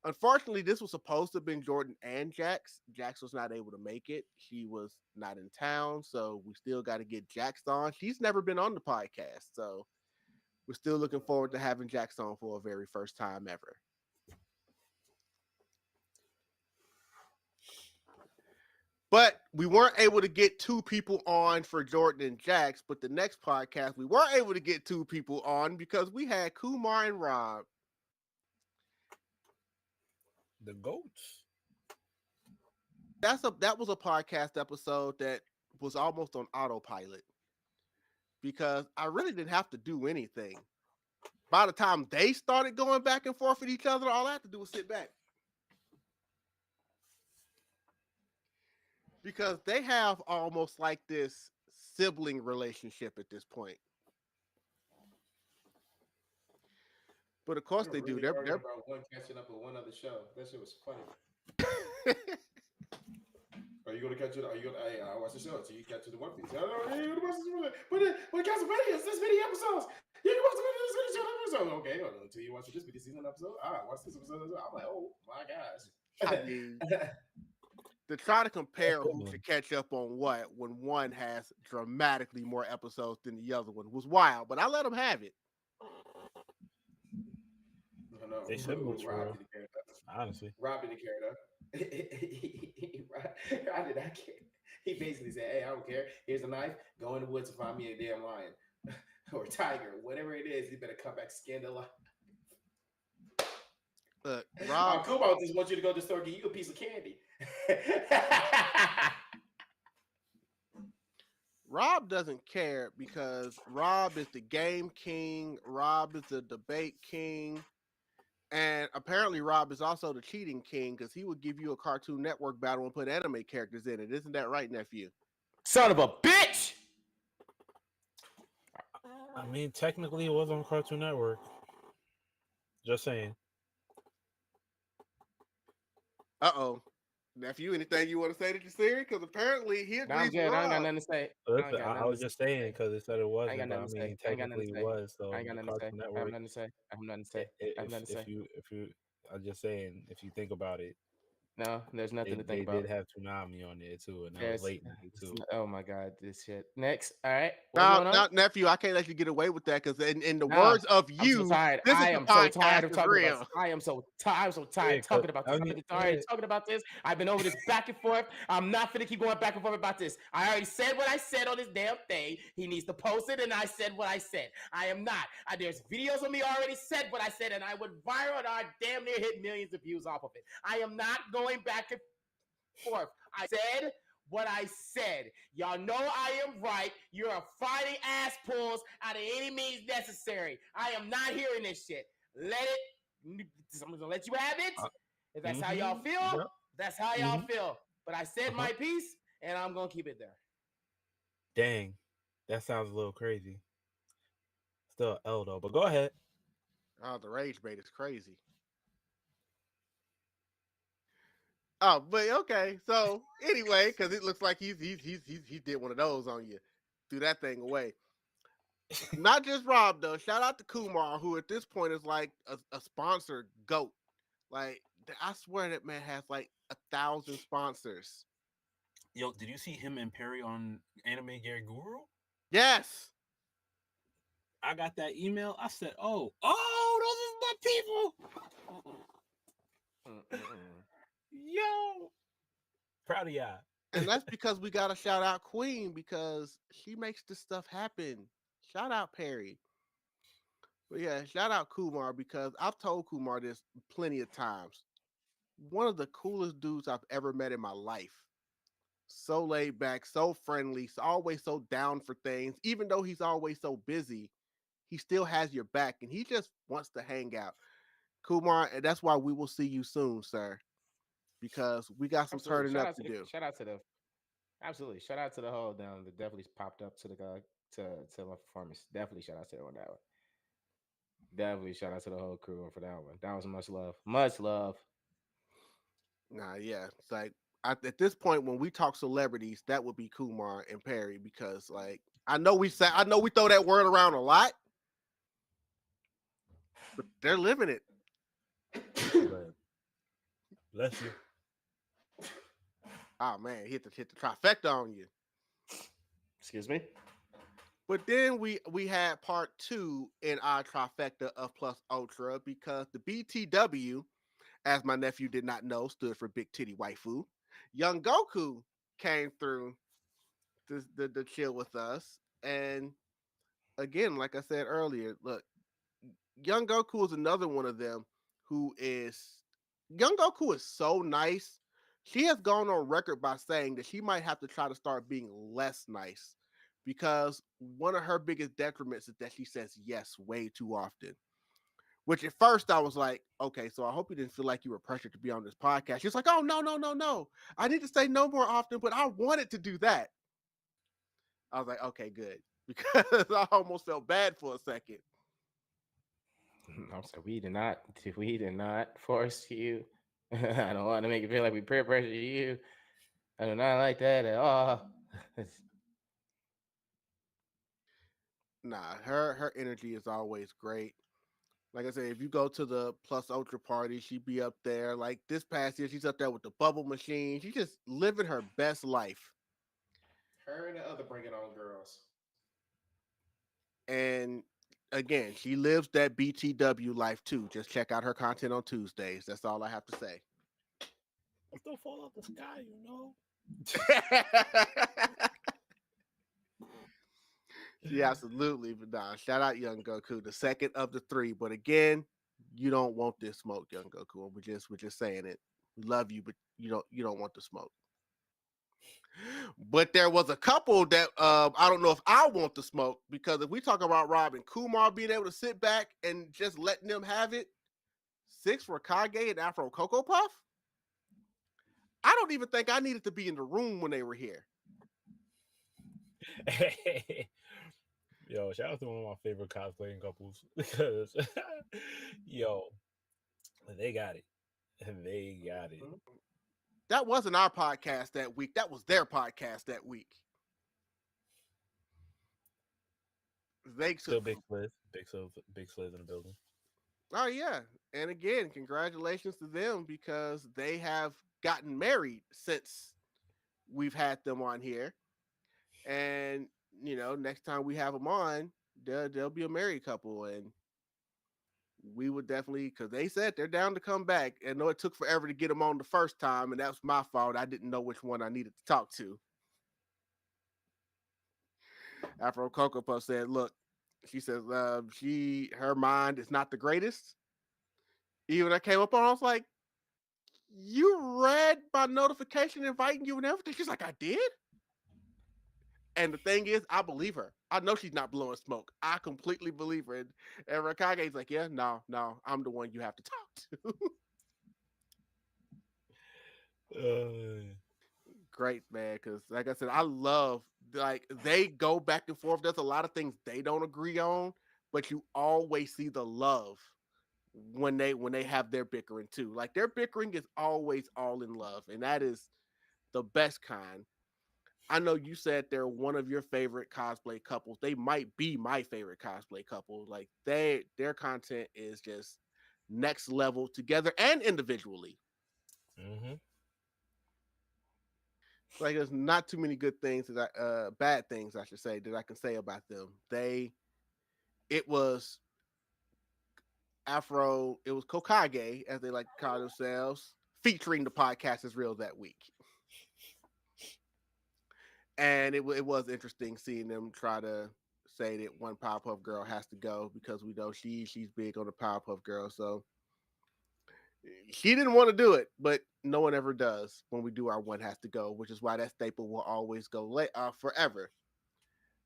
Unfortunately, this was supposed to have been Jordan and Jax. Jax was not able to make it. She was not in town, so we still got to get Jax on. She's never been on the podcast, so we're still looking forward to having Jax on for a very first time ever. But we weren't able to get two people on for Jordan and Jax. But the next podcast, we weren't able to get two people on because we had Kumar and Rob. The goats. That was a podcast episode that was almost on autopilot because I really didn't have to do anything. By the time they started going back and forth with each other, all I had to do was sit back. Because they have almost like this sibling relationship at this point. But of course they do. They're about one catching up with one other show. That shit was funny. Are you gonna catch it? Are you gonna? I watch the show until you catch it in One Piece. I don't know. Hey, what watch this? But Castlevania, this video episodes. You can watch the video this episode. Okay, until you watch this video season episode. Watch this episode. I'm like, oh my gosh. I mean, to try to compare who should catch up on what when one has dramatically more episodes than the other one was wild. But I let them have it. No, they should move for honestly. Rob didn't care though. Rob did not care. He basically said, "Hey, I don't care. Here's a knife. Go in the woods and find me a damn lion or tiger, whatever it is. You better come back skinned alive." Look, Rob, Kumar just wants you to go to the store and get you a piece of candy. Rob doesn't care because Rob is the game king. Rob is the debate king. And apparently Rob is also the cheating king because he would give you a Cartoon Network battle and put anime characters in it. Isn't that right, nephew? Son of a bitch! I mean, technically it was on Cartoon Network. Just saying. Uh-oh. Nephew, anything you want to say to Jasirii? Because apparently he agrees. No, I'm good. I ain't got nothing to say. Listen, I was just saying because it said it wasn't. I mean, technically it was. So I ain't got nothing to say. I have nothing to say. I have nothing to say. I have nothing to say. If you, I'm just saying, if you think about it. No, there's nothing to think about. They did have Toonami on there too, and that was late night too. Oh my god, this shit. Next, all right. Now, nephew, I can't let you get away with that because in the words of you, I am so tired of talking about this. I am so tired of talking about this. I've been tired of talking about this. I've been over this back and forth. I'm not gonna keep going back and forth about this. I already said what I said on this damn thing. He needs to post it, and I said what I said. I am not. There's videos of me already said what I said, and I would viral, and I damn near hit millions of views off of it. I am not going back and forth. I said what I said. Y'all know I am right. You're fighting ass pulls out of any means necessary. I am not hearing this shit. Let it. I'm gonna let you have it. If that's how y'all feel, that's how y'all feel. But I said my piece, and I'm gonna keep it there. Dang, that sounds a little crazy. Still L though, but go ahead. Oh, the rage bait is crazy. Oh, but okay. So anyway, because it looks like he did one of those on you. Threw that thing away. Not just Rob though. Shout out to Kumar, who at this point is like a sponsored goat. Like I swear that man has like 1,000 sponsors. Yo, did you see him and Perry on Anime Gary Guru? Yes. I got that email. I said, "Oh, those are my people." Yo, proud of y'all. And that's because we gotta shout out Queen because she makes this stuff happen. Shout out Perry. But yeah, shout out Kumar because I've told Kumar this plenty of times. One of the coolest dudes I've ever met in my life. So laid back, so friendly, always so down for things. Even though he's always so busy, he still has your back and he just wants to hang out. Kumar, and that's why we will see you soon, sir. Because we got some turning up to do. Shout out to the shout out to the whole down that definitely popped up to the to my performance. Definitely shout out to everyone that one. Definitely shout out to the whole crew for that one. That was much love. Much love. Nah, yeah. It's like at this point when we talk celebrities, that would be Kumar and Perry because like I know we throw that word around a lot, but they're living it. Bless you. Oh man, hit the trifecta on you. Excuse me. But then we had part 2 in our trifecta of Plus Ultra because the BTW, as my nephew did not know, stood for Big Titty Waifu. Young Goku came through to chill with us. And again, like I said earlier, look, Young Goku is another one of them who is Young Goku is so nice. She has gone on record by saying that she might have to try to start being less nice because one of her biggest detriments is that she says yes way too often. Which at first I was like, okay, so I hope you didn't feel like you were pressured to be on this podcast. She's like, oh, no, no, no, no. I need to say no more often, but I wanted to do that. I was like, okay, good. Because I almost felt bad for a second. I'm sorry, we did not force you. I don't want to make it feel like we peer pressure you. I do not like that at all. Nah, her energy is always great. Like I said, if you go to the Plus Ultra party, she'd be up there. Like this past year, she's up there with the bubble machine. She's just living her best life. Her and the other Bring It On girls. And again, she lives that BTW life too. Just check out her content on Tuesdays. That's all I have to say. Don't fall out the sky, you know. Yeah, absolutely. But nah, shout out Young Goku, the second of the 3. But again, you don't want this smoke, Young Goku. We're just saying it. We love you, but you don't want the smoke. But there was a couple that I don't know if I want the smoke, because if we talk about Rob and Kumar being able to sit back and just letting them have it, 6 for Kage and Afro Cocoa Puff. I don't even think I needed to be in the room when they were here. Yo, shout out to one of my favorite cosplaying couples because, yo, they got it. They got it. That wasn't our podcast that week. That was their podcast that week. They Still big Sliz. Big Sliz in the building. Oh yeah. And again, congratulations to them because they have gotten married since we've had them on here. And you know, next time we have them on, they'll be a married couple, and we would definitely, because they said they're down to come back. And I know it took forever to get them on the first time, and that was my fault. I didn't know which one I needed to talk to. Afro Cocoa Puff said, "Look," she says, her mind is not the greatest. Even I came up on, I was like, "You read my notification inviting you and everything?" She's like, "I did." And the thing is, I believe her. I know she's not blowing smoke. I completely believe her. And Rakage's like, "Yeah, no, I'm the one you have to talk to." Great, man. Because like I said, I love, like, they go back and forth. There's a lot of things they don't agree on, but you always see the love when they have their bickering too. Like, their bickering is always all in love, and that is the best kind. I know you said they're one of your favorite cosplay couples. They might be my favorite cosplay couple. Like, their content is just next level together and individually. Mm-hmm. Like, there's not too many good things that bad things I should say that I can say about them. It was it was Kokage, as they like to call themselves, featuring the podcast is real that week. And it was interesting seeing them try to say that one Powerpuff Girl has to go, because we know she's big on the Powerpuff Girl. So she didn't want to do it, but no one ever does when we do our one has to go, which is why that staple will always go forever.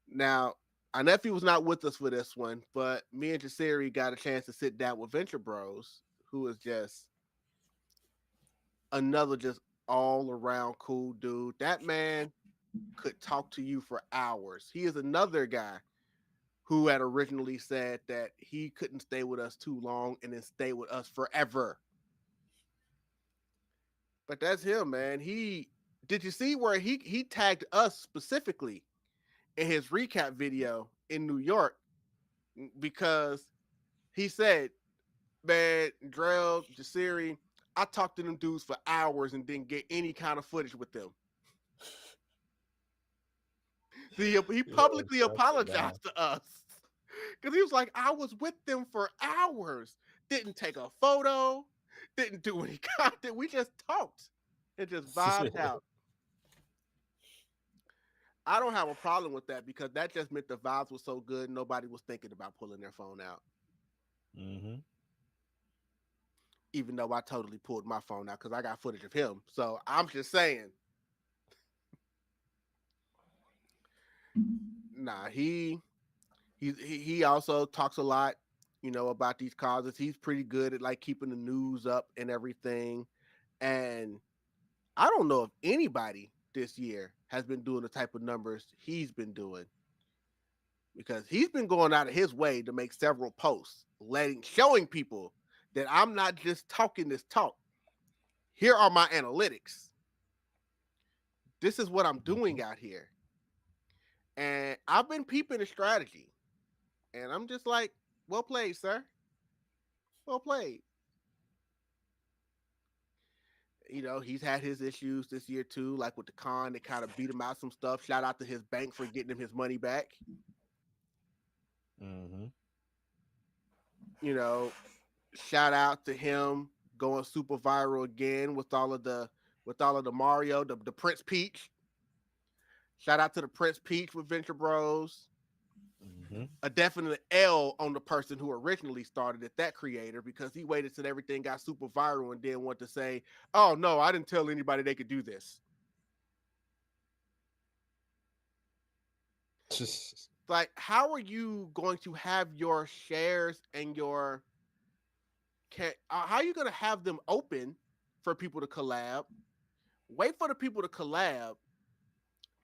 Now, our nephew was not with us for this one, but me and Jasirii got a chance to sit down with Venture Bros, who is just another just all around cool dude. That man could talk to you for hours. He is another guy who had originally said that he couldn't stay with us too long and then stay with us forever. But that's him, man. Did you see where he tagged us specifically in his recap video in New York, because he said, "Man, Drell, Jasirii, I talked to them dudes for hours and didn't get any kind of footage with them. He publicly apologized to us because he was like, I was with them for hours, didn't take a photo, didn't do any content. We just talked and just vibed out. I don't have a problem with that because that just meant the vibes were so good, nobody was thinking about pulling their phone out. Mm-hmm. Even though I totally pulled my phone out because I got footage of him. So I'm just saying. Nah, he also talks a lot, about these causes. He's pretty good at like keeping the news up and everything. And I don't know if anybody this year has been doing the type of numbers he's been doing, because he's been going out of his way to make several posts showing people that I'm not just talking this talk. Here are my analytics. This is what I'm doing out here. And I've been peeping the strategy. And I'm just like, well played, sir. Well played. He's had his issues this year too, like with the con, they kind of beat him out some stuff. Shout out to his bank for getting him his money back. Mm-hmm. Shout out to him going super viral again with all of the Mario, the Prince Peach. Shout out to the Prince Peach with Venture Bros. Mm-hmm. A definite L on the person who originally started it, that creator, because he waited till everything got super viral and then went to say, oh no, I didn't tell anybody they could do this. Like, how are you going to have your shares and how are you going to have them open for people to collab? Wait for the people to collab.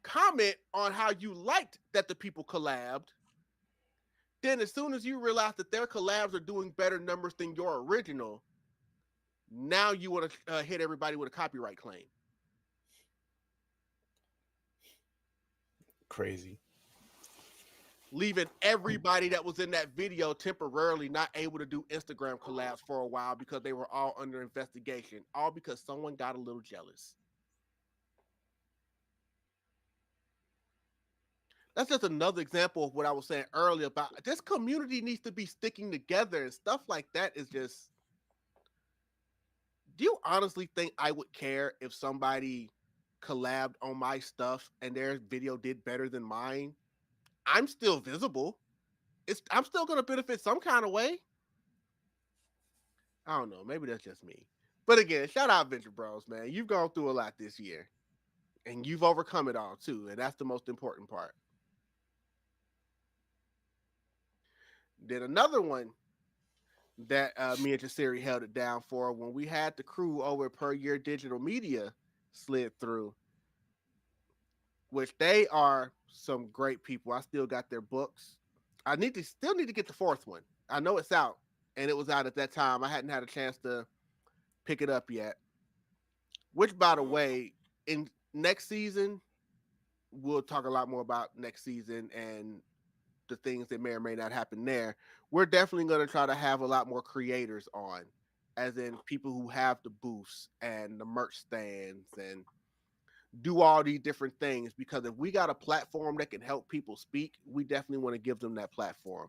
Comment on how you liked that the people collabed. Then as soon as you realize that their collabs are doing better numbers than your original, now you want to hit everybody with a copyright claim. Crazy. Leaving everybody that was in that video temporarily not able to do Instagram collabs for a while because they were all under investigation, all because someone got a little jealous. That's just another example of what I was saying earlier about this community needs to be sticking together, and stuff like that is just... Do you honestly think I would care if somebody collabed on my stuff and their video did better than mine? I'm still visible. I'm still going to benefit some kind of way. I don't know. Maybe that's just me. But again, shout out Venture Bros, man. You've gone through a lot this year. And you've overcome it all, too. And that's the most important part. Then another one that me and Jasirii held it down for, when we had the crew over Per Year Digital Media slid through, which they are some great people. I still got their books. I still need to get the fourth one. I know it's out, and it was out at that time. I hadn't had a chance to pick it up yet. Which, by the way, in next season, we'll talk a lot more about next season and the things that may or may not happen there. We're definitely going to try to have a lot more creators on, as in people who have the booths and the merch stands and do all these different things, because if we got a platform that can help people speak, we definitely want to give them that platform.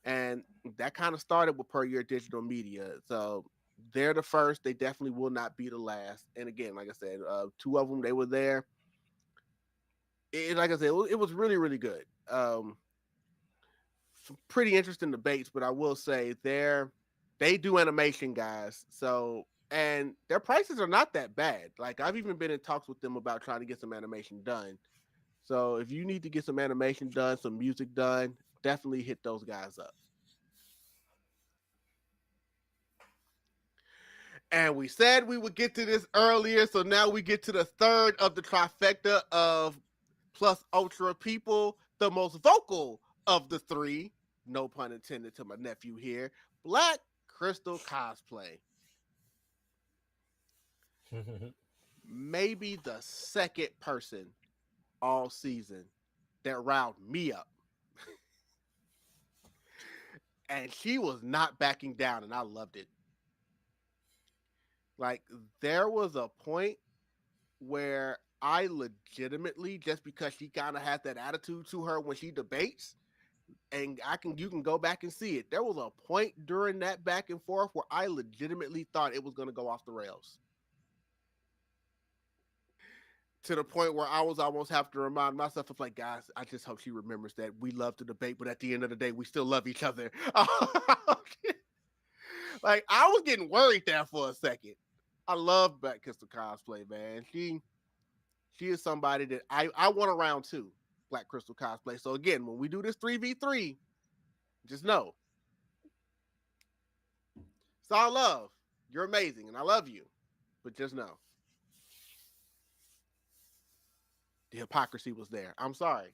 And that kind of started with Per Year Digital Media. So they're the first. They definitely will not be the last. And again, like I said, two of them, they were there. Like I said, it was really, really good. Some pretty interesting debates, but I will say they do animation, guys. So, and their prices are not that bad. Like, I've even been in talks with them about trying to get some animation done. So if you need to get some animation done, some music done, definitely hit those guys up. And we said we would get to this earlier, so now we get to the third of the trifecta of Plus Ultra people, the most vocal of the three, no pun intended to my nephew here, Black Crystal Cosplay. Maybe the second person all season that riled me up. And she was not backing down, and I loved it. Like there was a point where I legitimately, just because she kind of had that attitude to her when she debates, and you can go back and see it. There was a point during that back and forth where I legitimately thought it was going to go off the rails. To the point where I was almost have to remind myself of like, guys, I just hope she remembers that we love to debate, but at the end of the day, we still love each other. Like I was getting worried there for a second. I love Black Crystal cosplay, man. She is somebody that I want around too. Black Crystal cosplay. So again, when we do this 3v3, just know it's all love. You're amazing, and I love you. But just know the hypocrisy was there. I'm sorry.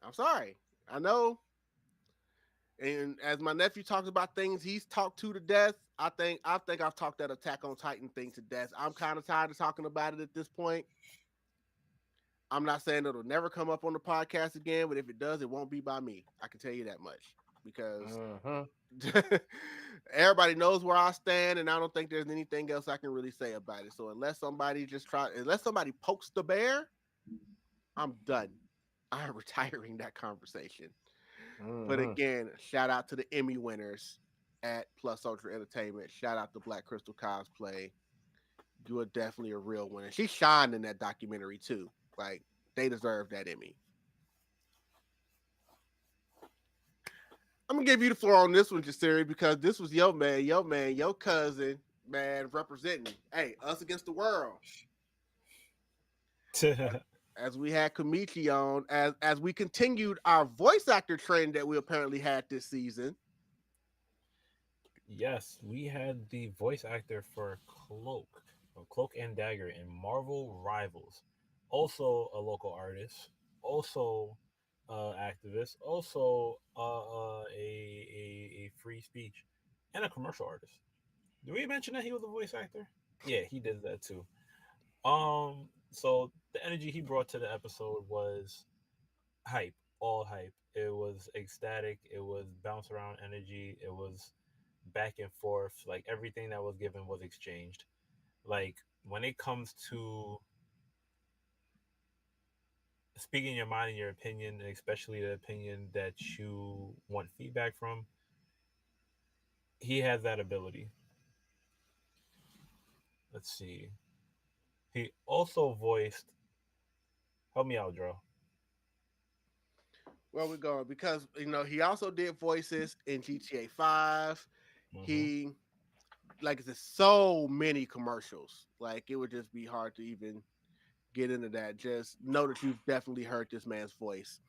I'm sorry. I know. And as my nephew talks about things he's talked to death, I think I've talked that Attack on Titan thing to death. I'm kind of tired of talking about it at this point. I'm not saying it'll never come up on the podcast again, but if it does, it won't be by me. I can tell you that much because everybody knows where I stand, and I don't think there's anything else I can really say about it. So unless somebody pokes the bear, I'm done. I'm retiring that conversation. But again, shout out to the Emmy winners at Plus Ultra Entertainment. Shout out to Black Crystal Cosplay. You are definitely a real winner. She shined in that documentary too. Like they deserve that Emmy. I'm gonna give you the floor on this one, Jasirii, because this was your man, your cousin, man, representing. Hey, us against the world. As we had Kamichi on, as we continued our voice actor trend that we apparently had this season. Yes, we had the voice actor for Cloak and Dagger in Marvel Rivals. Also a local artist, also activist, also a free speech, and a commercial artist. Did we mention that he was a voice actor? Yeah, he did that too. So the energy he brought to the episode was hype, all hype. It was ecstatic. It was bounce around energy. It was back and forth. Like everything that was given was exchanged. Like when it comes to speaking your mind and your opinion, and especially the opinion that you want feedback from, he has that ability. Let's see. He also voiced. Help me out, Joe. Where we going? Because he also did voices in GTA 5. Mm-hmm. He like there's so many commercials. Like it would just be hard to even get into that. Just know that you've definitely heard this man's voice.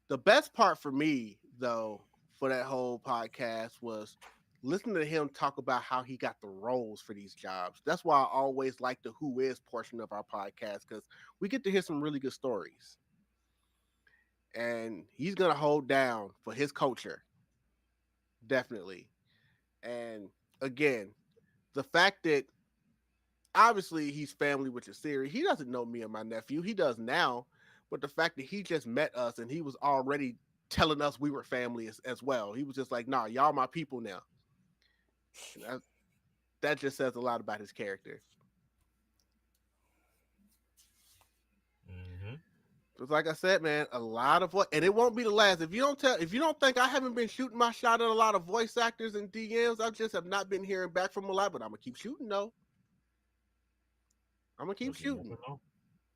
The best part for me, though, for that whole podcast was listening to him talk about how he got the roles for these jobs. That's why I always like the who is portion of our podcast because we get to hear some really good stories. And he's gonna hold down for his culture, definitely. And again, the fact that obviously he's family with Jasirii. He doesn't know me and my nephew. He does now, but the fact that he just met us and he was already telling us we were family as well. He was just like, "Nah, y'all my people now." That just says a lot about his character. Mm-hmm. Because like I said, man, a lot of and it won't be the last. If you don't think I haven't been shooting my shot at a lot of voice actors and DMs, I just have not been hearing back from a lot. But I'm gonna keep shooting though. I'm gonna keep Because you shooting. never know.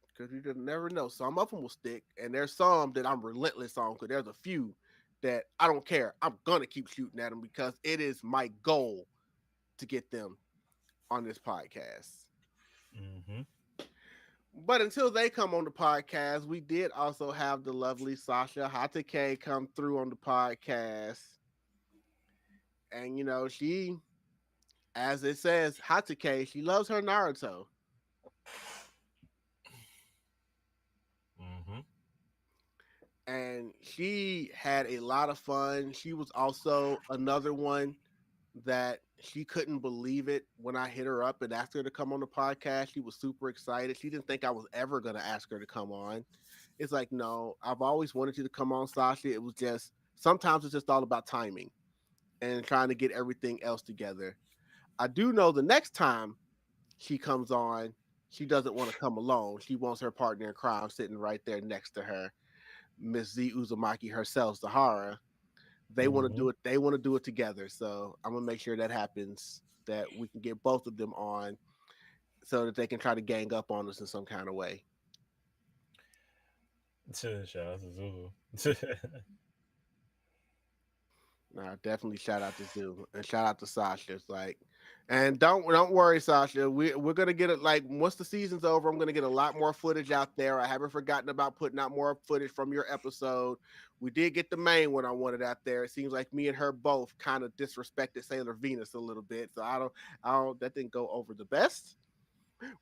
Because you just never know. Some of them will stick, and there's some that I'm relentless on. Because there's a few that I don't care. I'm gonna keep shooting at them because it is my goal to get them on this podcast. Mm-hmm. But until they come on the podcast, we did also have the lovely Sasha Hatake come through on the podcast, and she, as it says, Hatake, she loves her Naruto. Mm-hmm. And she had a lot of fun. She was also another one that she couldn't believe it when I hit her up and asked her to come on the podcast. She was super excited. She didn't think I was ever going to ask her to come on. It's like, no, I've always wanted you to come on, Sasha. It was just, sometimes it's just all about timing and trying to get everything else together. I do know the next time she comes on. She doesn't want to come alone. She wants her partner in crime sitting right there next to her, Miss Z Uzumaki herself, Zahara. They want to Mm-hmm. do it. They want to do it together. So I'm gonna make sure that happens. That we can get both of them on, so that they can try to gang up on us in some kind of way. Shout out to Zulu. Definitely shout out to Zoo and shout out to Sasha. It's like, and don't worry, Sasha. We're gonna get it. Like once the season's over, I'm gonna get a lot more footage out there. I haven't forgotten about putting out more footage from your episode. We did get the main one I wanted out there. It seems like me and her both kind of disrespected Sailor Venus a little bit, so I don't. That didn't go over the best.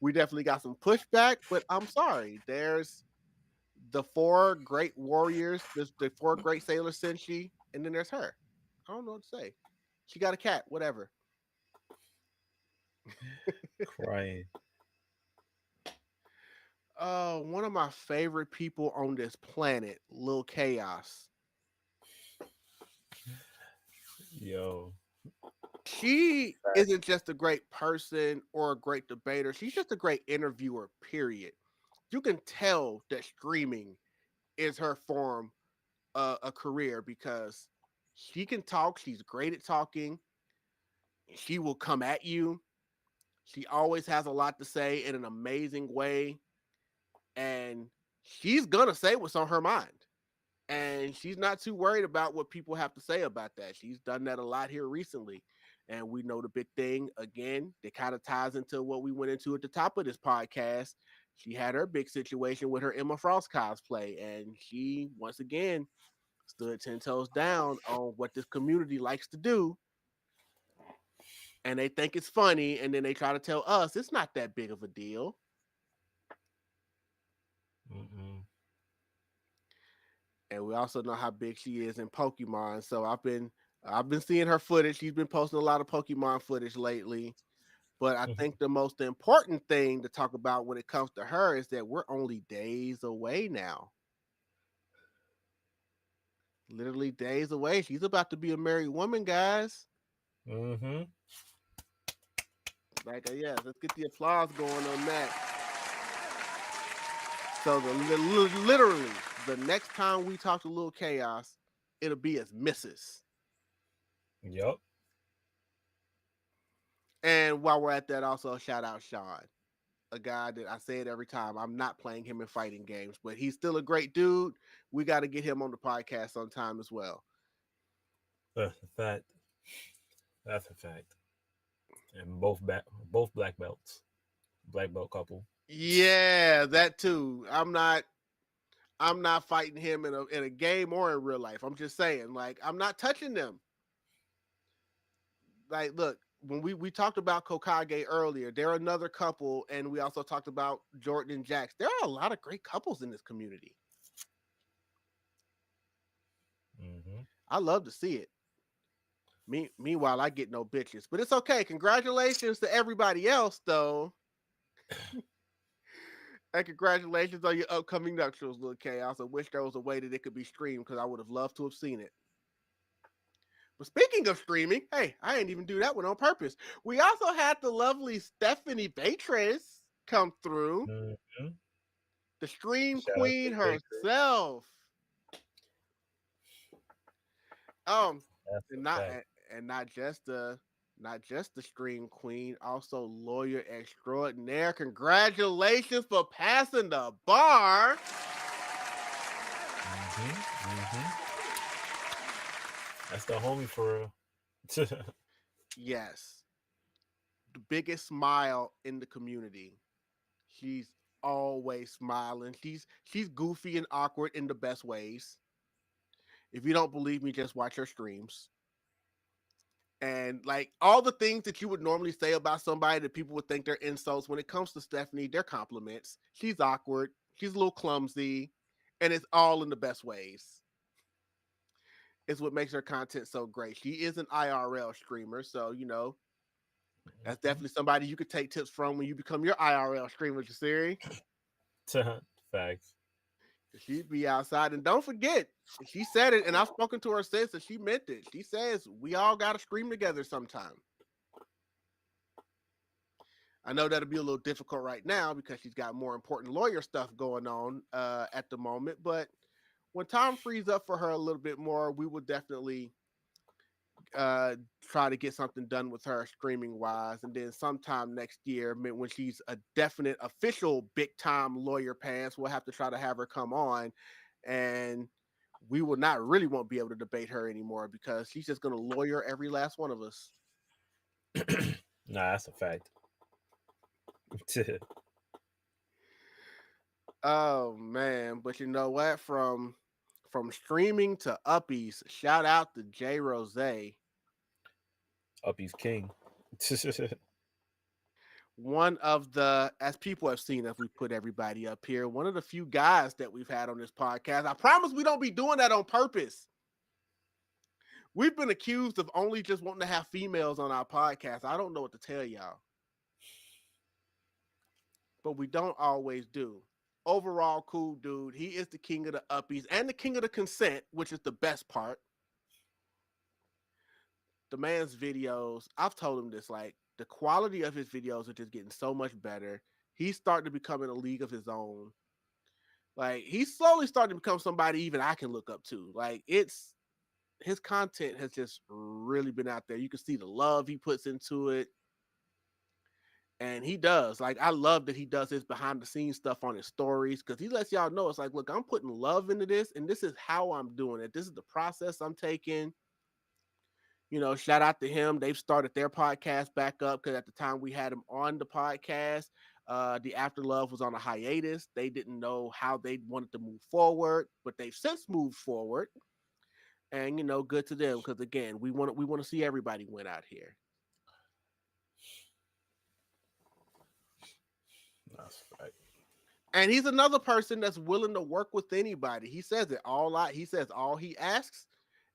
We definitely got some pushback, but I'm sorry. There's the four great warriors. There's the four great Sailor Senshi, and then there's her. I don't know what to say. She got a cat, whatever. Crying. One of my favorite people on this planet, Lil Chaos. Yo. She isn't just a great person or a great debater. She's just a great interviewer, period. You can tell that streaming is her form a career because she can talk. She's great at talking. She will come at you. She always has a lot to say in an amazing way. And she's going to say what's on her mind. And she's not too worried about what people have to say about that. She's done that a lot here recently. And we know the big thing, again, that kind of ties into what we went into at the top of this podcast. She had her big situation with her Emma Frost cosplay. And she, once again, stood 10 toes down on what this community likes to do. And they think it's funny. And then they try to tell us it's not that big of a deal. Mm-mm. And we also know how big she is in Pokemon. So I've been seeing her footage. She's been posting a lot of Pokemon footage lately. But I think the most important thing to talk about when it comes to her is that we're only days away now. Literally days away. She's about to be a married woman, guys. Mm-hmm. Like, yeah, let's get the applause going on that. So literally, the next time we talk to Lil Chaos, it'll be as Mrs. Yup. And while we're at that, also shout out Sean, a guy that I say it every time. I'm not playing him in fighting games, but he's still a great dude. We got to get him on the podcast sometime as well. That's a fact. That's a fact. And both black belts, black belt couple. Yeah, that too. I'm not fighting him in a game or in real life. I'm just saying, like, I'm not touching them. Like, look, when we talked about Kokage earlier, they're another couple, and we also talked about Jordan and Jax. There are a lot of great couples in this community. Mm-hmm. I love to see it. Meanwhile, I get no bitches, but it's okay. Congratulations to everybody else, though. And congratulations on your upcoming nuptials, Lil Chaos. I wish there was a way that it could be streamed because I would have loved to have seen it. But speaking of streaming, hey, I didn't even do that one on purpose. We also had the lovely Stephanie Beatrice come through. Mm-hmm. The stream Shout out queen to Beatrice. herself. That's a And not fact. and not just the stream queen, also lawyer extraordinaire. Congratulations for passing the bar. Mm-hmm. Mm-hmm. That's the homie for real. Yes. The biggest smile in the community. She's always smiling. She's goofy and awkward in the best ways. If you don't believe me, just watch her streams. And like all the things that you would normally say about somebody that people would think they're insults, when it comes to Stephanie, they're compliments. She's awkward. She's a little clumsy. And it's all in the best ways. It's what makes her content so great. She is an IRL streamer. So, you know, that's definitely somebody you could take tips from when you become your IRL streamer, Jasirii. Facts. She'd be outside. And don't forget, she said it, and I've spoken to her since, and she meant it. She says, we all got to stream together sometime. I know that'll be a little difficult right now because she's got more important lawyer stuff going on at the moment. But when time frees up for her a little bit more, we will definitely try to get something done with her streaming wise. And then sometime next year, when she's a definite official big time lawyer pants, we'll have to try to have her come on, and we will not really won't be able to debate her anymore because she's just going to lawyer every last one of us. Nah, that's a fact. Oh man, but you know what? From streaming to uppies, shout out to J Rose. Uppy's king. One of the, as people have seen, if we put everybody up here, one of the few guys that we've had on this podcast. I promise we don't be doing that on purpose. We've been accused of only just wanting to have females on our podcast. I don't know what to tell y'all, but we don't always do. Overall, cool dude. He is the king of the uppies and the king of the consent, which is the best part. The man's videos, I've told him this, like, the quality of his videos are just getting so much better. He's starting to become in a league of his own. Like, he's slowly starting to become somebody even I can look up to. Like, it's, his content has just really been out there. You can see the love he puts into it. And he does. Like, I love that he does his behind the scenes stuff on his stories because he lets y'all know it's like, look, I'm putting love into this, and this is how I'm doing it. This is the process I'm taking. You know, shout out to him. They've started their podcast back up because at the time we had him on the podcast, the After Love was on a hiatus. They didn't know how they wanted to move forward, but they've since moved forward. And you know, good to them because again, we want to see everybody win out here. That's right. And he's another person that's willing to work with anybody. He says it he says all he asks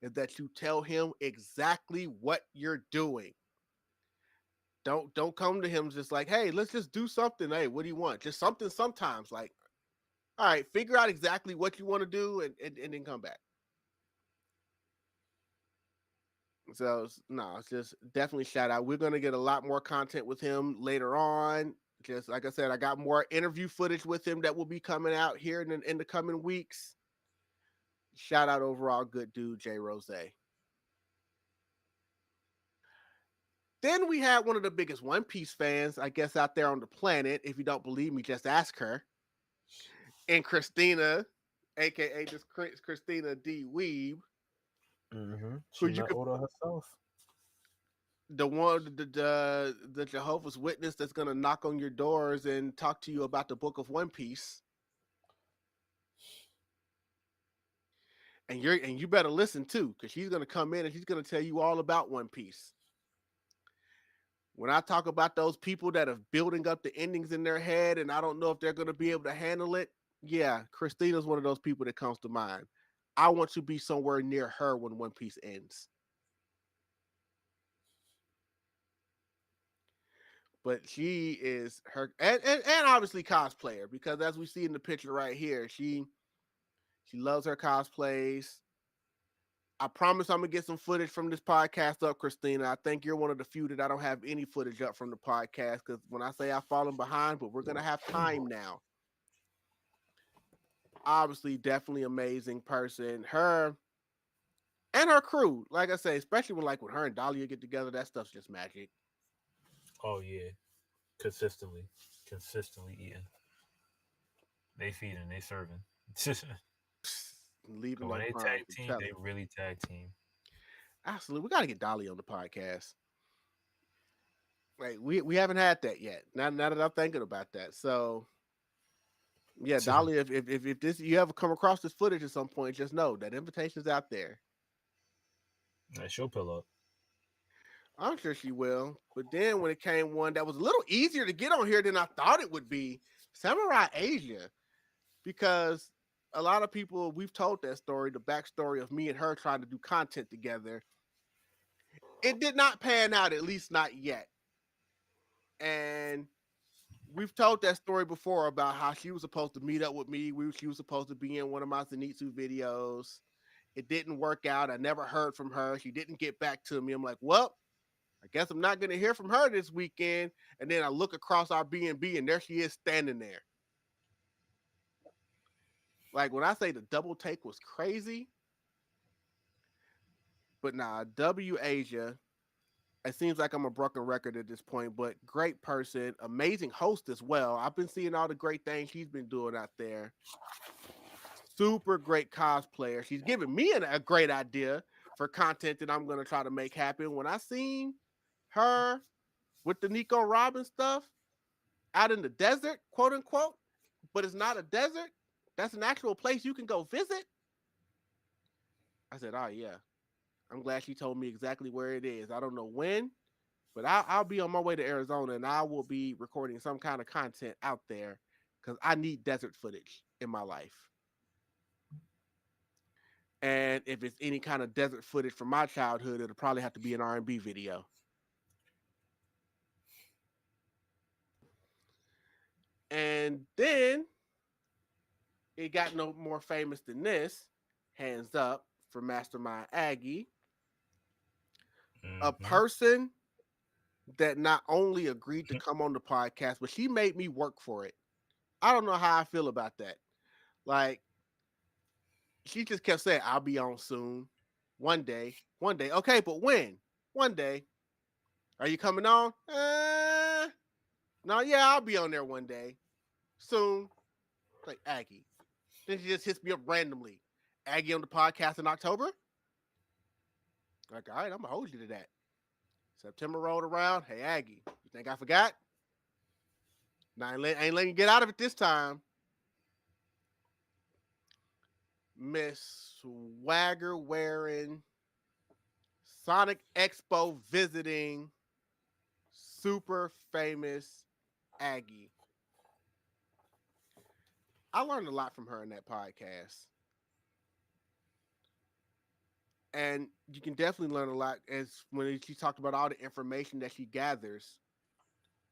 is that you tell him exactly what you're doing. Don't come to him just like, hey, let's just do something. Hey, what do you want? Just something sometimes. Like, all right, figure out exactly what you want to do and then come back. So no, it's just definitely shout out. We're gonna get a lot more content with him later on. Just like I said, I got more interview footage with him that will be coming out here in the coming weeks. Shout out overall, good dude, J Rose. Then we had one of the biggest One Piece fans, I guess, out there on the planet. If you don't believe me, just ask her. And Christina, aka just Christina D. Weeb, She met Oda herself. The one, the Jehovah's Witness that's gonna knock on your doors and talk to you about the Book of One Piece. And you better listen too, because she's gonna come in and she's gonna tell you all about One Piece. When I talk about those people that are building up the endings in their head, and I don't know if they're gonna be able to handle it, yeah, Christina's one of those people that comes to mind. I want to be somewhere near her when One Piece ends. But she is her and obviously cosplayer, because as we see in the picture right here, she loves her cosplays. I promise I'm gonna get some footage from this podcast up, Christina. I think you're one of the few that I don't have any footage up from the podcast, because when I say I've fallen behind, but we're gonna have time now. Obviously, definitely amazing person. Her and her crew, like I say, especially when her and Dahlia get together, that stuff's just magic. Oh yeah, consistently eating. They feeding, they serving. Leaving when no they crumb tag to team, tell they them. really tag team. Absolutely, we got to get Dahlia on the podcast. Like we haven't had that yet. Now that I'm thinking about that, so yeah, Dahlia, if this you ever come across this footage at some point, just know that invitation's out there. She'll pull up. I'm sure she will. But then when it came one that was a little easier to get on here than I thought it would be, Samurai Asia, because a lot of people, we've told that story, the backstory of me and her trying to do content together. It did not pan out, at least not yet. And we've told that story before about how she was supposed to meet up with me. She was supposed to be in one of my Zenitsu videos. It didn't work out. I never heard from her. She didn't get back to me. I'm like, well, I guess I'm not going to hear from her this weekend. And then I look across our B&B and there she is standing there. Like when I say the double take was crazy, but nah, W Asia, it seems like I'm a broken record at this point, but great person, amazing host as well. I've been seeing all the great things she's been doing out there. Super great cosplayer. She's giving me a great idea for content that I'm going to try to make happen. When I seen her with the Nico Robin stuff out in the desert, quote unquote, but it's not a desert. That's an actual place you can go visit. I said, oh, yeah. I'm glad she told me exactly where it is. I don't know when, but I'll be on my way to Arizona and I will be recording some kind of content out there because I need desert footage in my life. And if it's any kind of desert footage from my childhood, it'll probably have to be an R&B video. And then it got no more famous than this. Hands up for Mastermind Aggie. A person that not only agreed to come on the podcast, but she made me work for it. I don't know how I feel about that. Like, she just kept saying, I'll be on soon. One day. Okay, but when? One day. Are you coming on? No, yeah, I'll be on there one day. Soon. Like, Aggie. Then she just hits me up randomly. Aggie on the podcast in October? Like, all right, I'm going to hold you to that. September rolled around. Hey, Aggie, you think I forgot? No, I ain't letting you get out of it this time. Miss Swagger wearing, Sonic Expo visiting, super famous Aggie. I learned a lot from her in that podcast. And you can definitely learn a lot as when she talked about all the information that she gathers.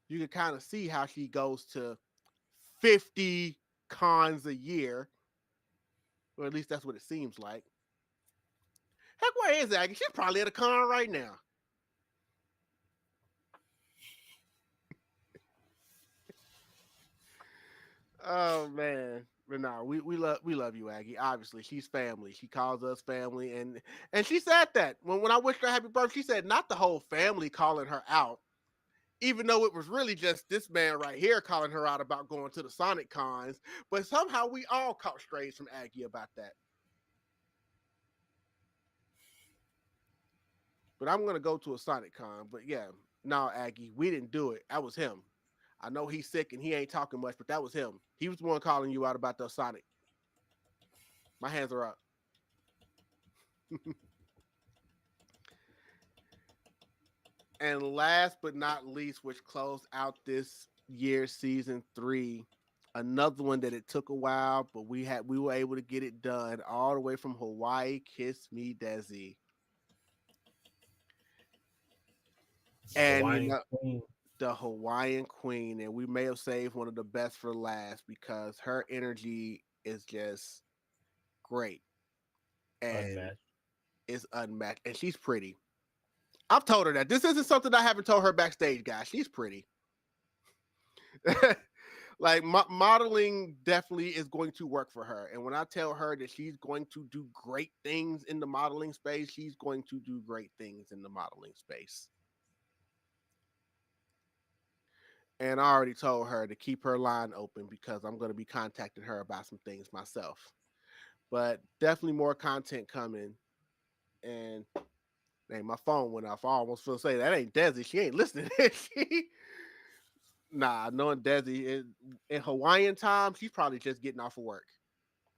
You can kind of see how she goes to 50 cons a year. Or at least that's what it seems like. Heck, where is Aggie? She's probably at a con right now. Oh man. But no, we love you, Aggie. Obviously, she's family. She calls us family, and she said that when I wished her happy birthday, she said not the whole family calling her out, even though it was really just this man right here calling her out about going to the Sonic cons. But somehow we all caught strays from Aggie about that. But I'm gonna go to a Sonic con. But yeah, no, Aggie, we didn't do it. That was him. I know he's sick and he ain't talking much, but that was him. He was the one calling you out about the Sonic. My hands are up. And last but not least, which closed out this year's season 3, another one that it took a while, but we were able to get it done all the way from Hawaii. Kiss Me, Desi. And Hawaiian Queen. The Hawaiian Queen, and we may have saved one of the best for last because her energy is just great and Unmatched. is unmatched, and she's pretty. I've told her that. This isn't something I haven't told her backstage, guys. She's pretty. Like modeling definitely is going to work for her, and when I tell her that she's going to do great things in the modeling space, she's going to do great things in the modeling space. And I already told her to keep her line open because I'm going to be contacting her about some things myself. But definitely more content coming. And hey, my phone went off. I almost feel to say that ain't Desi. She ain't listening. Nah, knowing Desi in Hawaiian time, she's probably just getting off of work.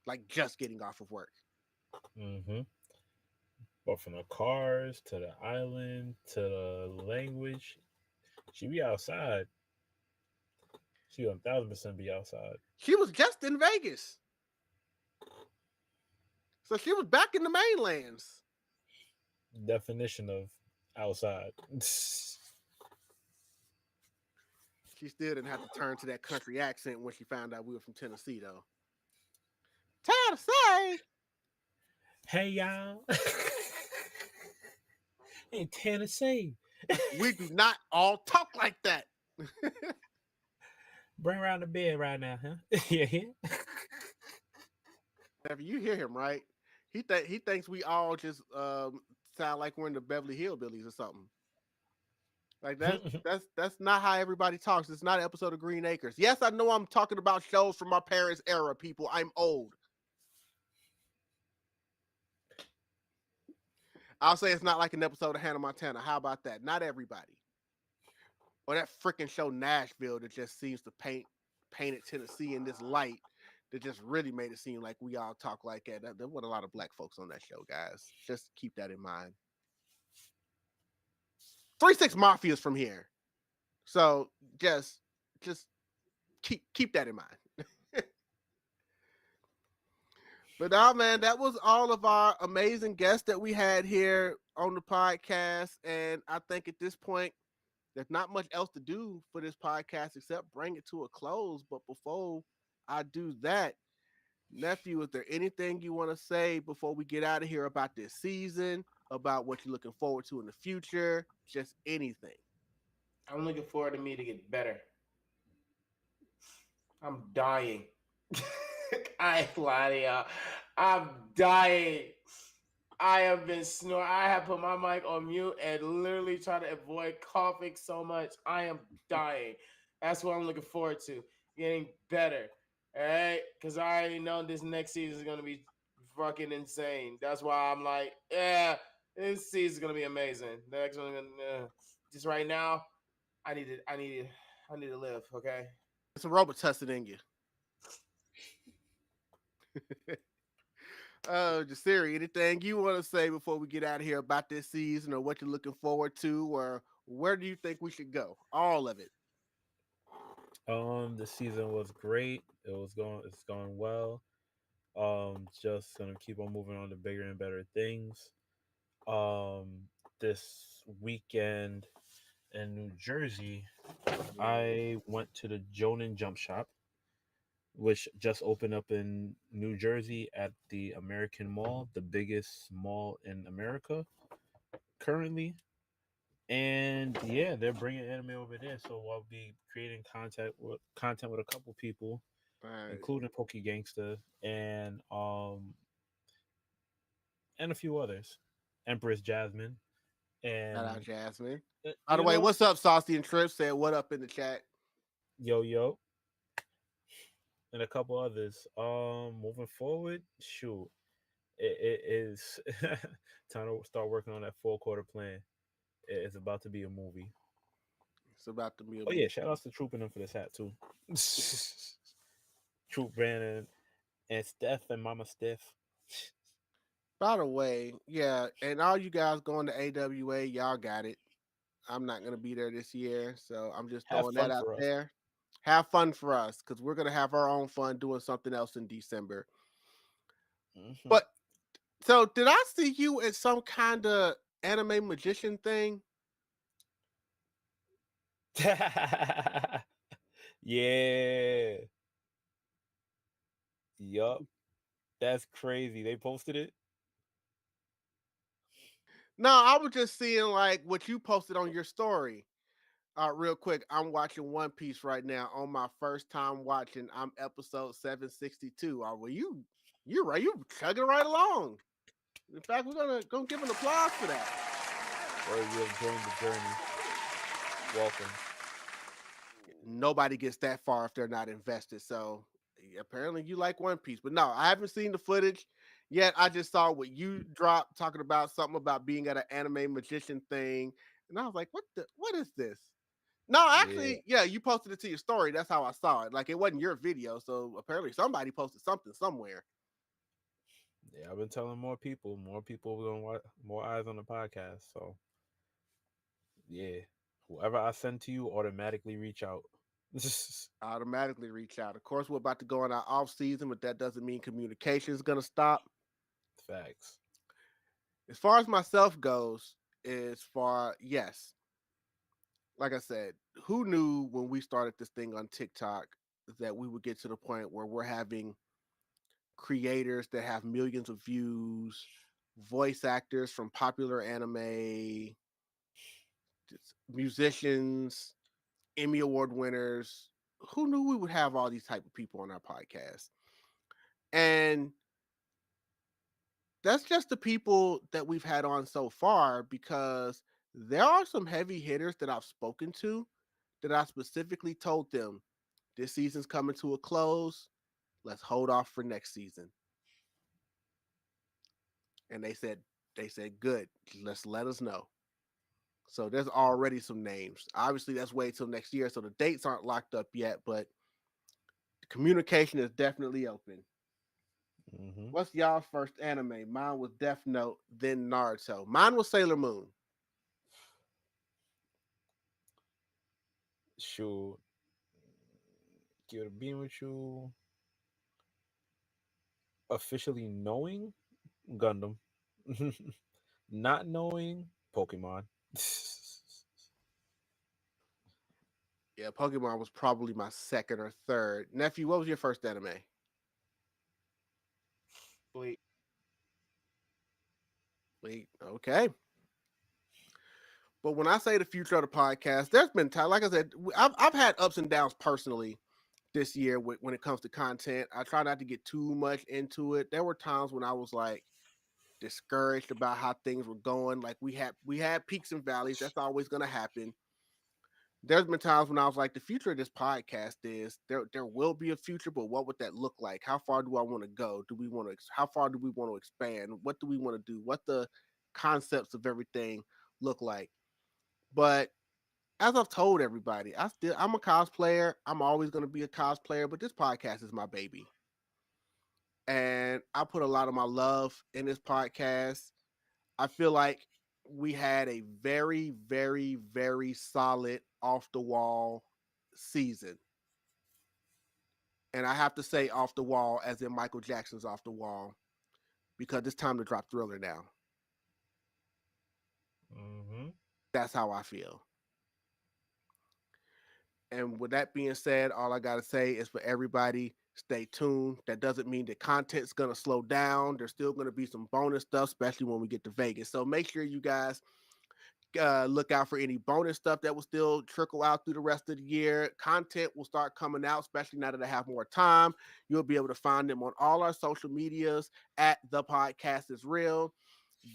Like just getting off of work. Mm-hmm. But from the cars to the island to the language, she be outside. She 1,000% be outside. She was just in Vegas. So she was back in the mainlands. Definition of outside. She still didn't have to turn to that country accent when she found out we were from Tennessee, though. Tennessee! Hey, y'all. In Tennessee. We do not all talk like that. Bring around the bed right now, huh? Yeah. If you hear him, right? He thinks we all just sound like we're in the Beverly Hillbillies or something. Like that's not how everybody talks. It's not an episode of Green Acres. Yes, I know I'm talking about shows from my parents' era, people. I'm old. I'll say it's not like an episode of Hannah Montana. How about that? Not everybody. Or that freaking show Nashville that just seems to painted Tennessee in this light that just really made it seem like we all talk like that. There were a lot of black folks on that show, guys. Just keep that in mind. 3-6 Mafia's from here. So just keep that in mind. But now, man, that was all of our amazing guests that we had here on the podcast. And I think at this point, there's not much else to do for this podcast except bring it to a close. But before I do that, nephew, is there anything you want to say before we get out of here about this season, about what you're looking forward to in the future? Just anything. I'm looking forward to me to get better. I'm dying. I ain't lying to y'all. I'm dying. I have been snoring. I have put my mic on mute and literally try to avoid coughing so much. I am dying. That's what I'm looking forward to. Getting better. All right? Because I already know this next season is going to be fucking insane. That's why I'm like, yeah, this season is going to be amazing. The next one, just right now, I need to live, okay? It's a robot tested in you. Jasirii, anything you want to say before we get out of here about this season, or what you're looking forward to, or where do you think we should go? All of it. The season was great. It's going well. Just gonna keep on moving on to bigger and better things. Um, this weekend in New Jersey, I went to the Jonan Jump Shop, which just opened up in New Jersey at the American Mall, the biggest mall in America currently. And yeah, they're bringing anime over there, so I'll be creating content with a couple people, Right. including Poke Gangster and a few others, Empress Jasmine, Shout out and Jasmine. uh, By the you way, know, what's up, Saucy and Trip? Said what up in the chat. Yo Yo, and a couple others. Moving forward, shoot, it is time to start working on that 4-quarter plan. It's about to be a movie. It's about to be a Oh movie. yeah, shout outs to Troop and them for this hat too. Troop Brandon and Steph and Mama Steph. By the way, yeah, and all you guys going to AWA, y'all got it. I'm not gonna be there this year, so I'm just Have throwing that fun out for us. there. Have fun for us, because we're gonna have our own fun doing something else in December. Mhm. But so, did I see you at some kind of anime magician thing? Yeah. Yup. That's crazy. They posted it. No, I was just seeing like what you posted on your story. Real quick, I'm watching One Piece right now on my first time watching. I'm episode 762. Well, you're right. You chugging right along. In fact, we're gonna give an applause for that. Or you have joined the journey. Welcome. Nobody gets that far if they're not invested. So apparently you like One Piece, but no, I haven't seen the footage yet. I just saw what you dropped talking about something about being at an anime magician thing, and I was like, what is this? No, Yeah. actually, yeah, you posted it to your story. That's how I saw it. Like it wasn't your video, so apparently somebody posted something somewhere. Yeah, I've been telling more people. More people are gonna watch, more eyes on the podcast. So yeah. Whoever I send to you automatically reach out. Automatically reach out. Of course, we're about to go on our off season, but that doesn't mean communication is gonna stop. Facts. As far as myself goes, yes, like I said, who knew when we started this thing on TikTok that we would get to the point where we're having creators that have millions of views, voice actors from popular anime, musicians, Emmy Award winners. Who knew we would have all these type of people on our podcast? And that's just the people that we've had on so far, because there are some heavy hitters that I've spoken to that I specifically told them this season's coming to a close. Let's hold off for next season. And they said good. Let us know. So there's already some names. Obviously, that's wait till next year, so the dates aren't locked up yet, but the communication is definitely open. Mm-hmm. What's y'all's first anime? Mine was Death Note, then Naruto. Mine was Sailor Moon. Shoot, being with you, officially knowing Gundam, not knowing Pokemon. Yeah, Pokemon was probably my second or third. Nephew, what was your first anime? Bleak. Wait, okay. But when I say the future of the podcast, there's been time, like I said, I've had ups and downs personally this year when it comes to content. I try not to get too much into it. There were times when I was like discouraged about how things were going. Like we had peaks and valleys. That's always going to happen. There's been times when I was like, the future of this podcast is there will be a future, but what would that look like? How far do I want to go? How far do we want to expand? What do we want to do? What the concepts of everything look like? But as I've told everybody, I'm a cosplayer. I'm always going to be a cosplayer, but this podcast is my baby. And I put a lot of my love in this podcast. I feel like we had a very, very, very solid off the wall season. And I have to say off the wall as in Michael Jackson's Off the Wall, because it's time to drop Thriller now. Mm-hmm. That's how I feel. And with that being said, all I got to say is for everybody, stay tuned. That doesn't mean the content's going to slow down. There's still going to be some bonus stuff, especially when we get to Vegas. So make sure you guys look out for any bonus stuff that will still trickle out through the rest of the year. Content will start coming out, especially now that I have more time. You'll be able to find them on all our social medias at The Podcast is Real.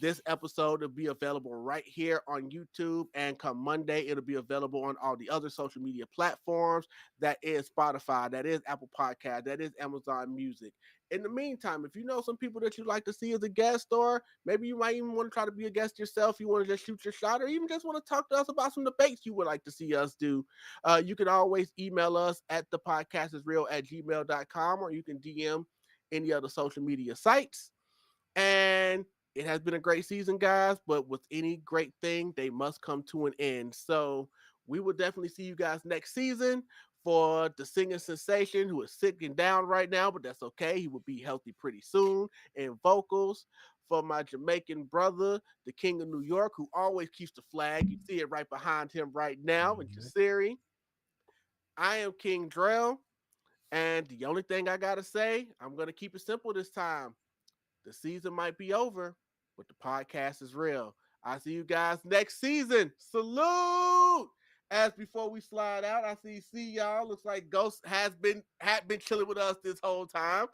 This episode will be available right here on YouTube, and come Monday, it'll be available on all the other social media platforms. That is Spotify, that is Apple Podcast, that is Amazon Music. In the meantime, if you know some people that you'd like to see as a guest, or maybe you might even want to try to be a guest yourself, you want to just shoot your shot, or even just want to talk to us about some debates you would like to see us do, you can always email us at thepodcastisreal@gmail.com, or you can DM any other social media sites. And it has been a great season, guys, but with any great thing, they must come to an end. So we will definitely see you guys next season. For the singing sensation who is sitting down right now, but that's okay. He will be healthy pretty soon. And VoQualz, for my Jamaican brother, the King of New York, who always keeps the flag. You see it right behind him right now, and Jasirii. I am King Drell. And the only thing I got to say, I'm going to keep it simple this time. The season might be over, but the podcast is real. I'll see you guys next season. Salute! As before we slide out, I see y'all. Looks like Ghost had been chilling with us this whole time.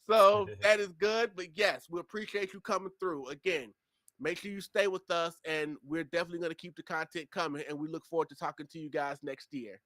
So that is good. But yes, we appreciate you coming through. Again, make sure you stay with us, and we're definitely going to keep the content coming, and we look forward to talking to you guys next year.